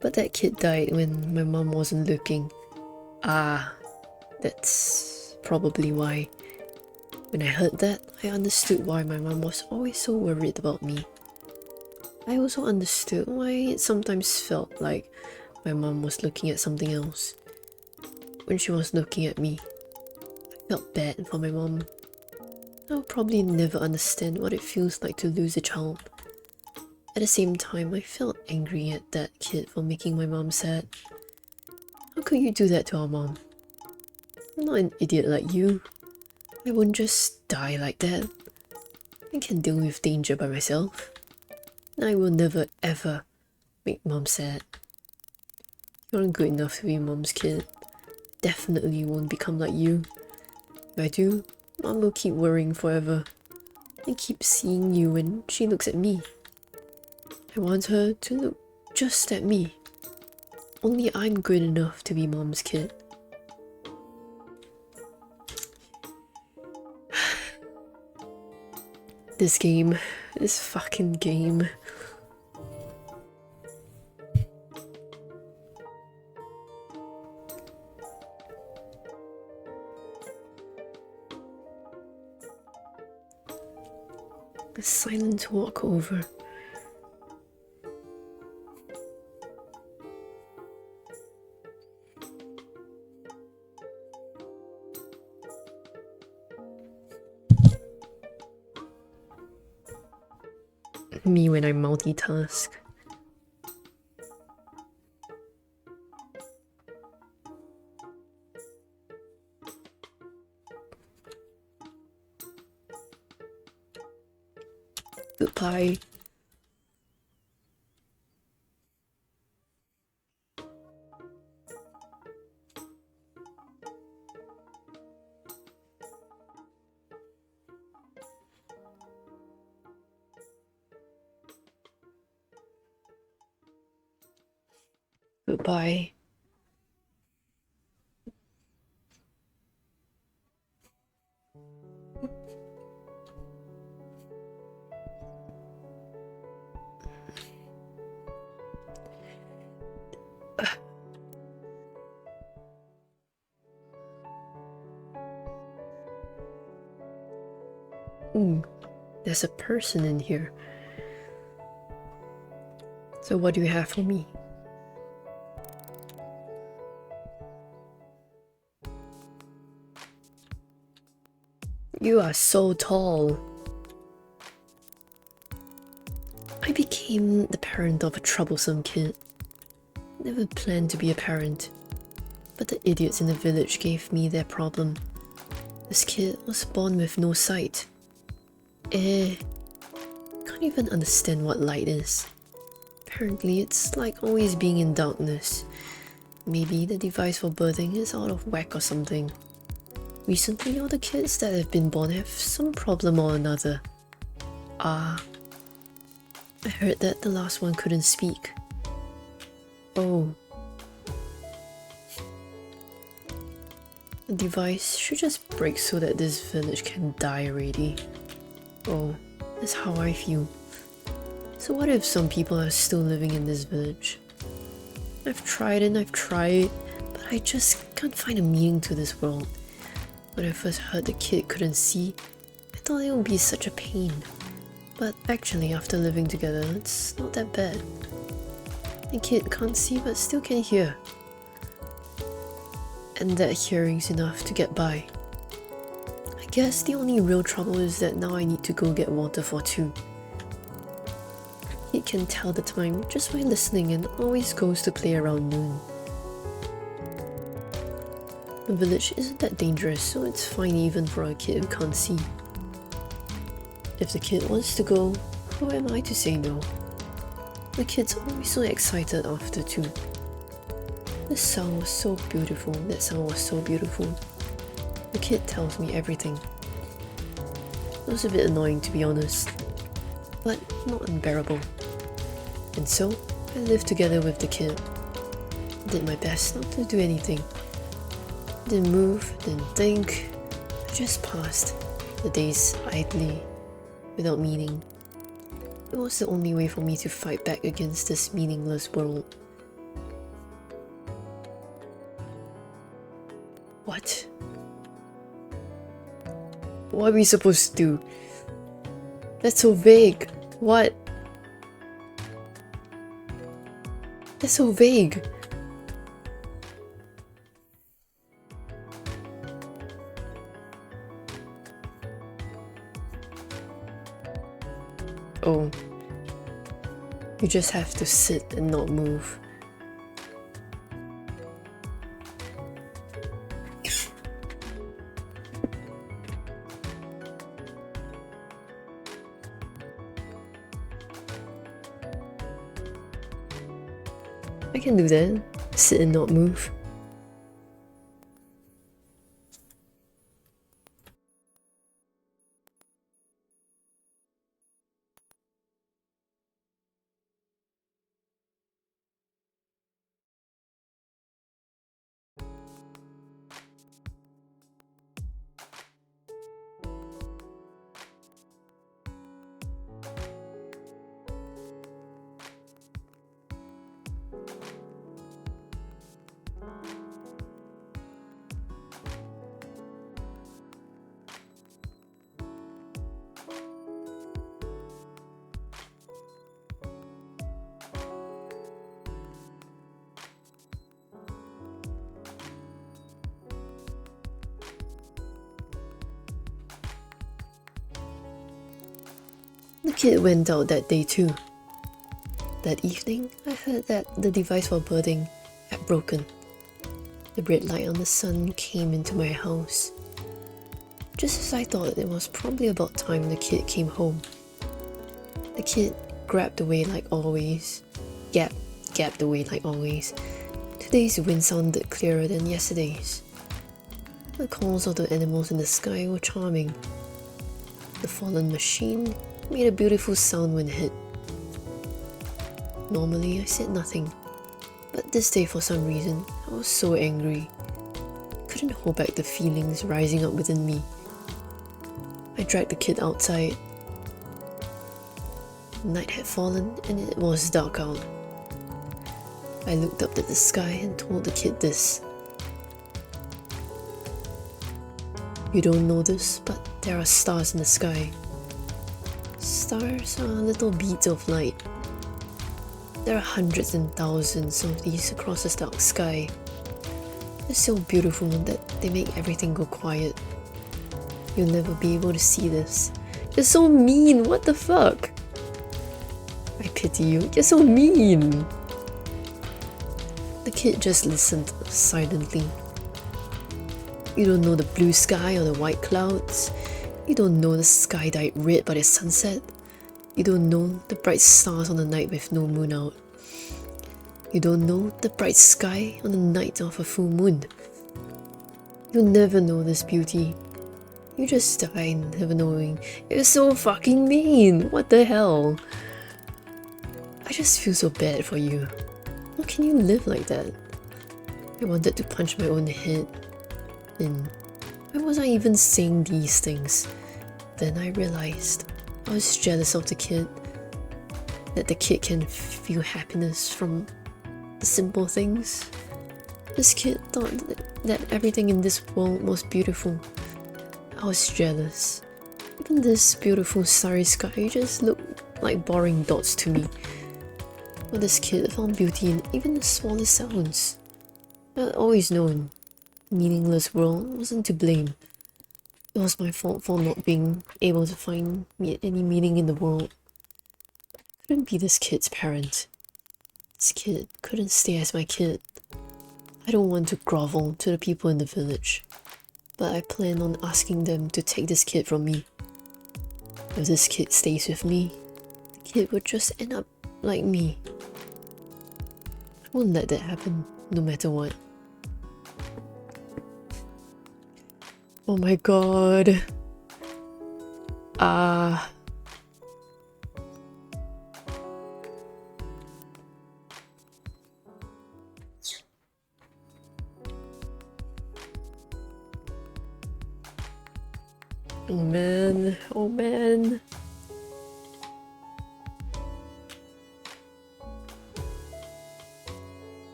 But that kid died when my mom wasn't looking. Ah, that's probably why. When I heard that, I understood why my mom was always so worried about me. I also understood why it sometimes felt like my mom was looking at something else. When she was looking at me, I felt bad for my mom. I'll probably never understand what it feels like to lose a child. At the same time, I felt angry at that kid for making my mom sad. How could you do that to our mom? I'm not an idiot like you. I wouldn't just die like that. I can deal with danger by myself. I will never ever make mom sad. You aren't good enough to be mom's kid. Definitely won't become like you. If I do, mom will keep worrying forever. And keep seeing you when she looks at me. I want her to look just at me. Only I'm good enough to be mom's kid. This fucking game. A silent walkover. Me when I multitask. Goodbye. Goodbye. Ooh, there's a person in here. So what do you have for me? You are so tall. I became the parent of a troublesome kid. Never planned to be a parent, but the idiots in the village gave me their problem. This kid was born with no sight. Can't even understand what light is. Apparently it's like always being in darkness. Maybe the device for birthing is out of whack or something. Recently all the kids that have been born have some problem or another. I heard that the last one couldn't speak. Oh. The device should just break so that this village can die already. Oh, that's how I feel. So what if some people are still living in this village? I've tried and I've tried, but I just can't find a meaning to this world. When I first heard the kid couldn't see, I thought it would be such a pain. But actually after living together, it's not that bad. The kid can't see but still can hear. And that hearing's enough to get by. I guess the only real trouble is that now I need to go get water for two. He can tell the time just by listening and always goes to play around noon. The village isn't that dangerous, so it's fine even for a kid who can't see. If the kid wants to go, who am I to say no? The kid's always so excited after two. This sound was so beautiful, that sound was so beautiful. The kid tells me everything. It was a bit annoying to be honest, but not unbearable. And so, I lived together with the kid. Did my best not to do anything. Didn't move, didn't think. I just passed the days idly, without meaning. It was the only way for me to fight back against this meaningless world. What? What are we supposed to do? That's so vague. What? That's so vague. Oh. You just have to sit and not move. I can do that. Sit and not move. The kid went out that day too. That evening, I heard that the device for birthing had broken. The bright light on the sun came into my house. Just as I thought it was probably about time the kid came home. The kid grabbed away like always. Gabbed away like always. Today's wind sounded clearer than yesterday's. The calls of the animals in the sky were charming. The fallen machine made a beautiful sound when hit. Normally I said nothing, but this day for some reason I was so angry. Couldn't hold back the feelings rising up within me. I dragged the kid outside. Night had fallen and it was dark out. I looked up at the sky and told the kid this. You don't know this, but there are stars in the sky. Stars are little beads of light. There are hundreds and thousands of these across the dark sky. They're so beautiful that they make everything go quiet. You'll never be able to see this. You're so mean, what the fuck? I pity you, you're so mean! The kid just listened silently. You don't know the blue sky or the white clouds. You don't know the sky dyed red by the sunset. You don't know the bright stars on the night with no moon out. You don't know the bright sky on the night of a full moon. You'll never know this beauty. You just die never knowing. You're so fucking mean! What the hell? I just feel so bad for you. How can you live like that? I wanted to punch my own head in. Why was I even saying these things? Then I realized I was jealous of the kid. That the kid can feel happiness from the simple things. This kid thought that everything in this world was beautiful. I was jealous. Even this beautiful starry sky just looked like boring dots to me. But this kid found beauty in even the smallest sounds. I'd always known the meaningless world wasn't to blame. It was my fault for not being able to find any meaning in the world. I couldn't be this kid's parent. This kid couldn't stay as my kid. I don't want to grovel to the people in the village, but I plan on asking them to take this kid from me. If this kid stays with me, the kid would just end up like me. I won't let that happen, no matter what. Oh my god. Oh man, oh man.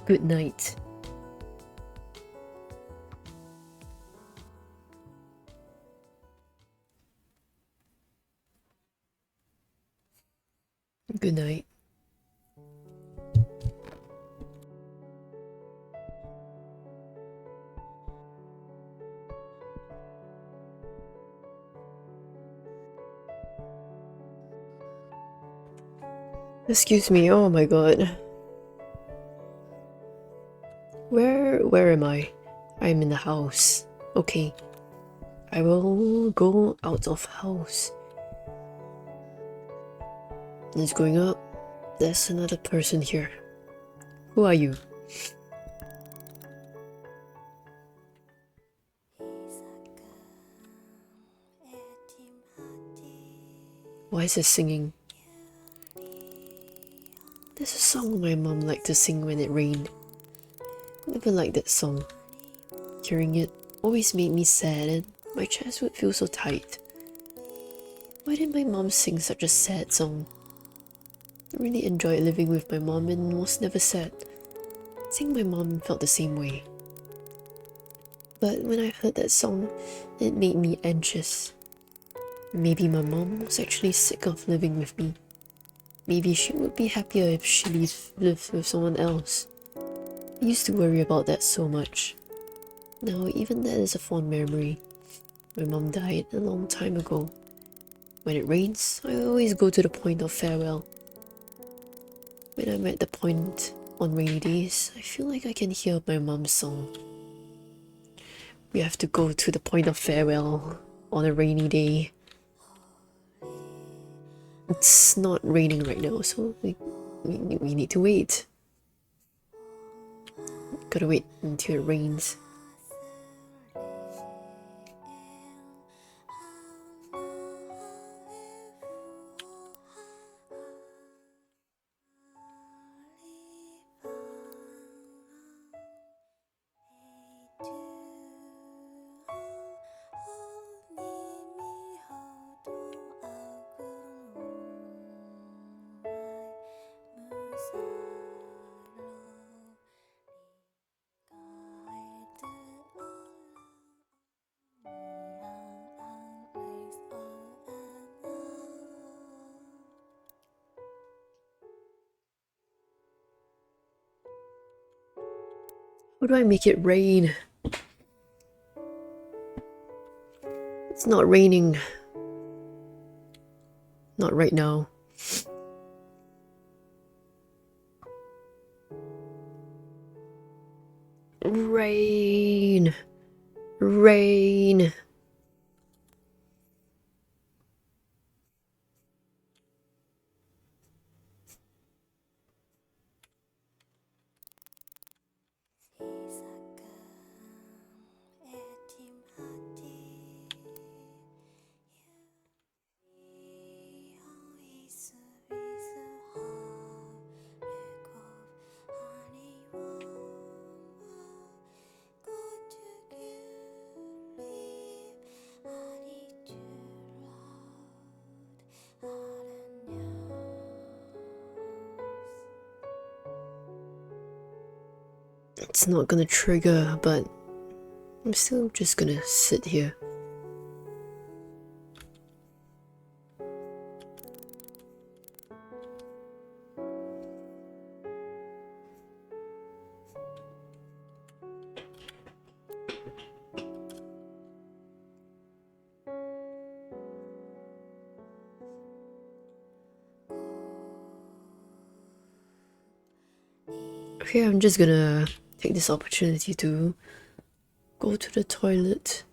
Good night. Good night. Excuse me, oh my god. Where am I? I'm in the house. Okay. I will go out of house. It's going up. There's another person here. Who are you? Why is it singing? There's a song my mom liked to sing when it rained. I never liked that song. Hearing it always made me sad and my chest would feel so tight. Why did my mom sing such a sad song? I really enjoyed living with my mom and was never sad. I think my mom felt the same way. But when I heard that song, it made me anxious. Maybe my mom was actually sick of living with me. Maybe she would be happier if she lived with someone else. I used to worry about that so much. Now even that is a fond memory. My mom died a long time ago. When it rains, I always go to the point of farewell. When I'm at the point on rainy days, I feel like I can hear my mom's song. We have to go to the point of farewell on a rainy day. It's not raining right now, so we need to wait. Gotta wait until it rains. How do I make it rain? It's not raining. Not right now. Rain. Rain. It's not gonna trigger, but I'm still just gonna sit here. Okay, I'm just gonna take this opportunity to go to the toilet.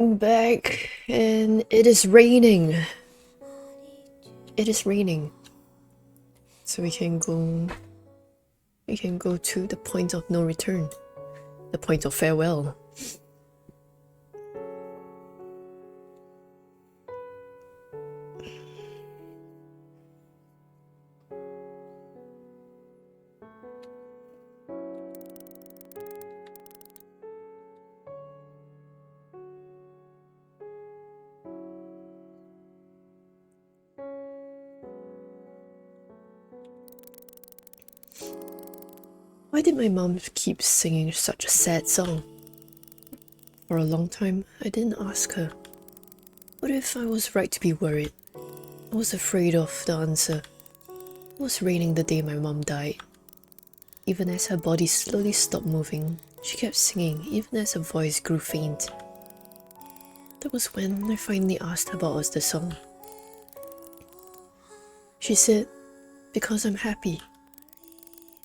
I'm back, and it is raining. It is raining. So we can go to the point of no return. The point of farewell. Why did my mom keep singing such a sad song? For a long time, I didn't ask her. What if I was right to be worried? I was afraid of the answer. It was raining the day my mom died. Even as her body slowly stopped moving, she kept singing even as her voice grew faint. That was when I finally asked her what was the song. She said, "Because I'm happy.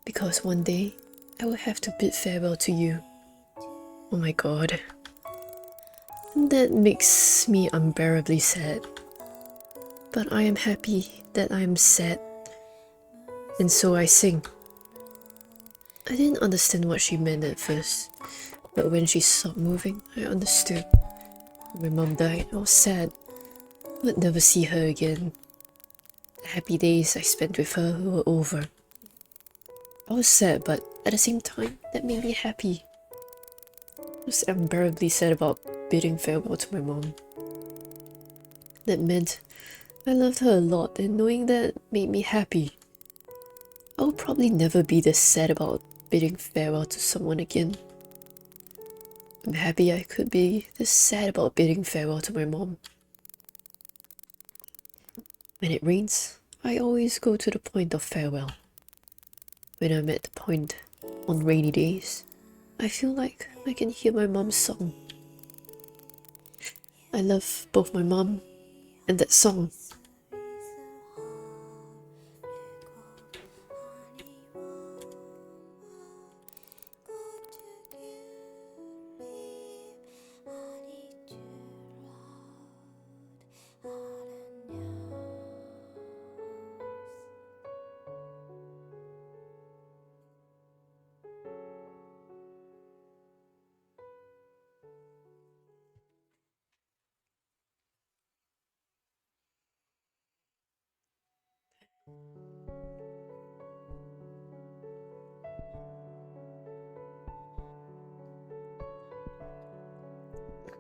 Because one day, I will have to bid farewell to you." Oh my god. That makes me unbearably sad. But I am happy that I am sad. And so I sing. I didn't understand what she meant at first. But when she stopped moving, I understood. When my mom died, I was sad. I would never see her again. The happy days I spent with her were over. I was sad, but at the same time, that made me happy. I was unbearably sad about bidding farewell to my mom. That meant I loved her a lot, and knowing that made me happy. I will probably never be this sad about bidding farewell to someone again. I'm happy I could be this sad about bidding farewell to my mom. When it rains, I always go to the point of farewell. When I'm at the point on rainy days, I feel like I can hear my mom's song. I love both my mom and that song.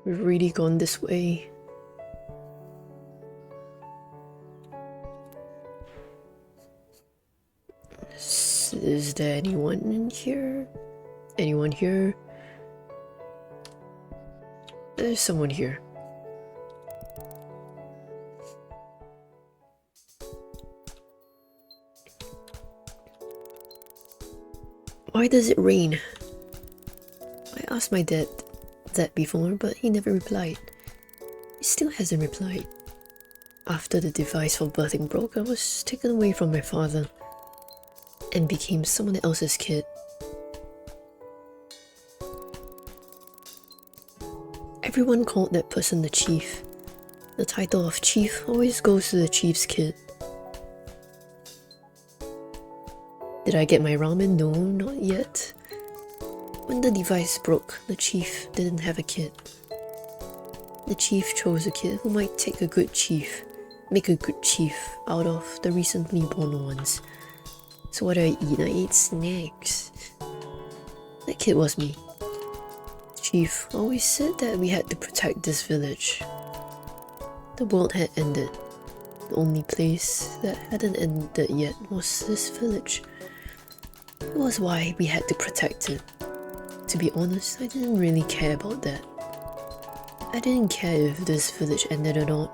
We've really gone this way. Is there anyone in here? Anyone here? There's someone here. Why does it rain? I asked my dad that before, but he never replied. He still hasn't replied. After the device for birthing broke, I was taken away from my father and became someone else's kid. Everyone called that person the chief. The title of chief always goes to the chief's kid. Did I get my ramen? No, not yet. When the device broke, the chief didn't have a kid. The chief chose a kid who might make a good chief out of the recently born ones. So what do I eat? I ate snacks. That kid was me. Chief always said that we had to protect this village. The world had ended. The only place that hadn't ended yet was this village. It was why we had to protect it. To be honest, I didn't really care about that. I didn't care if this village ended or not.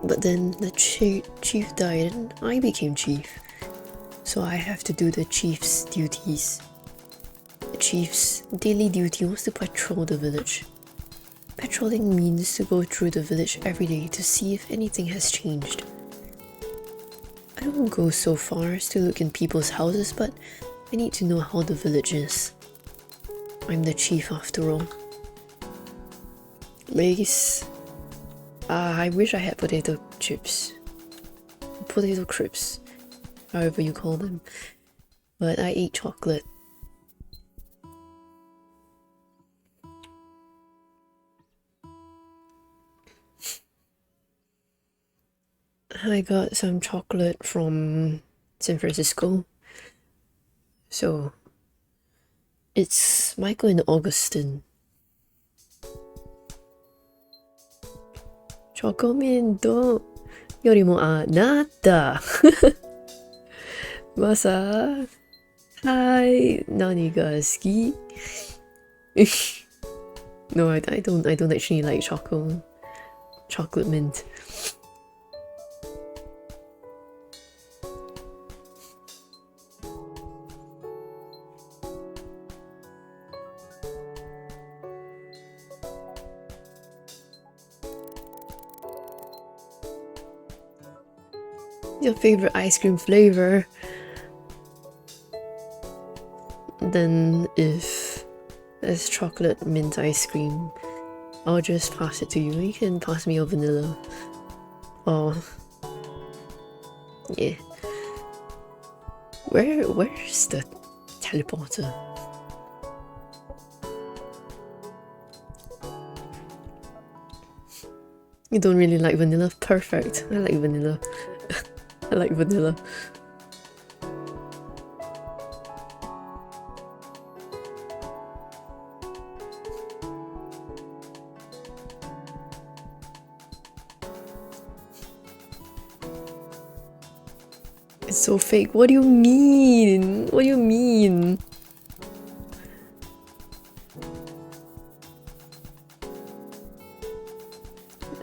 But then the chief died and I became chief. So I have to do the chief's duties. The chief's daily duty was to patrol the village. Patrolling means to go through the village every day to see if anything has changed. I don't go so far as to look in people's houses, but I need to know how the village is. I'm the chief after all. Lace. I wish I had potato chips. Potato crisps, however you call them. But I ate chocolate. I got some chocolate from San Francisco. So it's Michael and Augustine. Chocomento よりもあなた Masa Hi 何が好き No, I don't actually like chocolate mint. Your favorite ice cream flavor? Then if there's chocolate mint ice cream, I'll just pass it to you. You can pass me your vanilla. Oh, yeah. Where's the teleporter? You don't really like vanilla? Perfect. I like vanilla. I like vanilla. It's so fake. What do you mean? What do you mean?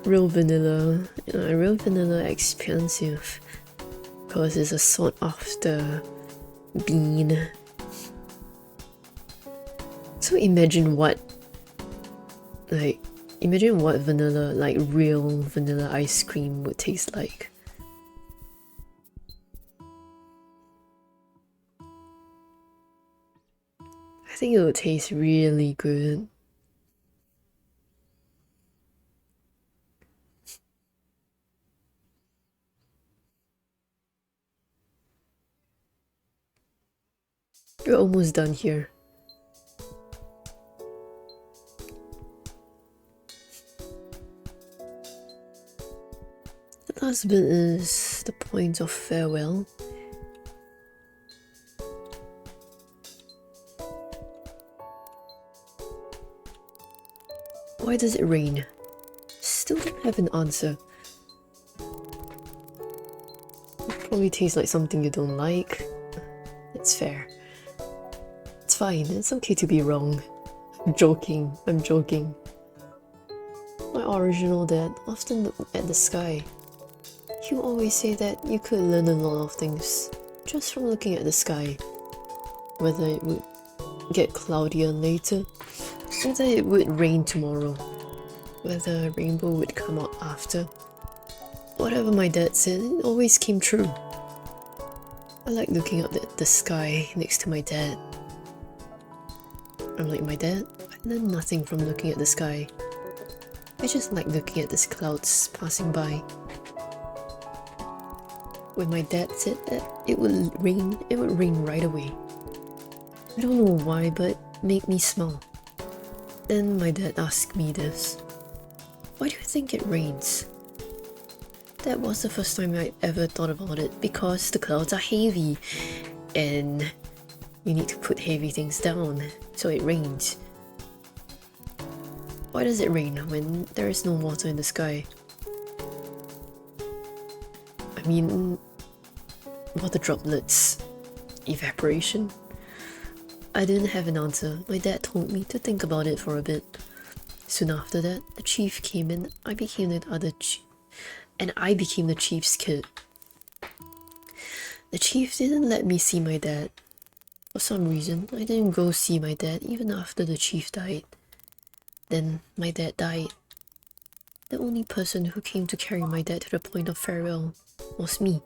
Real vanilla. Real vanilla expensive. Because it's a sought after bean. So imagine what vanilla, like real vanilla ice cream would taste like. I think it would taste really good. We're almost done here. The last bit is the point of farewell. Why does it rain? Still don't have an answer. It probably tastes like something you don't like. It's fair. It's fine, it's okay to be wrong. I'm joking. My original dad often looked at the sky. He would always say that you could learn a lot of things just from looking at the sky. Whether it would get cloudier later, whether it would rain tomorrow, whether a rainbow would come out after. Whatever my dad said, it always came true. I like looking up at the sky next to my dad. Unlike my dad, I learned nothing from looking at the sky. I just like looking at these clouds passing by. When my dad said that it would rain right away. I don't know why, but it made me smile. Then my dad asked me this. Why do you think it rains? That was the first time I ever thought about it, because the clouds are heavy and you need to put heavy things down, so it rains. Why does it rain when there is no water in the sky? I mean, water droplets, evaporation. I didn't have an answer. My dad told me to think about it for a bit. Soon after that, the chief came in. I became the chief's kid. The chief didn't let me see my dad. For some reason, I didn't go see my dad even after the chief died. Then my dad died. The only person who came to carry my dad to the point of farewell was me.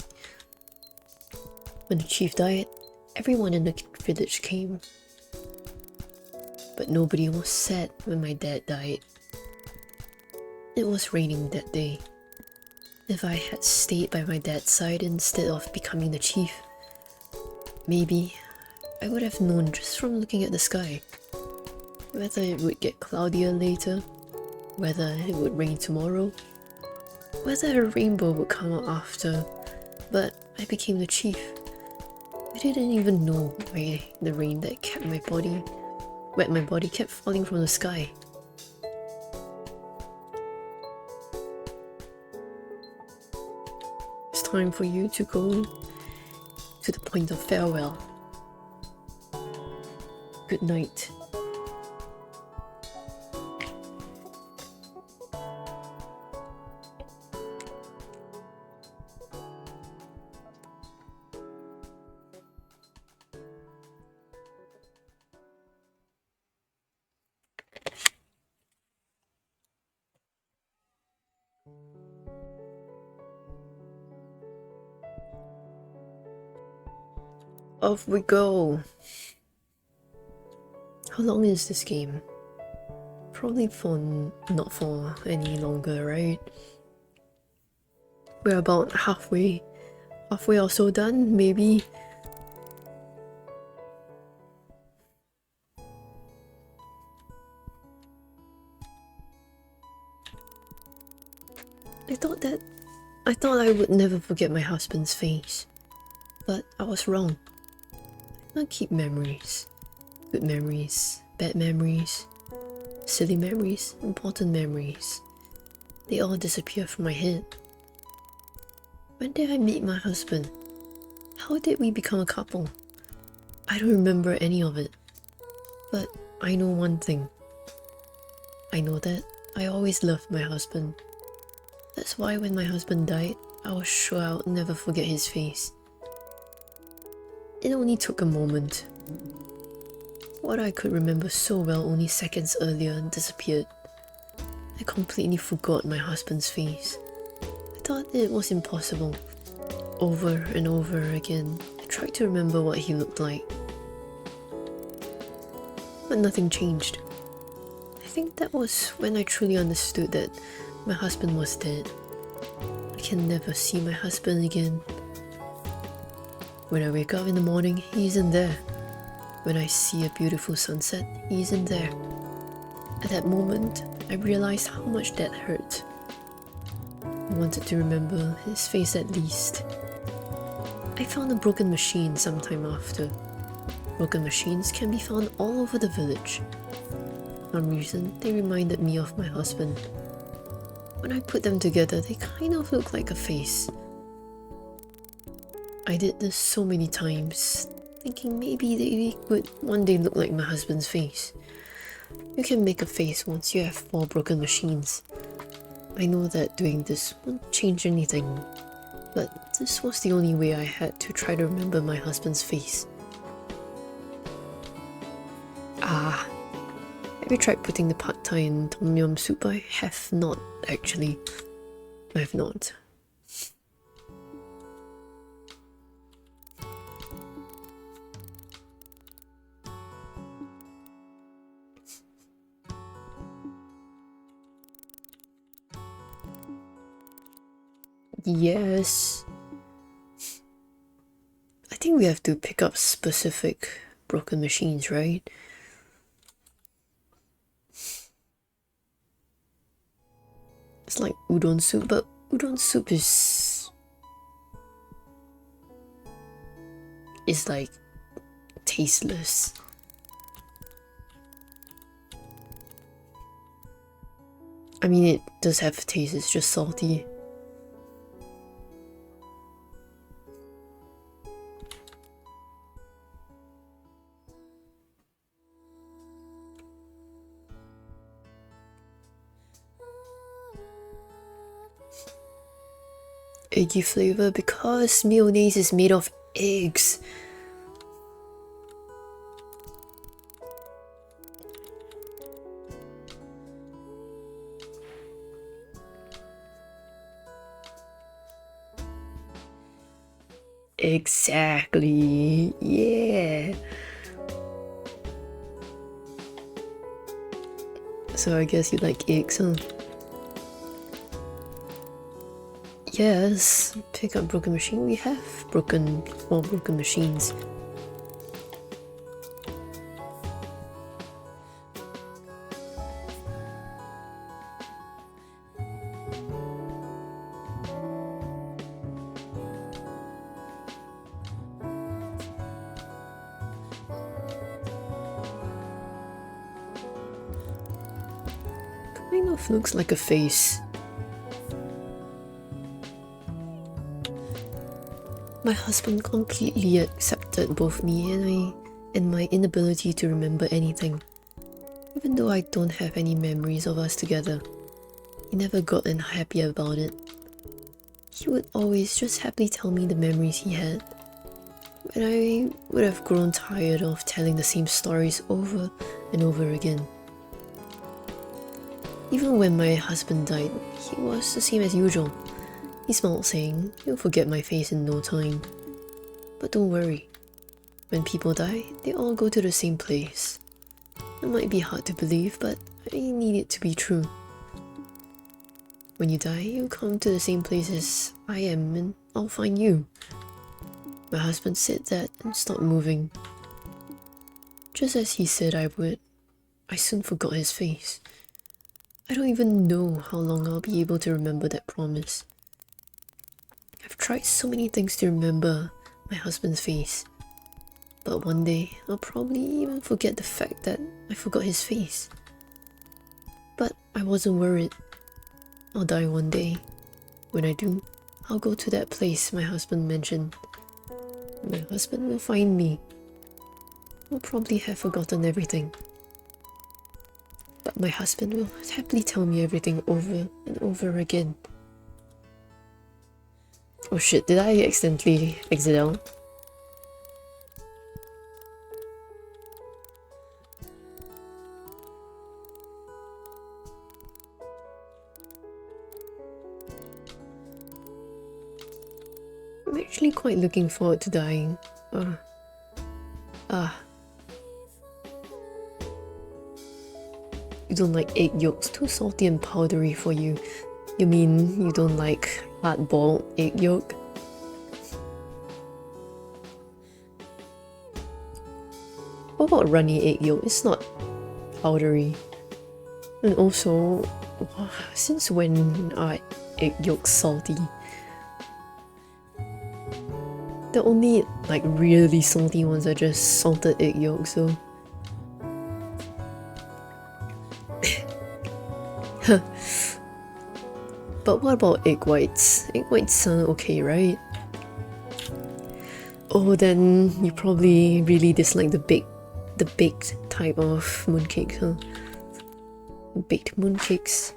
When the chief died, everyone in the village came. But nobody was sad when my dad died. It was raining that day. If I had stayed by my dad's side instead of becoming the chief, maybe I would have known just from looking at the sky. Whether it would get cloudier later, whether it would rain tomorrow, whether a rainbow would come out after, but I became the chief. I didn't even know why the rain that wet my body kept falling from the sky. It's time for you to go to the point of farewell. Good night. Off we go. How long is this game? Probably not for any longer, right? We're about halfway or so done, maybe. I thought I would never forget my husband's face, but I was wrong. I don't keep memories. Good memories, bad memories, silly memories, important memories. They all disappear from my head. When did I meet my husband? How did we become a couple? I don't remember any of it. But I know one thing. I know that I always loved my husband. That's why when my husband died, I was sure I would never forget his face. It only took a moment. What I could remember so well only seconds earlier disappeared. I completely forgot my husband's face. I thought it was impossible. Over and over again, I tried to remember what he looked like. But nothing changed. I think that was when I truly understood that my husband was dead. I can never see my husband again. When I wake up in the morning, he isn't there. When I see a beautiful sunset, he isn't there. At that moment, I realized how much that hurt. I wanted to remember his face at least. I found a broken machine sometime after. Broken machines can be found all over the village. For some reason, they reminded me of my husband. When I put them together, they kind of look like a face. I did this so many times, thinking maybe they would one day look like my husband's face. You can make a face once you have 4 broken machines. I know that doing this won't change anything, but this was the only way I had to try to remember my husband's face. Have you tried putting the pad thai in tom yum soup? I have not, actually. I have not. Yes. I think we have to pick up specific broken machines, right? It's like udon soup, but udon soup is like tasteless. I mean, it does have a taste, it's just salty. Eggy flavor because mayonnaise is made of eggs. Exactly, yeah. So I guess you like eggs, huh? guess. Pick up broken machine. We have all broken machines. Kind of looks like a face. My husband completely accepted both me and my inability to remember anything. Even though I don't have any memories of us together, he never got unhappy about it. He would always just happily tell me the memories he had. But I would have grown tired of telling the same stories over and over again. Even when my husband died, he was the same as usual. He smiled, saying, "You'll forget my face in no time. But don't worry. When people die, they all go to the same place." It might be hard to believe, but I need it to be true. When you die, you come to the same place as I am, and I'll find you. My husband said that and stopped moving. Just as he said I would, I soon forgot his face. I don't even know how long I'll be able to remember that promise. I've tried so many things to remember my husband's face, but one day I'll probably even forget the fact that I forgot his face. But I wasn't worried. I'll die one day. When I do, I'll go to that place my husband mentioned. My husband will find me. I'll probably have forgotten everything. But my husband will happily tell me everything over and over again. Oh shit, did I accidentally exit out? I'm actually quite looking forward to dying. You don't like egg yolks, too salty and powdery for you. You mean you don't like hard-boiled egg yolk? What about runny egg yolk? It's not powdery. And also, since when are egg yolks salty? The only like really salty ones are just salted egg yolks, so but what about egg whites? Egg whites are okay, right? Oh, then you probably really dislike the baked type of mooncakes, huh? Baked mooncakes.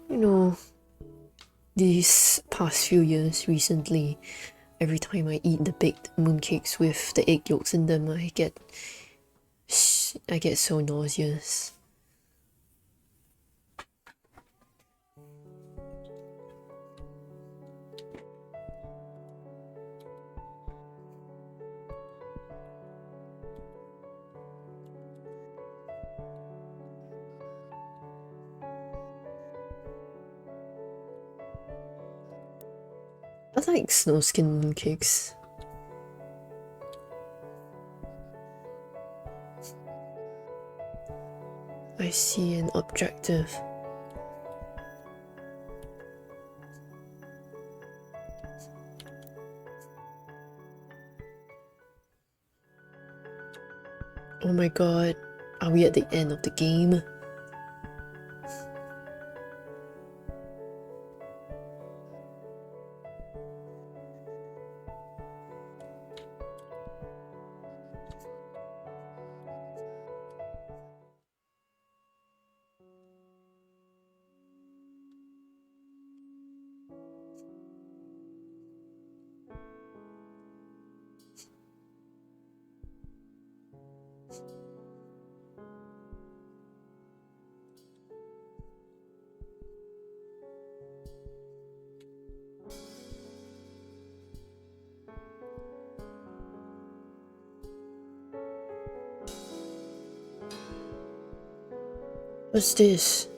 You know, these past few years recently, every time I eat the baked mooncakes with the egg yolks in them, I get so nauseous. I like snow skin mooncakes. I see an objective. Oh my god, are we at the end of the game? What's this?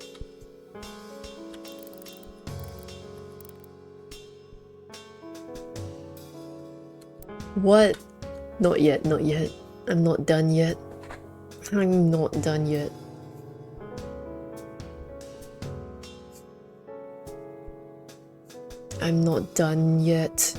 What? Not yet, not yet. I'm not done yet. I'm not done yet. I'm not done yet.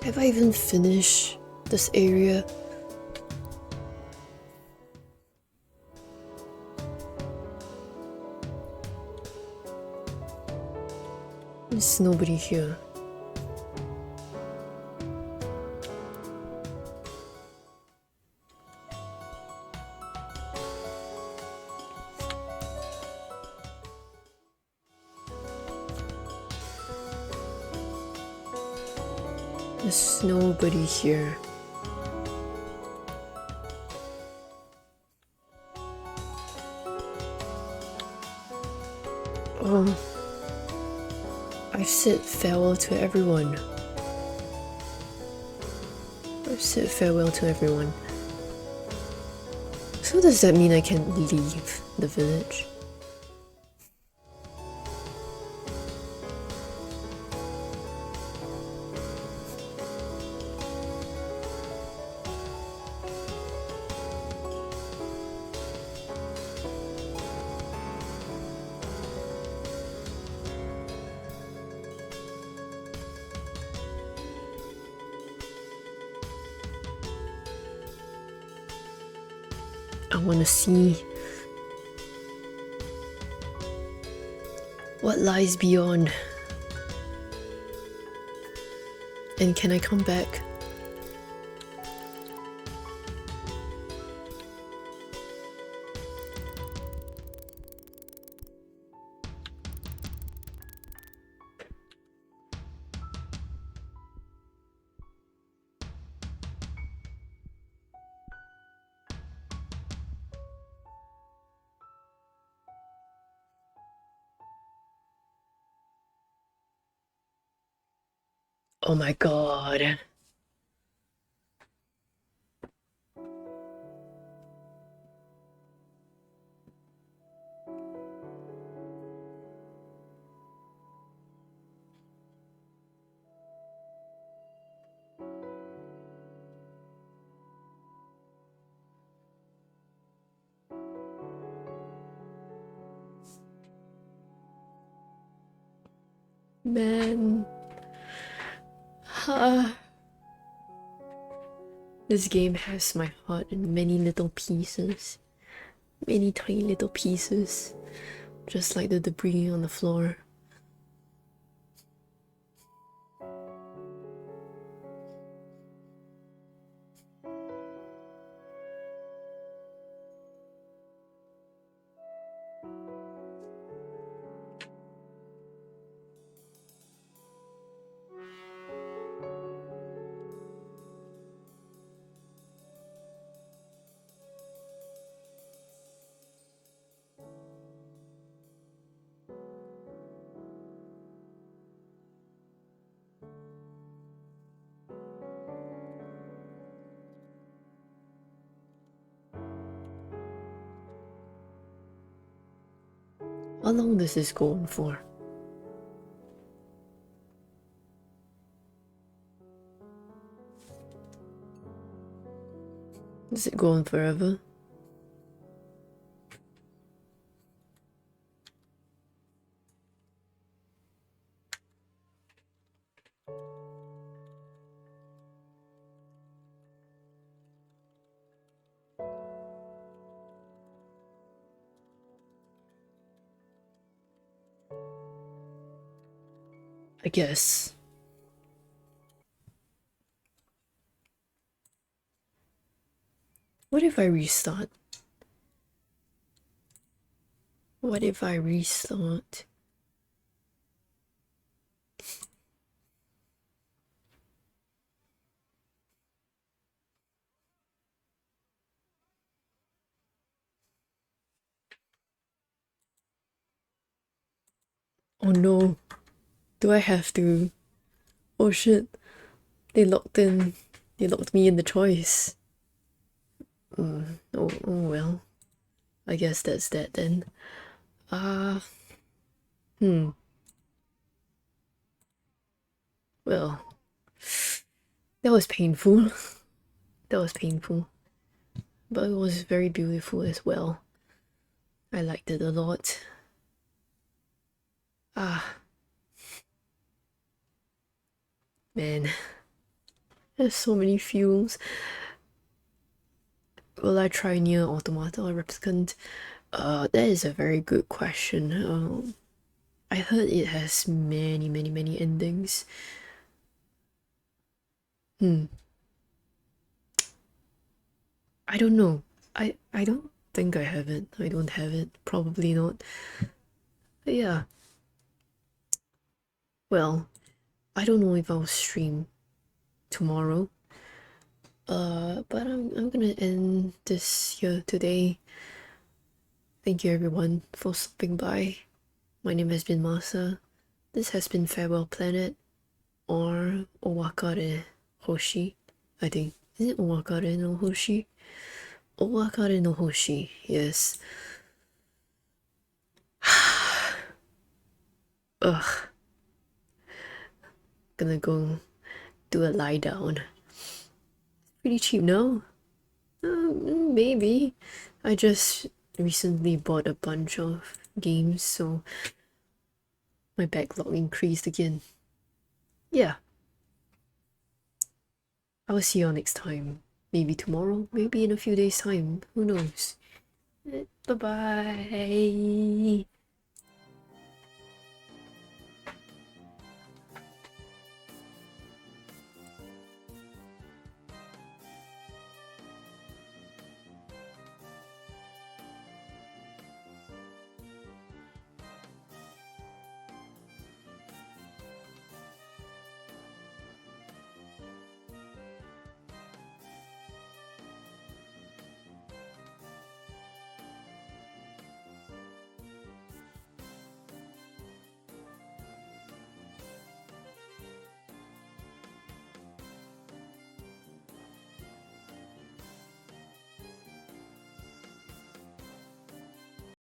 Have I even finished this area? There's nobody here. There's nobody here. Oh, I've said farewell to everyone. I've said farewell to everyone. So does that mean I can leave the village? I want to see what lies beyond. And can I come back? Oh my god. Man. This game has my heart in many little pieces. Many tiny little pieces. Just like the debris on the floor. How long does this go on for? Does it go on forever? I guess. What if I restart? What if I restart? Oh no. Do I have to? Oh shit. They locked me in the choice. Oh well. I guess that's that then. Well, that was painful. That was painful. But it was very beautiful as well. I liked it a lot. Man. There's so many feels. Will I try Nier Automata or Replicant? That is a very good question. I heard it has many endings. I don't know. I don't think I have it. I don't have it. Probably not. But yeah. Well, I don't know if I'll stream tomorrow. But I'm gonna end this here today. Thank you everyone for stopping by. My name has been Masa. This has been Farewell Planet or Owakare Hoshi, I think. Is it Owakare no Hoshi? Owakare no Hoshi, yes. Ugh. Gonna go do a lie down. Pretty cheap, no? Maybe. I just recently bought a bunch of games, so my backlog increased again. Yeah. I will see you all next time. Maybe tomorrow, maybe in a few days' time. Who knows? Bye bye.